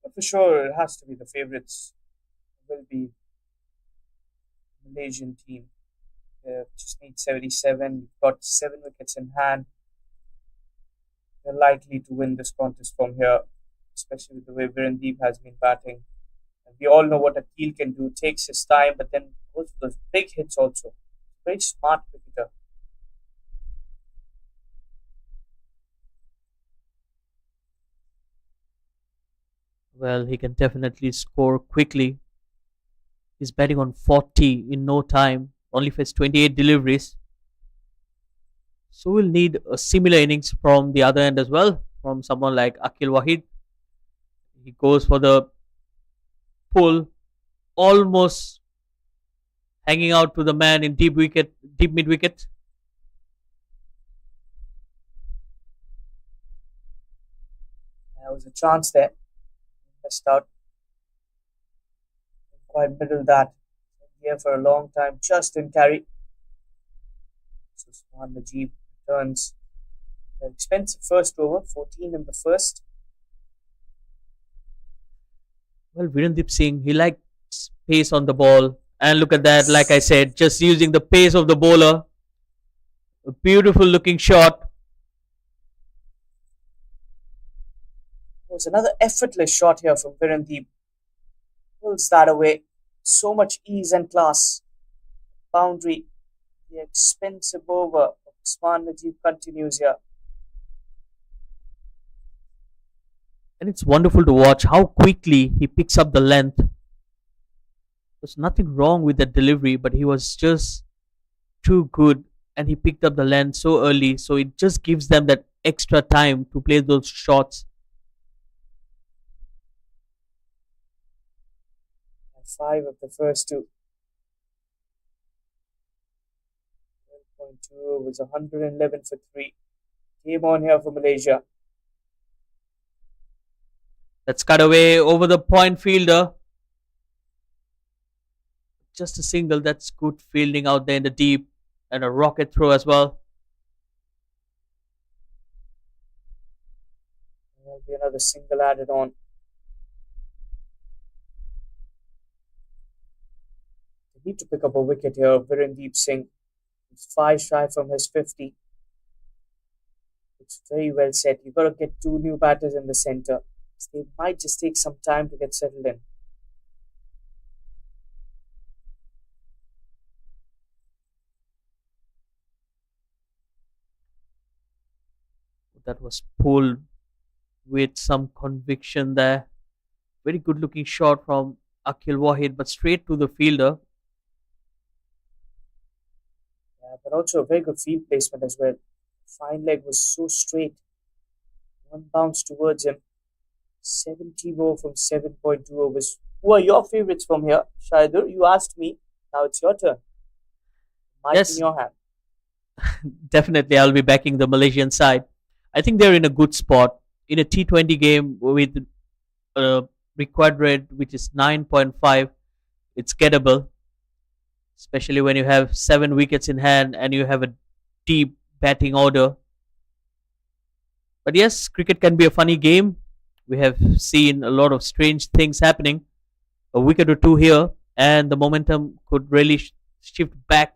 Speaker 1: But for sure, it has to be the favourites. It will be Malaysian team. Just need 77. You've got 7 wickets in hand. They're likely to win this contest from here, especially with the way Virendeep has been batting. And we all know what Akil can do. Takes his time, but then goes for those big hits also. Very smart cricketer.
Speaker 7: Well, he can definitely score quickly. He's batting on 40 in no time. Only faced 28 deliveries. So we'll need a similar innings from the other end as well, from someone like Akil Wahid. He goes for the pull, almost hanging out to the man in deep mid wicket.
Speaker 1: There was a chance there. Missed out. Quite middle that. Here for a long time. Just didn't carry. So Usman Najib returns. An expensive first over. 14 in the first.
Speaker 7: Well, Virendip Singh, he likes pace on the ball. And look at that, like I said, just using the pace of the bowler A beautiful looking shot.
Speaker 1: It was another effortless shot here from Virendeep. Pulls that away. So much ease and class. Boundary. The expensive over of Usman Najib continues here.
Speaker 7: And it's wonderful to watch how quickly he picks up the length. There's nothing wrong with the delivery, but he was just too good and he picked up the length so early. So it just gives them that extra time to play those shots.
Speaker 1: Five of the first two. 12.2 was 111 for three. Game on here for Malaysia.
Speaker 7: Let's cut away over the point fielder. Just a single. That's good fielding out there in the deep. And a rocket throw as well.
Speaker 1: There'll be another single added on. They need to pick up a wicket here. Virendeep Singh. He's 5 shy from his 50. It's very well set. You've got to get two new batters in the centre. They might just take some time to get settled in.
Speaker 7: That was pulled with some conviction there. Very good looking shot from Akhil Wahid, but straight to the fielder.
Speaker 1: Yeah, but also a very good field placement as well. Fine leg was so straight. One bounce towards him. 70 more from 7.2 overs. Who are your favourites from here? Shaidur, you asked me. Now it's your turn. Mic
Speaker 7: Yes,
Speaker 1: in your hand.
Speaker 7: definitely I'll be backing the Malaysian side. I think they're in a good spot. In a T20 game with a required rate which is 9.5, it's gettable, especially when you have 7 wickets in hand and you have a deep batting order. But yes, cricket can be a funny game. We have seen a lot of strange things happening. A wicket or two here, and the momentum could really shift back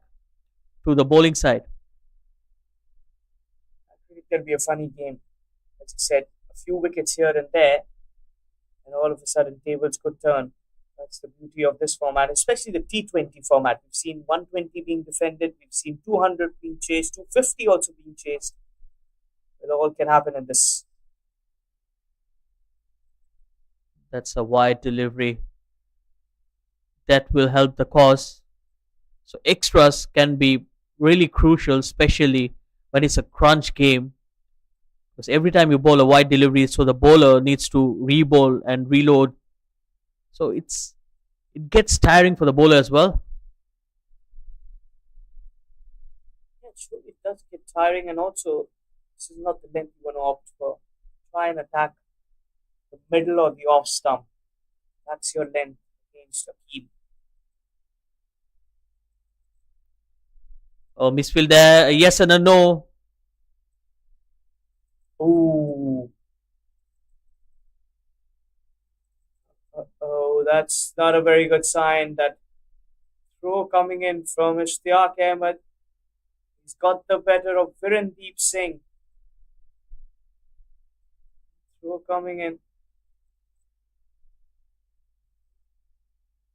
Speaker 7: to the bowling side.
Speaker 1: It can be a funny game. As you said, a few wickets here and there, and all of a sudden tables could turn. That's the beauty of this format, especially the T20 format. We've seen 120 being defended, we've seen 200 being chased, 250 also being chased. It all can happen in this.
Speaker 7: That's a wide delivery that will help the cause. So extras can be really crucial, especially when it's a crunch game. Because every time you bowl a wide delivery, so the bowler needs to re-bowl and reload. So it gets tiring for the bowler as well.
Speaker 1: Yeah, sure, it does get tiring, and also this is not the length you want to opt for. Try and attack the middle or the off stump. That's your length against a keel.
Speaker 7: Oh, misfield there, a yes and a no.
Speaker 1: Ooh. Oh, that's not a very good sign. That throw coming in from Ishtiyaq Ahmed. He's got the better of Virendeep Singh. Throw coming in.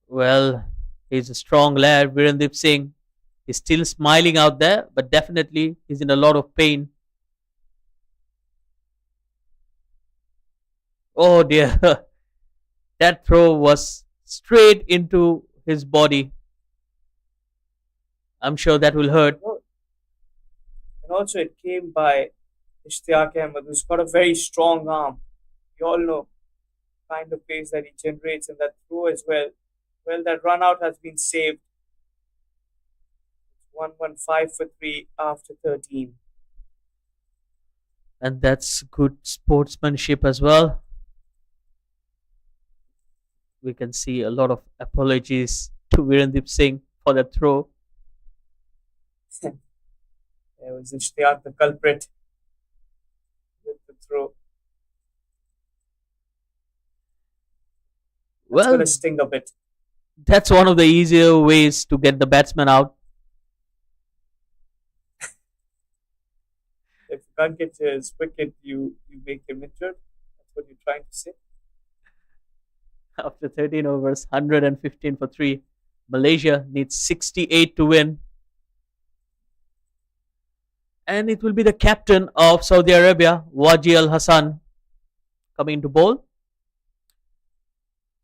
Speaker 7: Well, he's a strong lad, Virendip Singh. He's still smiling out there, but definitely he's in a lot of pain. Oh dear, that throw was straight into his body. I'm sure that will hurt.
Speaker 1: Oh, and also, it came by Ishtiyaq Ahmed, who's got a very strong arm. You all know the kind of pace that he generates and that throw as well. Well, that run out has been saved. 115 for 3 after 13.
Speaker 7: And that's good sportsmanship as well. We can see a lot of apologies to Virendip Singh for that throw.
Speaker 1: There was Ishtiyaq the culprit with the throw. That's
Speaker 7: Well,
Speaker 1: going to sting a bit.
Speaker 7: that's one of the easier ways to get the batsman out.
Speaker 1: can't get his wicket, you make him injured. That's what you're trying to say.
Speaker 7: After 13 overs, 115 for 3. Malaysia needs 68 to win. And it will be the captain of Saudi Arabia, Waji Al Hassan, coming to bowl.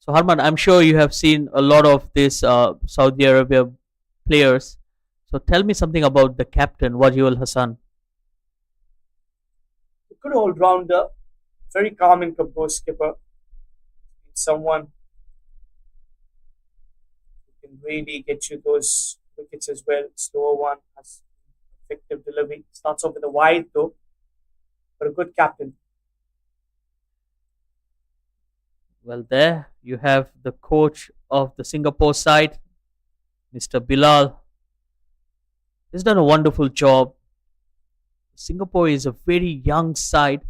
Speaker 7: So, Harman, I'm sure you have seen a lot of these Saudi Arabia players. So, tell me something about the captain, Waji Al Hassan.
Speaker 1: A good all rounder, very calm and composed skipper. Someone who can really get you those wickets as well. Slower one, has effective delivery. Starts off with a wide though, but a good captain.
Speaker 7: Well, there you have the coach of the Singapore side, Mr. Bilal. He's done a wonderful job. Singapore is a very young side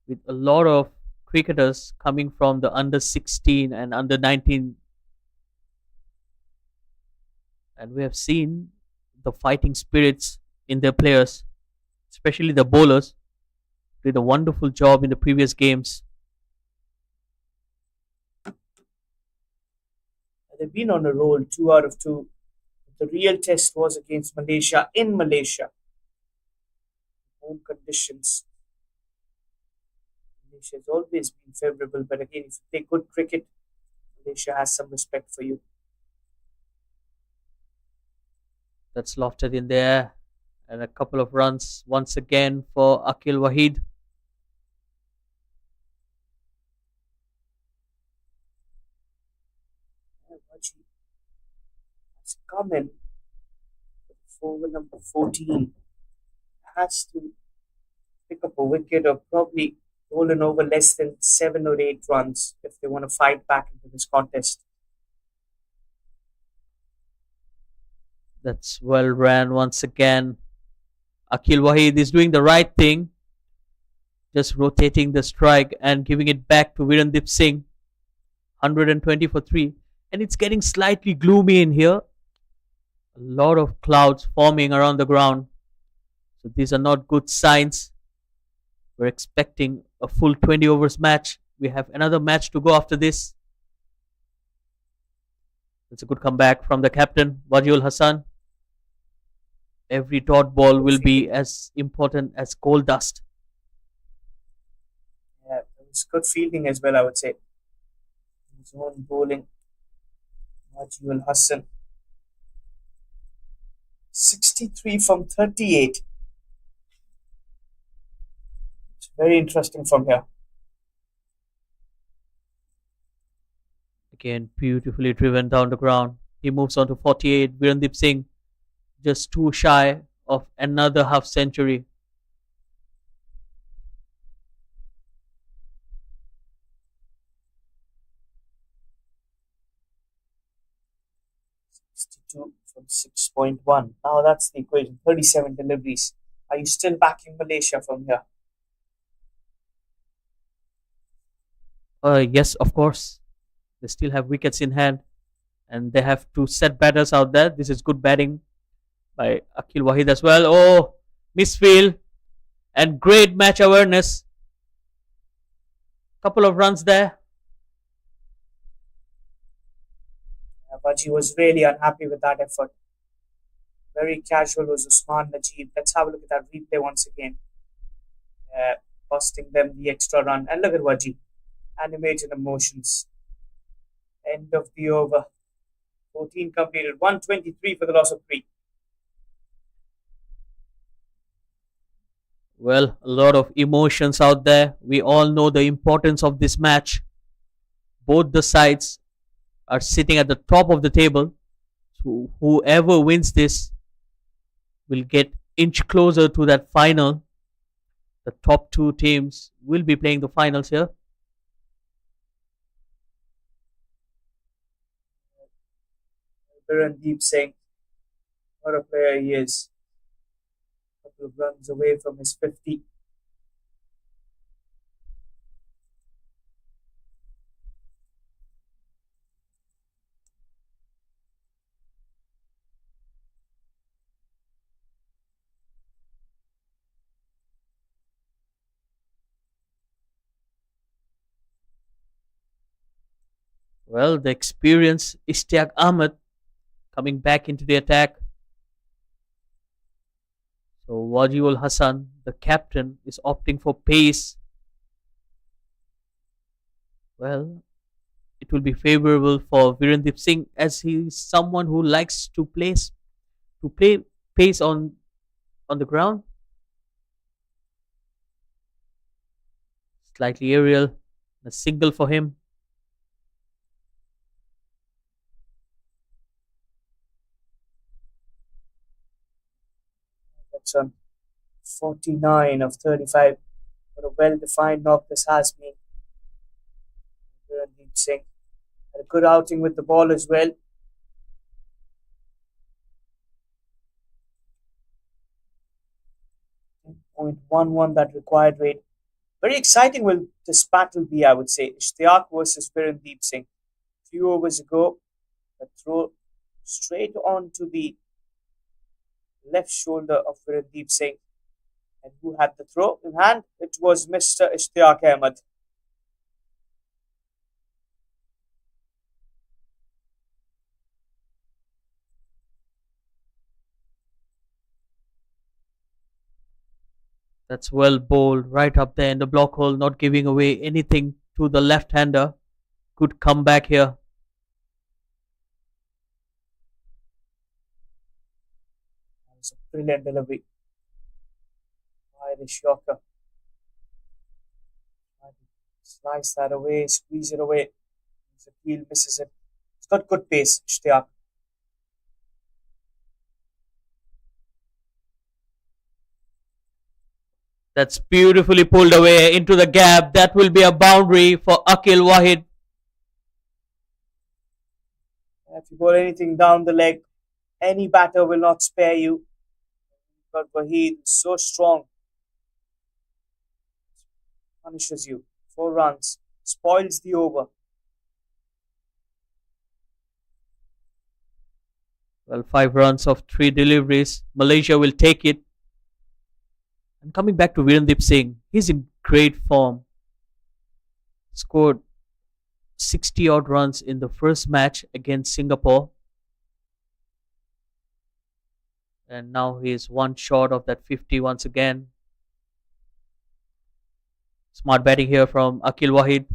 Speaker 7: with a lot of cricketers coming from the under 16 and under 19. And we have seen the fighting spirits in their players, especially the bowlers, did a wonderful job in the previous games.
Speaker 1: They've been on a roll, 2 out of 2. The real test was against Malaysia in Malaysia. Home conditions. Malaysia has always been favourable, but again, if you play good cricket, Malaysia has some respect for you.
Speaker 7: That's lofted in there. And a couple of runs once again for Akil Wahid.
Speaker 1: Haji has come in for over number 14. Has to pick up a wicket or probably rolling over less than 7 or 8 runs if they want to fight back into this contest.
Speaker 7: That's well ran once again. Akil Wahid is doing the right thing, just rotating the strike and giving it back to Virendip Singh. 120 for 3. And it's getting slightly gloomy in here. A lot of clouds forming around the ground. So these are not good signs. We're expecting a full 20 overs match. We have another match to go after this. It's a good comeback from the captain, Wajiul Hassan. Every dot ball will be as important as gold dust.
Speaker 1: Yeah, it's good fielding as well, I would say. Zone bowling. Wajiul Hassan. 63 from 38. It's very interesting from here.
Speaker 7: Again, beautifully driven down the ground. He moves on to 48. Virendip Singh just too shy of another half century.
Speaker 1: From 6.1. Now that's the equation. 37 deliveries. Are you still backing Malaysia from here?
Speaker 7: Yes, of course. They still have wickets in hand and they have to set batters out there. This is good batting by Akil Wahid as well. Oh, misfield and great match awareness. Couple of runs there.
Speaker 1: Vaji was really unhappy with that effort. Very casual was Usman Najib. Let's have a look at that replay once again. Costing them the extra run. And look at Vaji. Animated emotions. End of the over. 14 completed. 123 for the loss of 3.
Speaker 7: Well, a lot of emotions out there. We all know the importance of this match. Both the sides are sitting at the top of the table. So whoever wins this will get inch closer to that final. The top 2 teams will be playing the finals here.
Speaker 1: Virendip Singh, what a player he is. A couple of runs away from his 50.
Speaker 7: Well, the experienced Ishtiaq Ahmed coming back into the attack. So Wajiul Hassan, the captain, is opting for pace. Well, it will be favorable for Virendip Singh as he is someone who likes to play pace on the ground. Slightly aerial, a single for him.
Speaker 1: That's on 49 of 35. What a well-defined knock this has been. Randeep Singh had a good outing with the ball as well. 10.11 that required rate. Very exciting will this battle be, I would say. Ishtiaq versus Virendeep Singh. A few overs ago, a throw straight onto the left shoulder of Virendeep Singh. And who had the throw in hand? It was Mr. Ishtiaq Ahmed.
Speaker 7: That's well bowled right up there in the block hole, not giving away anything to the left hander. Good comeback here.
Speaker 1: That was a brilliant delivery by the Yorker. Slice that away, squeeze it away. The field misses it. It's got good pace, Ishtiaq.
Speaker 7: That's beautifully pulled away into the gap. That will be a boundary for Akil Wahid.
Speaker 1: If you bowl anything down the leg, any batter will not spare you. But Wahid is so strong, punishes you. 4 runs, spoils the over.
Speaker 7: Well, 5 runs of 3 deliveries. Malaysia will take it. And coming back to Virendip Singh, he's in great form. Scored 60 odd runs in the first match against Singapore. And now he is one short of that 50 once again. Smart batting here from Akil Wahid.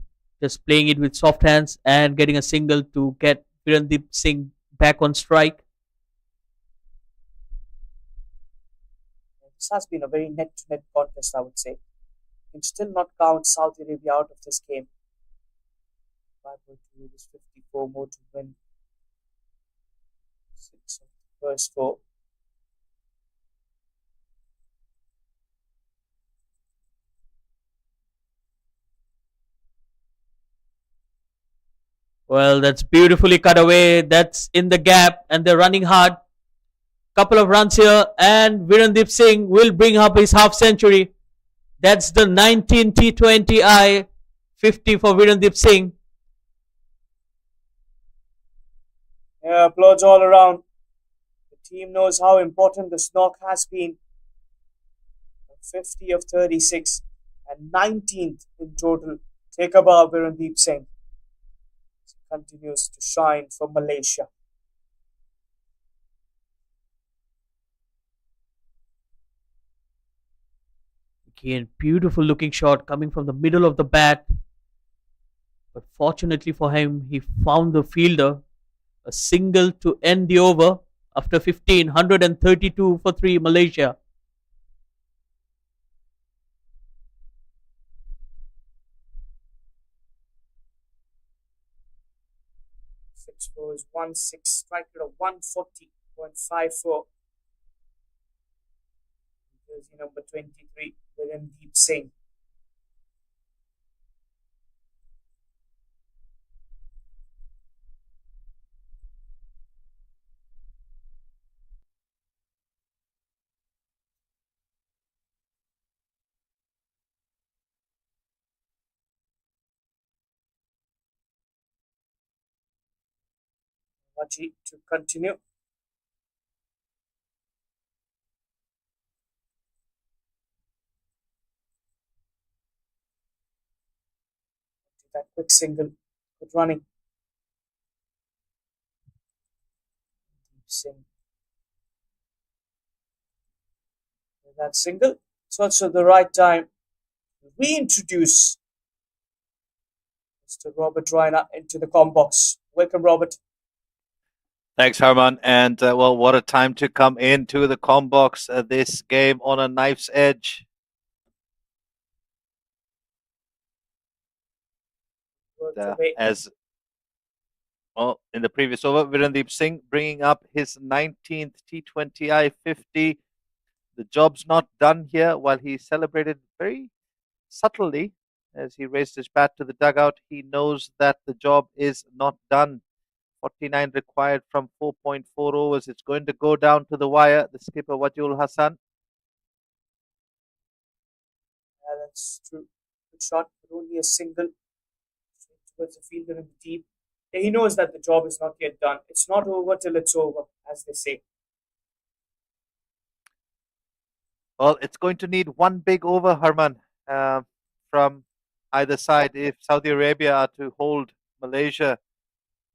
Speaker 7: Just playing it with soft hands and getting a single to get Virendip Singh back on strike.
Speaker 1: This has been a very net-to-net contest, I would say. You can still not count Saudi Arabia out of this game. 5.2 is 54 more to win. 6 of the first 4.
Speaker 7: Well, that's beautifully cut away. That's in the gap, and they're running hard. Couple of runs here, and Virendip Singh will bring up his half century. That's the 19 T20i 50 for Virendip Singh.
Speaker 1: Yeah, applause all around. The team knows how important this knock has been. 50 of 36 and 19th in total. Take above Virendeep Singh. Continues to shine for Malaysia.
Speaker 7: Again, beautiful looking shot coming from the middle of the bat. But fortunately for him, he found the fielder. A single to end the over after 15, 132 for 3 Malaysia.
Speaker 1: Six four is 1-6, strike rate of 140.54. Jersey number 23, Virendeep Singh. Haji to continue. That quick single, good running. chasing that single. It's also the right time to reintroduce Mr. Robert Reiner into the com box. Welcome, Robert.
Speaker 6: Thanks, Herman. And well, what a time to come into the com box. This game on a knife's edge. As well, in the previous over, Virendeep Singh bringing up his 19th T20i 50. The job's not done here. While he celebrated very subtly as he raised his bat to the dugout, he knows that the job is not done. 49 required from 4.4 overs. It's going to go down to the wire. The skipper, Wajul Hassan.
Speaker 1: Yeah, that's true. Good shot, but only a single. Straight towards the fielder in the deep. He knows that the job is not yet done. It's not over till it's over, as they say.
Speaker 6: Well, it's going to need one big over, Herman, from either side. If Saudi Arabia are to hold Malaysia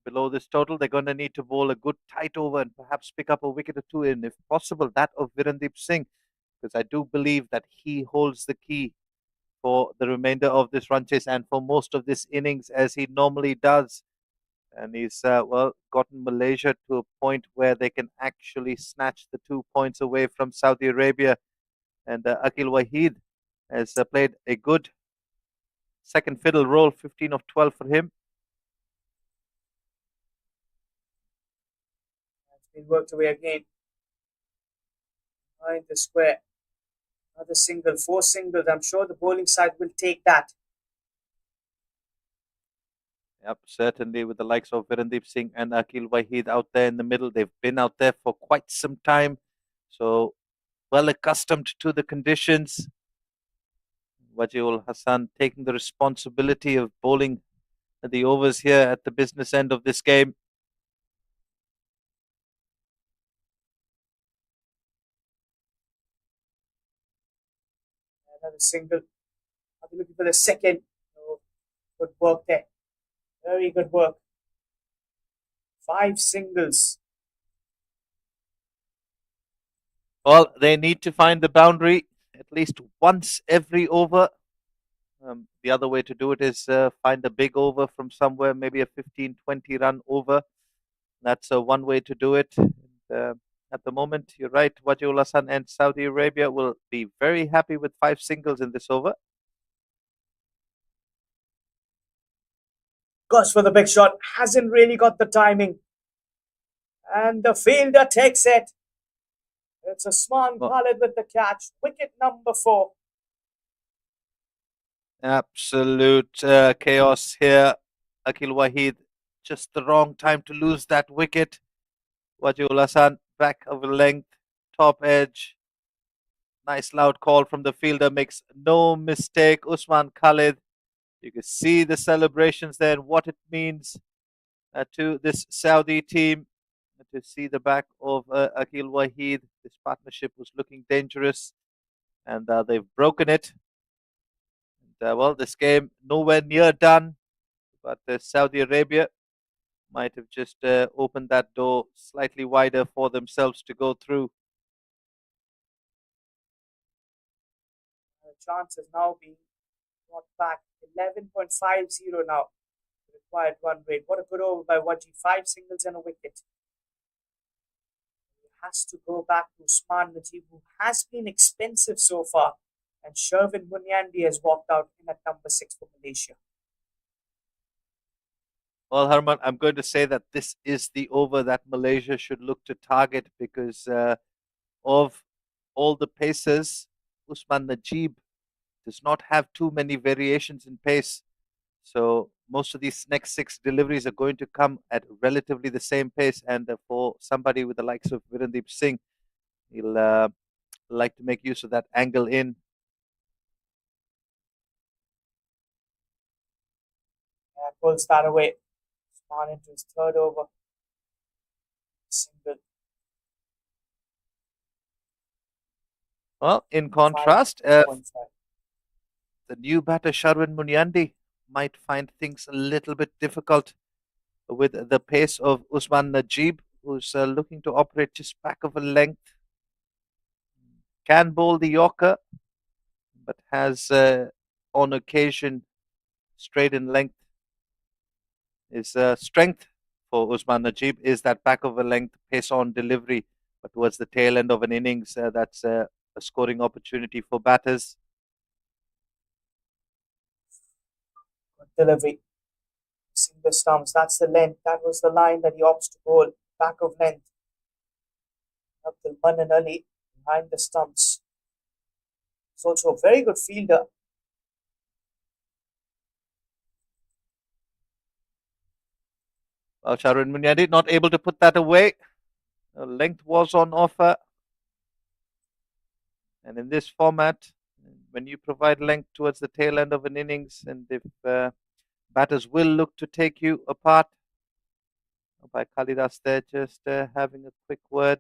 Speaker 6: below this total, they're going to need to bowl a good tight over and perhaps pick up a wicket or two in, if possible, that of Virendeep Singh, because I do believe that he holds the key for the remainder of this run chase and for most of this innings, as he normally does. And he's, well, gotten Malaysia to a point where they can actually snatch the 2 points away from Saudi Arabia. And Akil Wahid has played a good second fiddle role, 15 of 12 for him.
Speaker 1: It's been worked away again. Behind the square. Another single, 4 singles. I'm sure the bowling side will take that.
Speaker 6: Yep, certainly with the likes of Virendeep Singh and Akil Wahid out there in the middle. They've been out there for quite some time. So well accustomed to the conditions. Wajul Hassan taking the responsibility of bowling the overs here at the business end of this game.
Speaker 1: Another single. I'll be looking for the second. Oh, good work there. Very good work. 5 singles.
Speaker 6: Well, they need to find the boundary at least once every over. The other way to do it is find a big over from somewhere, maybe a 15, 20 run over. That's one way to do it. And, at the moment, you're right, Wajul Hassan and Saudi Arabia will be very happy with 5 singles in this over.
Speaker 1: Goes for the big shot. Hasn't really got the timing. And the fielder takes it. It's Usman Khalid with the catch. Wicket number 4.
Speaker 6: Absolute chaos here. Akil Wahid, just the wrong time to lose that wicket. Wajul Hassan back of a length, top edge. Nice loud call from the fielder, makes no mistake. Usman Khalid, you can see the celebrations there and what it means to this Saudi team. To see the back of Akil Wahid, this partnership was looking dangerous, and they've broken it. And, well, this game nowhere near done, but Saudi Arabia might have just opened that door slightly wider for themselves to go through.
Speaker 1: The chance has now been brought back. 11.50 now. Required run rate. What a good over by Waji. 5 singles and a wicket. Has to go back to Usman Najib, who has been expensive so far, and Sherwin Munyandi has walked out in at number 6 for Malaysia.
Speaker 6: Well, Herman, I'm going to say that this is the over that Malaysia should look to target because of all the paces, Usman Najib does not have too many variations in pace. So most of these next 6 deliveries are going to come at relatively the same pace. And for somebody with the likes of Virendeep Singh, he'll like to make use of that angle in.
Speaker 1: And pulls that away. Usman into his 3rd over. Single.
Speaker 6: Well, in contrast, the new batter Sherwin Munyandi might find things a little bit difficult with the pace of Usman Najib. who's looking to operate just back of a length. Can bowl the Yorker, but has on occasion straight in length. His strength for Usman Najib is that back of a length pace on delivery, but towards the tail end of an innings, that's a scoring opportunity for batters.
Speaker 1: Good delivery. Seeing the stumps. That's the length. That was the line that he opts to bowl. Back of length. Abdul Manan Ali behind the stumps. He's also a very good fielder.
Speaker 6: Well, Shahrukh Munyadi not able to put that away. Length was on offer. And in this format, when you provide length towards the tail end of an innings, and if batters will look to take you apart, by Kalidas there just having a quick word.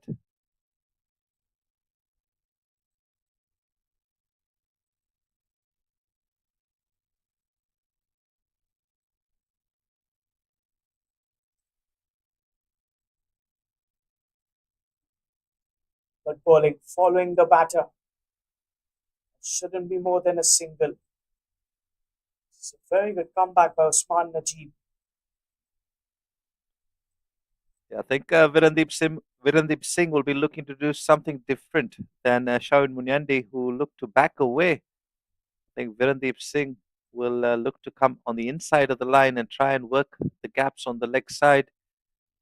Speaker 1: But bowling, following the batter. Shouldn't be more than a single. It's a very good comeback by Usman Najib.
Speaker 6: Yeah, I think Virandeep Singh will be looking to do something different than Shahid Munyandi, who looked to back away. I think Virandeep Singh will look to come on the inside of the line and try and work the gaps on the leg side.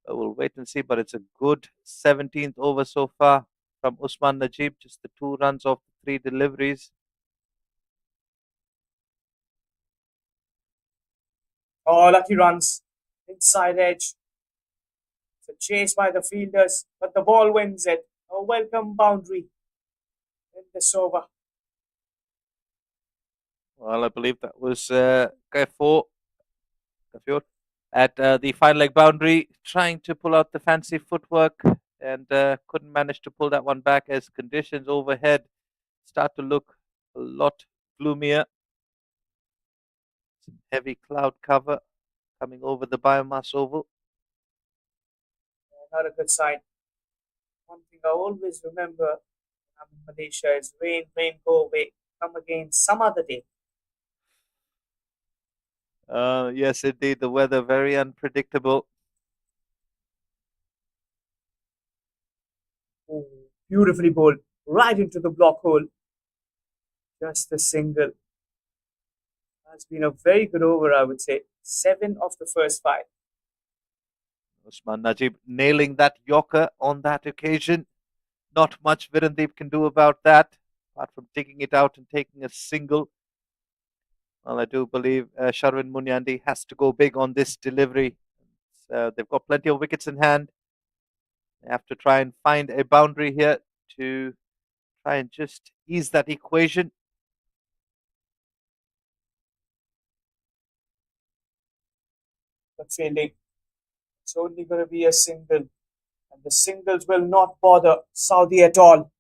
Speaker 6: We'll wait and see, but it's a good 17th over so far from Usman Najib, just the 2 runs off the 3 deliveries.
Speaker 1: Oh, lucky runs. Inside edge. It's a chase by the fielders, but the ball wins it. A welcome boundary in this over.
Speaker 6: Well, I believe that was Kafur at the final leg boundary, trying to pull out the fancy footwork and couldn't manage to pull that one back as conditions overhead start to look a lot gloomier. Some heavy cloud cover coming over the biomass oval.
Speaker 1: Not a good sign. One thing I always remember when I'm in Malaysia is rain, rain, go away. Come again some other day.
Speaker 6: Yes, indeed, the weather very unpredictable.
Speaker 1: Oh, beautifully bowled. Right into the block hole. Just a single. Has been a very good over, I would say. 7 of the first 5.
Speaker 6: Usman Najib nailing that Yorker on that occasion. Not much Virandeep can do about that, apart from taking it out and taking a single. Well, I do believe Sharvin Munyandi has to go big on this delivery. They've got plenty of wickets in hand. They have to try and find a boundary here to try and just ease that equation.
Speaker 1: But fielding. It's only going to be a single. And the singles will not bother Saudi at all.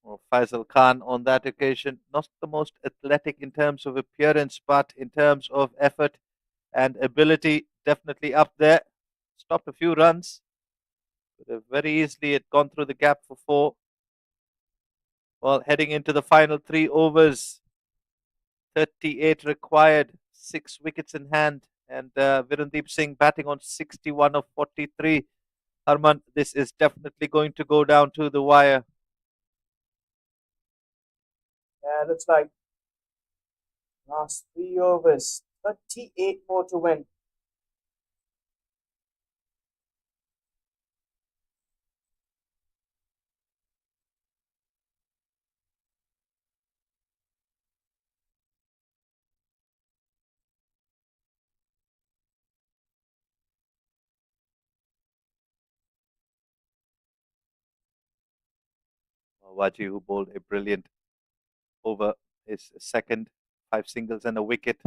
Speaker 6: Well, Faisal Khan on that occasion, not the most athletic in terms of appearance, but in terms of effort and ability, definitely up there. Stopped a few runs. Could have very easily had gone through the gap for 4. Well, heading into the final 3 overs, 38 required, 6 wickets in hand, and Virandeep Singh batting on 61 of 43. Harman, this is definitely going to go down to the wire.
Speaker 1: Yeah, looks like last 3 overs, 38 more to win.
Speaker 6: Waji, who bowled a brilliant over his second, 5 singles and a wicket.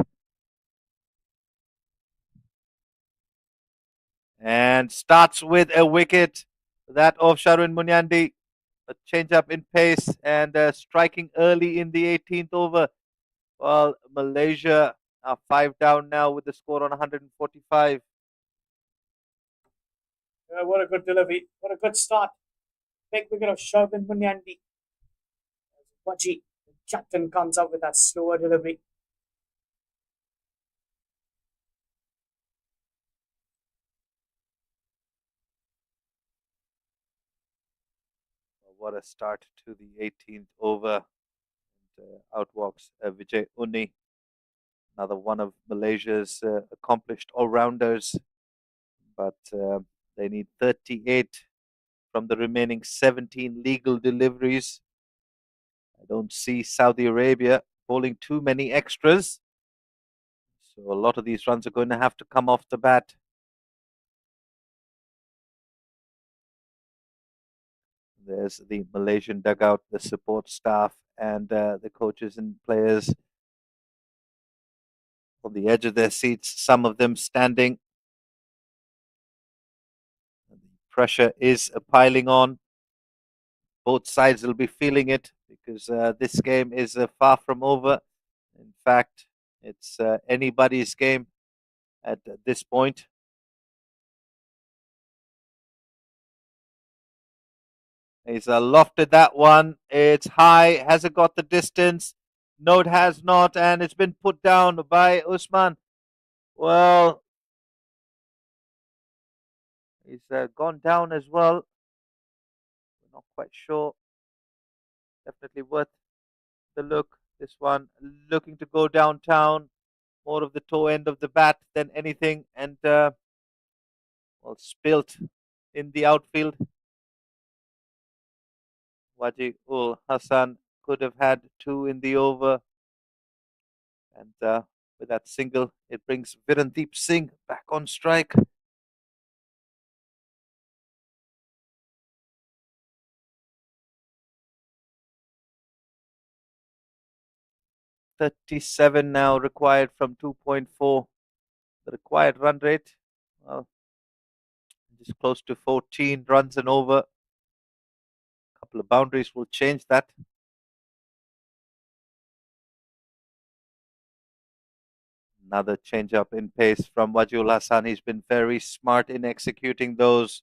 Speaker 6: And starts with a wicket, that of Sharwin Munyandi. A change up in pace and striking early in the 18th over. Well, Malaysia are 5 down now with the score on 145.
Speaker 1: What a good delivery. What a good start. Big wicket of Sharvin Munyandi. Waji, the captain, comes out with that slower delivery.
Speaker 6: What a start to the 18th over. And, out walks Vijay Unni, another one of Malaysia's accomplished all-rounders. But they need 38 from the remaining 17 legal deliveries. I don't see Saudi Arabia bowling too many extras. So a lot of these runs are going to have to come off the bat. There's the Malaysian dugout, the support staff, and the coaches and players on the edge of their seats, some of them standing. The pressure is piling on. Both sides will be feeling it because this game is far from over. In fact, it's anybody's game at this point. He's lofted that one. It's high. Has it got the distance? No, it has not. And it's been put down by Usman. Well, he's gone down as well. We're not quite sure. Definitely worth the look. This one looking to go downtown. More of the toe end of the bat than anything. And, well, spilt in the outfield. Waji ul Hassan could have had 2 in the over. And with that single, it brings Virandeep Singh back on strike. .37 now required from 2.4. The required run rate, well, just close to 14 runs and over. A couple of boundaries will change that. Another change up in pace from Wajul Hassan. He's been very smart in executing those.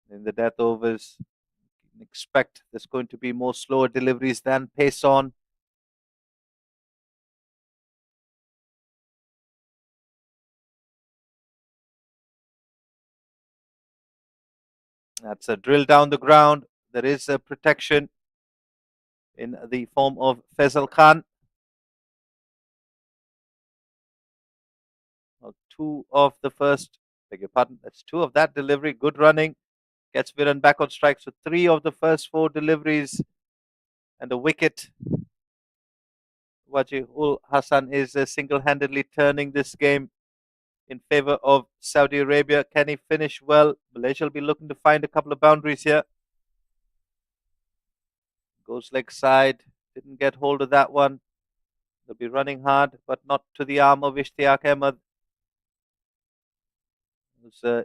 Speaker 6: In the death overs, you can expect there's going to be more slower deliveries than pace on. That's a drill down the ground. There is a protection in the form of Faisal Khan. Two of the first, beg your pardon, that's 2 of that delivery. Good running. Gets Viran back on strike. So 3 of the first 4 deliveries and a wicket. Waji ul Hassan is single-handedly turning this game in favor of Saudi Arabia. Can he finish well? Malaysia will be looking to find a couple of boundaries here. Goes leg side. Didn't get hold of that one. They'll be running hard, but not to the arm of Ishtiaq Ahmed. It was a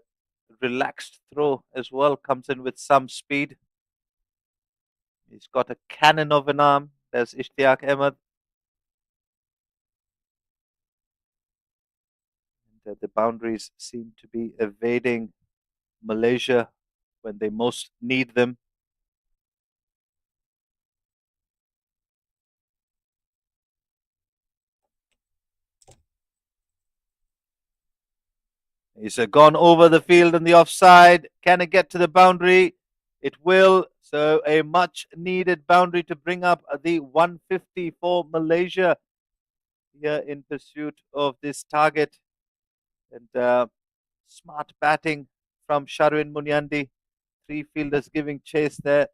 Speaker 6: relaxed throw as well. Comes in with some speed. He's got a cannon of an arm. There's Ishtiaq Ahmed. And the boundaries seem to be evading Malaysia when they most need them. He's gone over the field on the offside. Can it get to the boundary? It will. So a much needed boundary to bring up the 150 for Malaysia here in pursuit of this target. And smart batting from Sharwin Munyandi. 3 fielders giving chase there.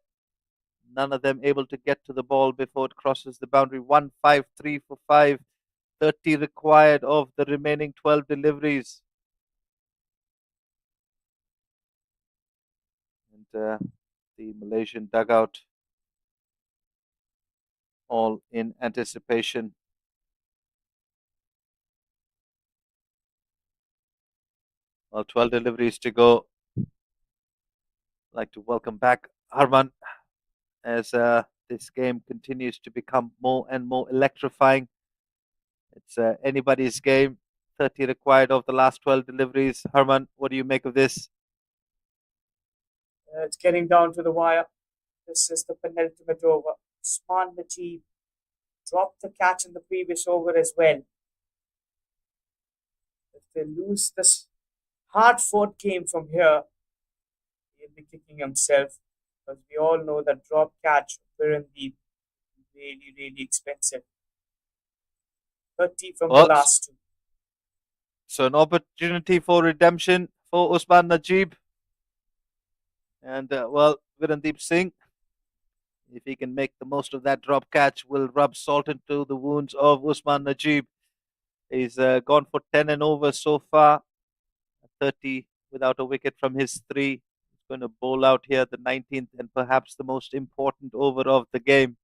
Speaker 6: None of them able to get to the ball before it crosses the boundary. 153 for 5. 30 required of the remaining 12 deliveries. And the Malaysian dugout all in anticipation. Well, 12 deliveries to go. I'd like to welcome back Harman as this game continues to become more and more electrifying. It's anybody's game. 30 required of the last 12 deliveries. Herman, what do you make of this?
Speaker 1: It's getting down to the wire. This is the penultimate over. Usman Najib dropped the catch in the previous over as well. If they lose this hard-fought game from here, he'll be kicking himself, because we all know that drop catch will be really, really expensive. 30 from the
Speaker 6: Well,
Speaker 1: last two.
Speaker 6: so an opportunity for redemption for Usman Najib. And, Virandeep Singh, if he can make the most of that drop catch, will rub salt into the wounds of Usman Najib. He's gone for 10 and over so far, 30 without a wicket from his three. He's going to bowl out here the 19th and perhaps the most important over of the game.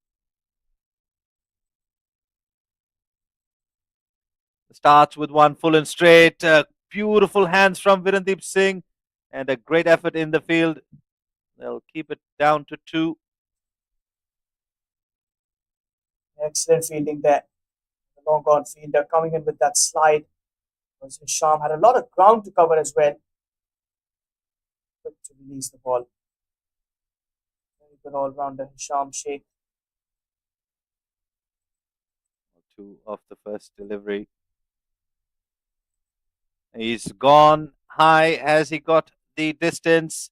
Speaker 6: Starts with one full and straight. Beautiful hands from Virandeep Singh and a great effort in the field. They'll keep it down to 2.
Speaker 1: Excellent fielding there. The long on fielder coming in with that slide. Because Hisham had a lot of ground to cover as well. Quick to release the ball. Very good all-rounder Hisham Sheikh.
Speaker 6: 2 of the first delivery. He's gone high. Has he got the distance?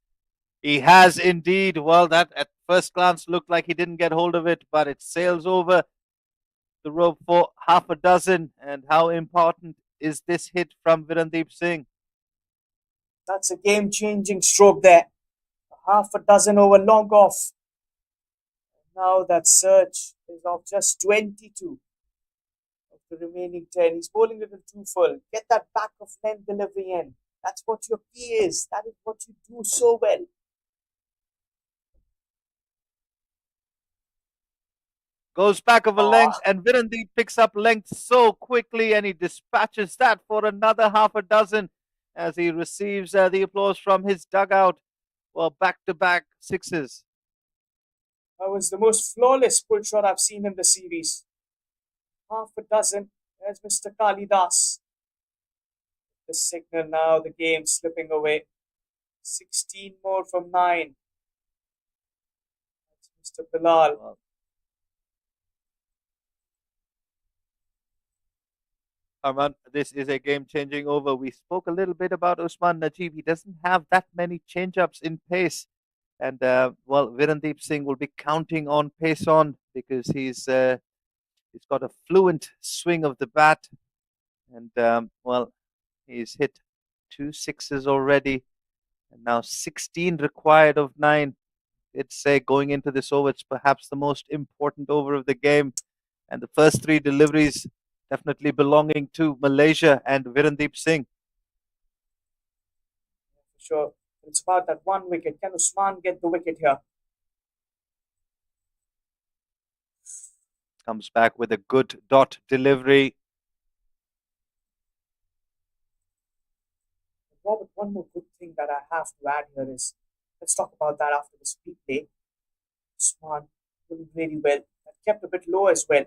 Speaker 6: He has indeed. Well, that at first glance looked like he didn't get hold of it, but it sails over the rope for half a dozen. And how important is this hit from Virandeep Singh?
Speaker 1: That's a game-changing stroke there. Half a dozen over long off. Now that search is of just 22 of the remaining 10. He's bowling a little too full. Get that back of length delivery in. That's what your key is. That is what you do so well.
Speaker 6: Goes back of a length, and Virandeep picks up length so quickly, and he dispatches that for another half a dozen as he receives the applause from his dugout. Well, back-to-back sixes.
Speaker 1: That was the most flawless pull shot I've seen in the series. Half a dozen. There's Mr. Kalidas. The signal now, the game slipping away. 16 more from 9. That's Mr. Bilal.
Speaker 6: Well, Arman, this is a game-changing over. We spoke a little bit about Usman Najib. He doesn't have that many change-ups in pace. And, Virandeep Singh will be counting on pace on because he's got a fluent swing of the bat. And, he's hit 2 sixes already. And now 16 required of 9. It's going into this over, it's perhaps the most important over of the game. And the first 3 deliveries definitely belonging to Malaysia and Virandeep Singh.
Speaker 1: Sure. It's about that 1 wicket. Can Usman get the wicket here?
Speaker 6: Comes back with a good dot delivery.
Speaker 1: Robert, one more good thing that I have to add here is, let's talk about that after the speed play. Usman doing really well. That kept a bit low as well.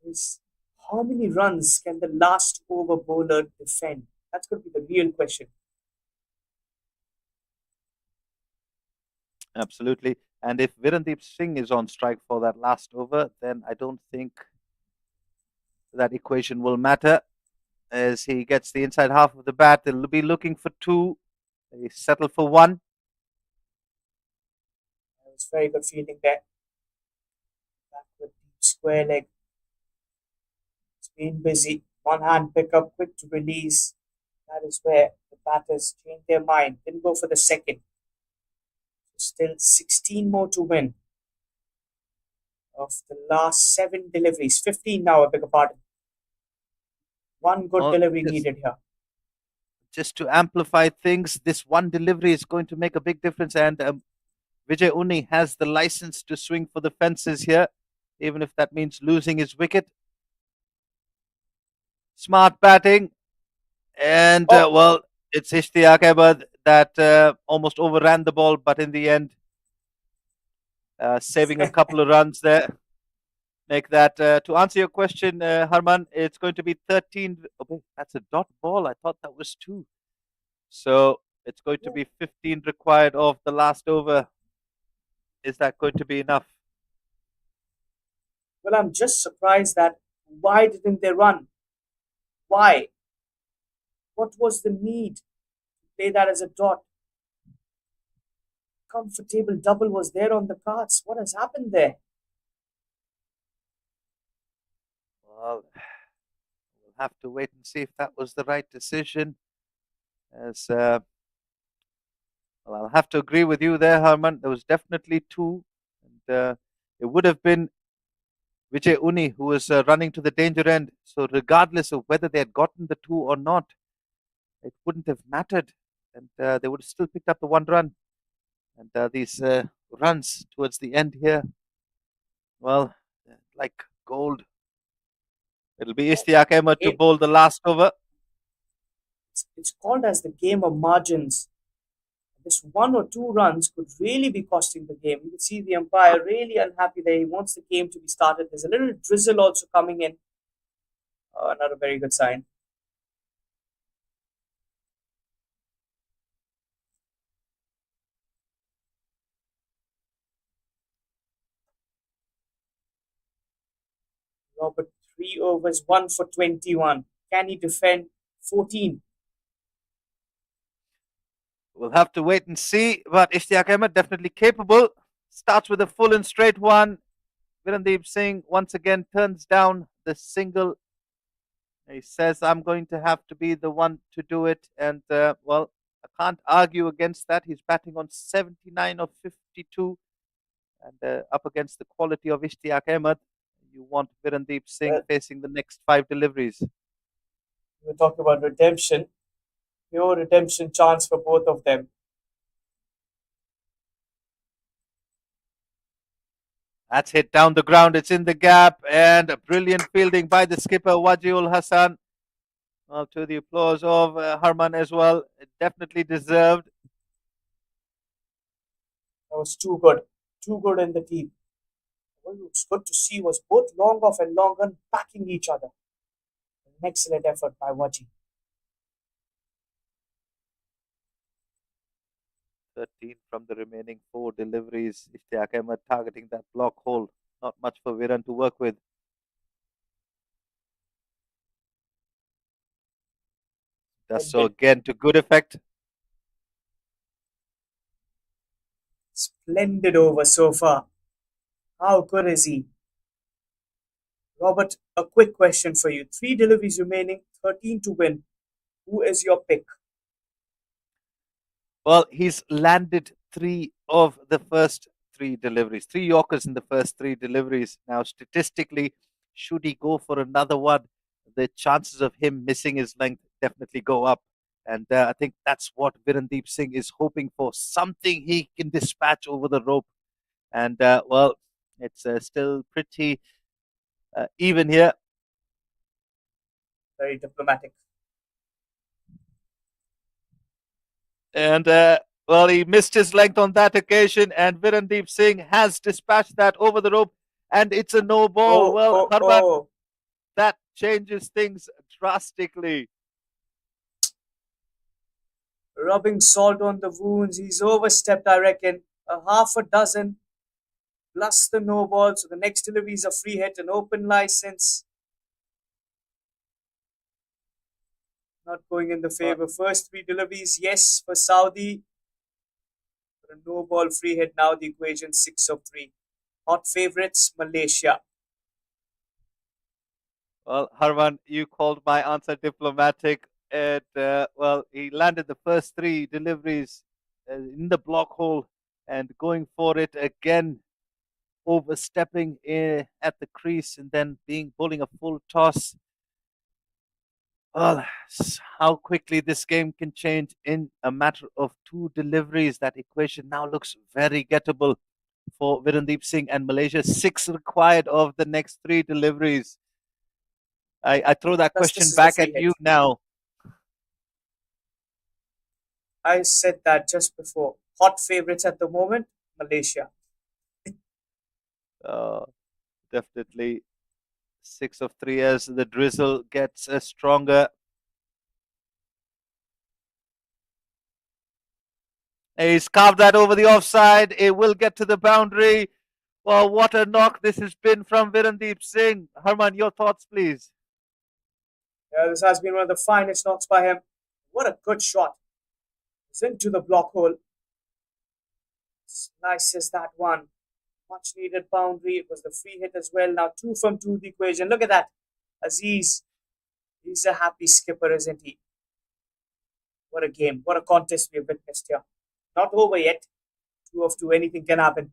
Speaker 1: Is how many runs can the last over bowler defend? That's going to be the real question.
Speaker 6: Absolutely. And if Virandeep Singh is on strike for that last over, then I don't think that equation will matter. As he gets the inside half of the bat, they'll be looking for 2. They settle for 1.
Speaker 1: It was very good fielding there. Backward deep square leg. It's been busy. One hand pickup, quick to release. That is where the batters changed their mind. Didn't go for the second. Still 16 more to win of the last 7 deliveries. 15 now, I beg your pardon. One good delivery needed here.
Speaker 6: Just to amplify things, this one delivery is going to make a big difference. And Vijay Unni has the license to swing for the fences here, even if that means losing his wicket. Smart batting. And, it's Ishtiyaq Ahmed that almost overran the ball, but in the end, saving a couple of runs there. make that. To answer your question, Harman, it's going to be 13. Okay, that's a dot ball. I thought that was two. So it's going to
Speaker 1: Oh,
Speaker 6: be 15 required of the last over. Is that going to be enough?
Speaker 1: well, I'm just surprised that why didn't they run? Why? What was the need to play that as a dot? Comfortable double was there on the cards. What has happened there?
Speaker 6: Well, we'll have to wait and see if that was the right decision. As well, I'll have to agree with you there, Harman. There was definitely two, and it would have been Vijay Uni who was running to the danger end. So regardless of whether they had gotten the two or not, it wouldn't have mattered, and they would have still picked up the one run. And these runs towards the end here, well, like gold. It'll be Ishtiaq Ahmed to
Speaker 1: Game,
Speaker 6: bowl the last over.
Speaker 1: it's called as the game of margins. This one or two runs could really be costing the game. You can see the umpire really unhappy there. He wants the game to be started. There's a little drizzle also coming in. Not a very good sign. Robert, 3 overs, 1 for 21. Can he defend 14?
Speaker 6: We'll have to wait and see. But Ishtiaq Ahmed definitely capable. Starts with a full and straight one. Virandeep Singh once again turns down the single. He says, I'm going to have to be the one to do it. And, well, I can't argue against that. He's batting on 79 of 52 and up against the quality of Ishtiaq Ahmed. You want Virandeep Singh
Speaker 1: Well,
Speaker 6: facing the next five deliveries.
Speaker 1: we're talking about redemption. Pure redemption chance for both of them.
Speaker 6: That's hit down the ground. It's in the gap. And a brilliant fielding by the skipper, Wajiul Hassan. Well, to the applause of Harman as well. It definitely deserved.
Speaker 1: That was too good. Too good in the team. What was good to see was both long off and long on backing each other. An excellent effort by Waji.
Speaker 6: 13 from the remaining four deliveries. Ishtiaq Ahmed targeting that block hole. Not much for Viran to work with. Does so
Speaker 1: Edwin,
Speaker 6: again to good effect.
Speaker 1: splendid over so far. How good is he? Robert, a quick question for you. 3 deliveries remaining, 13 to win. Who is your pick?
Speaker 6: Well, he's landed three of the first three deliveries, three Yorkers in the first three deliveries. Now, statistically, should he go for another one, the chances of him missing his length definitely go up. And I think that's what Virandeep Singh is hoping for, something he can dispatch over the rope. And, well, it's still pretty even here.
Speaker 1: Very diplomatic.
Speaker 6: And well, he missed his length on that occasion, and Virandeep Singh has dispatched that over the rope, and it's a no ball.
Speaker 1: Oh,
Speaker 6: Well,
Speaker 1: oh,
Speaker 6: Harman,
Speaker 1: oh.
Speaker 6: that changes things drastically.
Speaker 1: Rubbing salt on the wounds. He's overstepped, I reckon. A half a dozen plus the no ball. So the next delivery is a free hit, an open license. Not going in the favor. First 3 deliveries, yes, for Saudi. For a no ball free hit, now the equation 6 of 3. Hot favorites, Malaysia.
Speaker 6: Well, Harman, you called my answer diplomatic. And well, he landed the first three deliveries in the block hole and going for it again, overstepping at the crease and then being bowling a full toss. Well, how quickly this game can change in a matter of two deliveries. That equation now looks very gettable for Virandeep Singh and Malaysia. Six required of the next three deliveries. I throw that
Speaker 1: Plus, this
Speaker 6: question
Speaker 1: is the
Speaker 6: back
Speaker 1: free
Speaker 6: at you
Speaker 1: hit.
Speaker 6: now.
Speaker 1: I said that just before. Hot favorites at the moment, Malaysia.
Speaker 6: Uh, Definitely 6 of 3 as the drizzle gets stronger. He's carved that over the offside. It will get to the boundary. Well, what a knock this has been from Virandeep Singh. Harman, your thoughts, please.
Speaker 1: Yeah, this has been one of the finest knocks by him. What a good shot. It's into the block hole. It's nice as that one. Much needed boundary. It was the free hit as well. Now 2 from 2 the equation. Look at that. Aziz. He's a happy skipper, isn't he? What a game. What a contest we've witnessed here. Not over yet. 2 of 2. Anything can happen.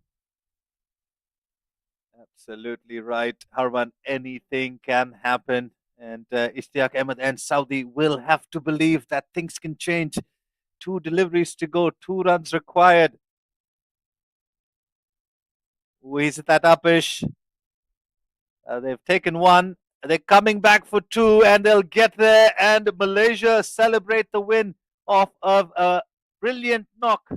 Speaker 6: Absolutely right, Harman. Anything can happen. And Ishtiaq Ahmed and Saudi will have to believe that things can change. 2 deliveries to go, 2 runs required. Who is that Upish? They've taken 1. They're coming back for 2, and they'll get there. And Malaysia celebrate the win off of a brilliant knock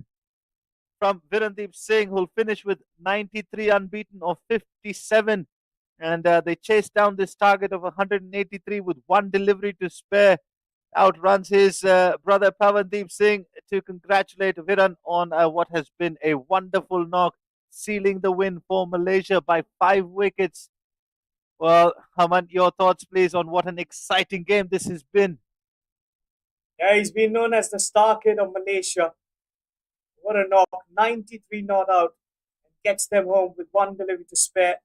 Speaker 6: from Virandeep Singh, who'll finish with 93 unbeaten of 57. And they chased down this target of 183 with 1 delivery to spare. Outruns his brother Pavandeep Singh to congratulate Viran on what has been a wonderful knock, sealing the win for Malaysia by 5 wickets. Well, Haman, your thoughts, please, on what an exciting game this has been.
Speaker 1: Yeah, he's been known as the star kid of Malaysia. What a knock. 93 not out. And gets them home with 1 delivery to spare.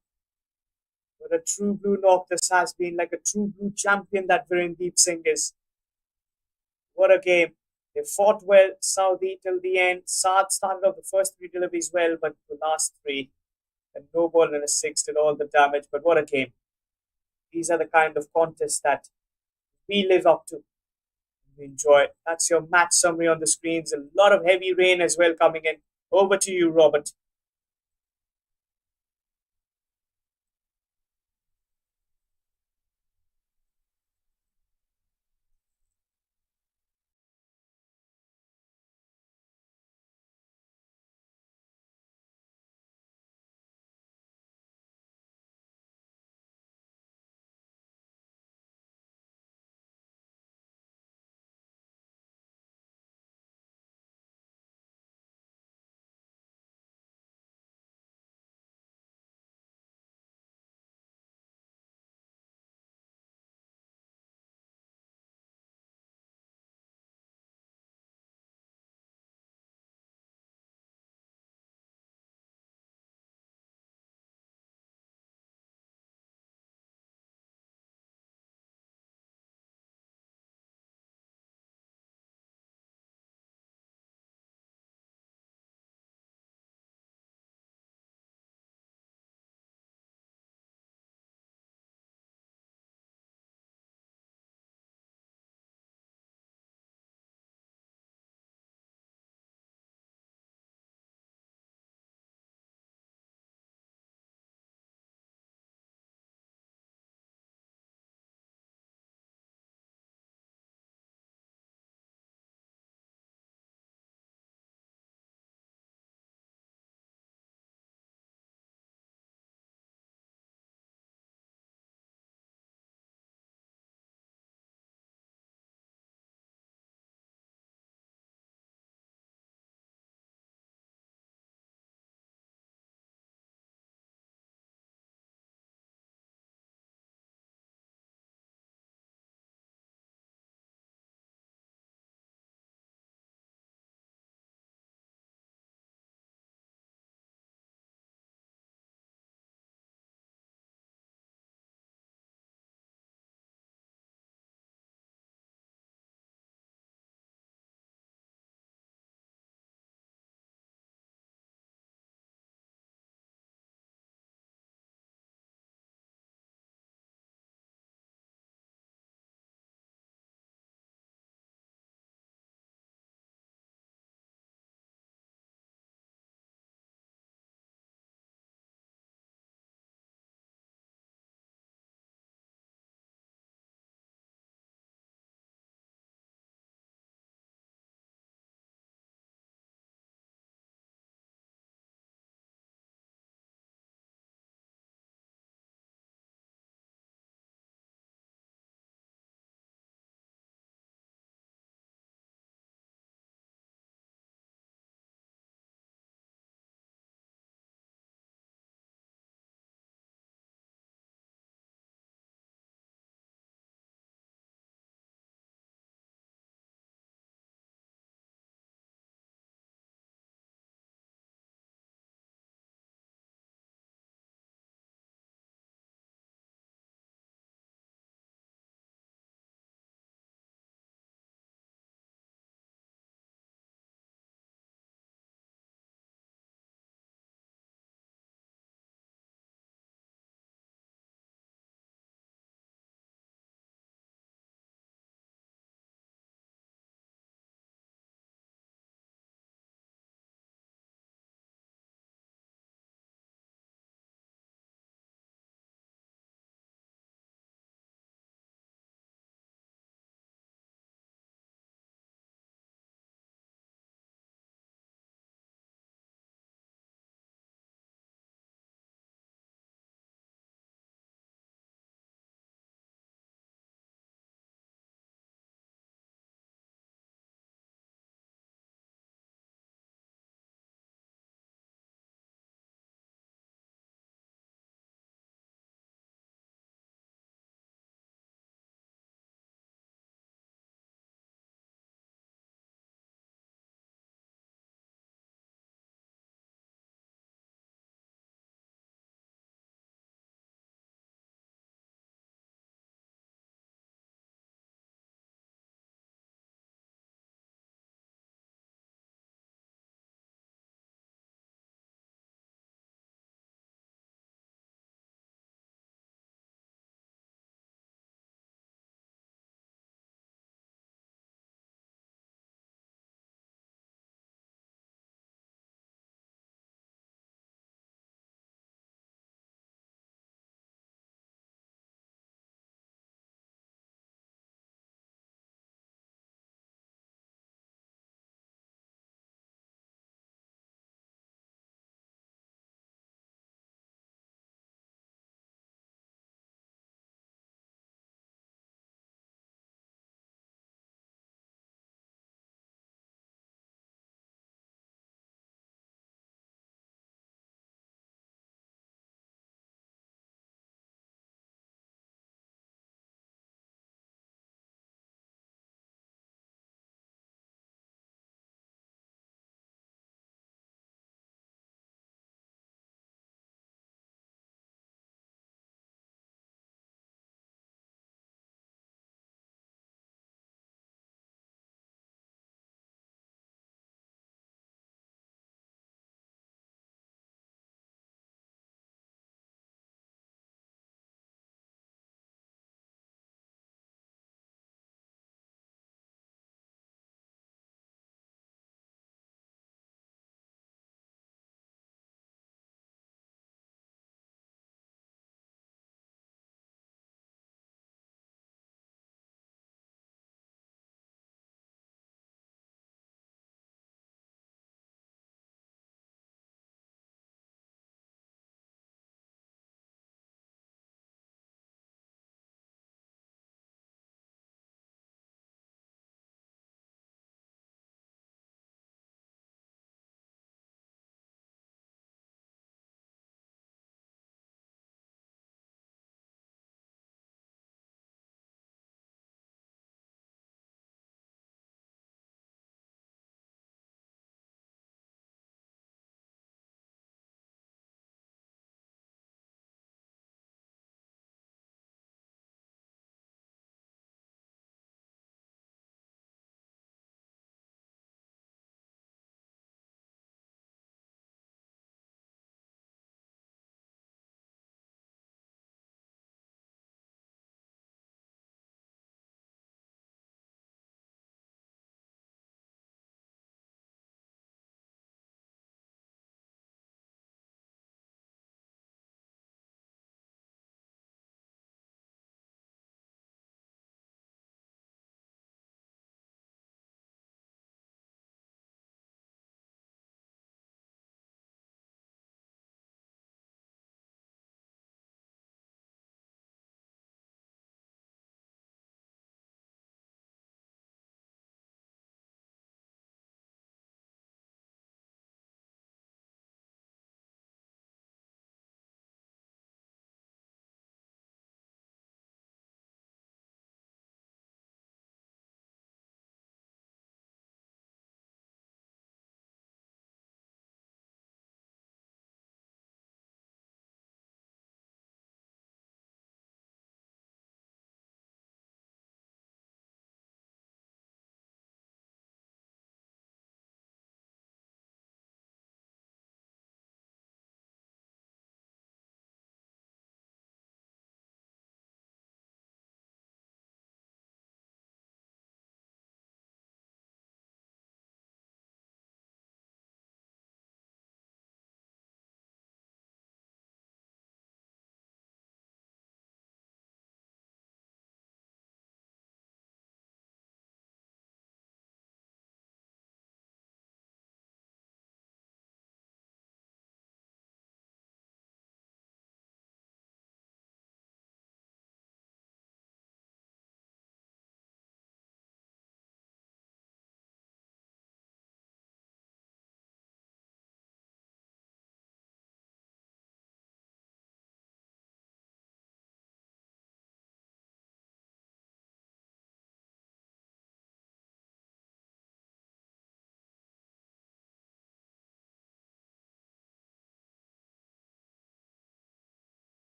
Speaker 1: What a true blue knock this has been. Like a true blue champion that Virendeep Singh is. What a game. They fought well, Saudi, till the end. Saad started off the first 3 deliveries well, but the last 3, a no ball and a 6 did all the damage. But what a game. These are the kind of contests that we live up to. We enjoy. That's your match summary on the screens. A lot of heavy rain as well coming in. Over to you, Robert.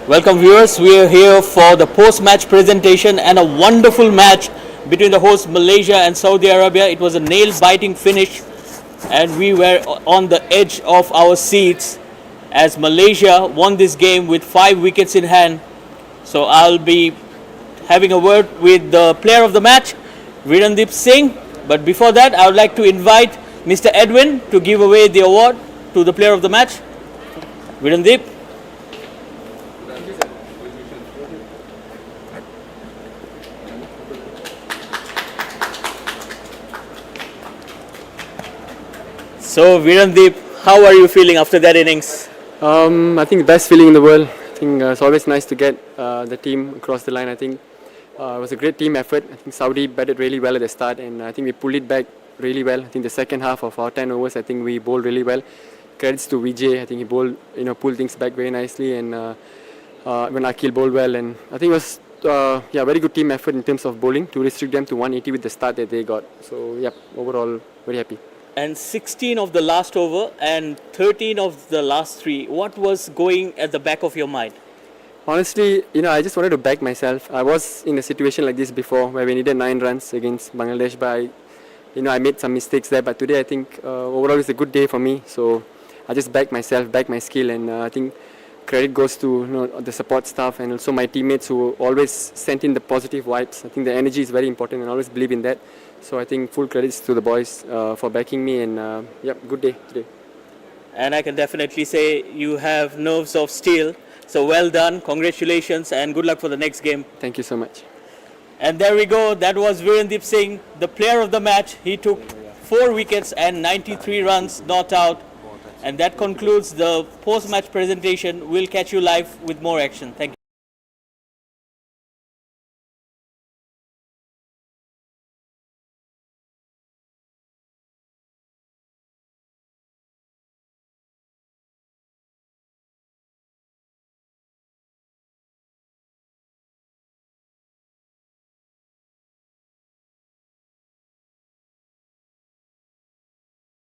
Speaker 2: Welcome viewers, we are here for the post-match presentation and a wonderful match between the hosts Malaysia and Saudi Arabia. It was a nail-biting finish and we were on the edge of our seats as Malaysia won this game with 5 wickets in hand. So I'll be having a word with the player of the match, Virendip Singh. But before that, I would like to invite Mr. Edwin to give away the award to the player of the match. Virendip. So Virendip, how are you feeling after that innings?
Speaker 8: I think the best feeling in the world. I think it's always nice to get the team across the line. I think it was a great team effort. I think Saudi batted really well at the start, and I think we pulled it back really well. I think the second half of our 10 overs, I think we bowled really well. Credits to Vijay. I think he bowled, pulled things back very nicely, and when Akil bowled well, and I think it was very good team effort in terms of bowling to restrict them to 180 with the start that they got. So overall very happy.
Speaker 2: And 16 of the last over and 13 of the last 3. What was going at the back of your mind?
Speaker 8: Honestly, I just wanted to back myself. I was in a situation like this before where we needed 9 runs against Bangladesh, but I made some mistakes there. But today I think overall it's a good day for me. So I just backed myself, backed my skill, and I think credit goes to the support staff and also my teammates who always sent in the positive vibes. I think the energy is very important and I always believe in that. So I think full credits to the boys for backing me, and good day today.
Speaker 2: And I can definitely say you have nerves of steel. So well done, congratulations, and good luck for the next game.
Speaker 8: Thank you so much.
Speaker 2: And there we go, that was Virendip Singh, the player of the match. He took 4 wickets and 93 runs, not out. And that concludes the post-match presentation. We'll catch you live with more action. Thank you.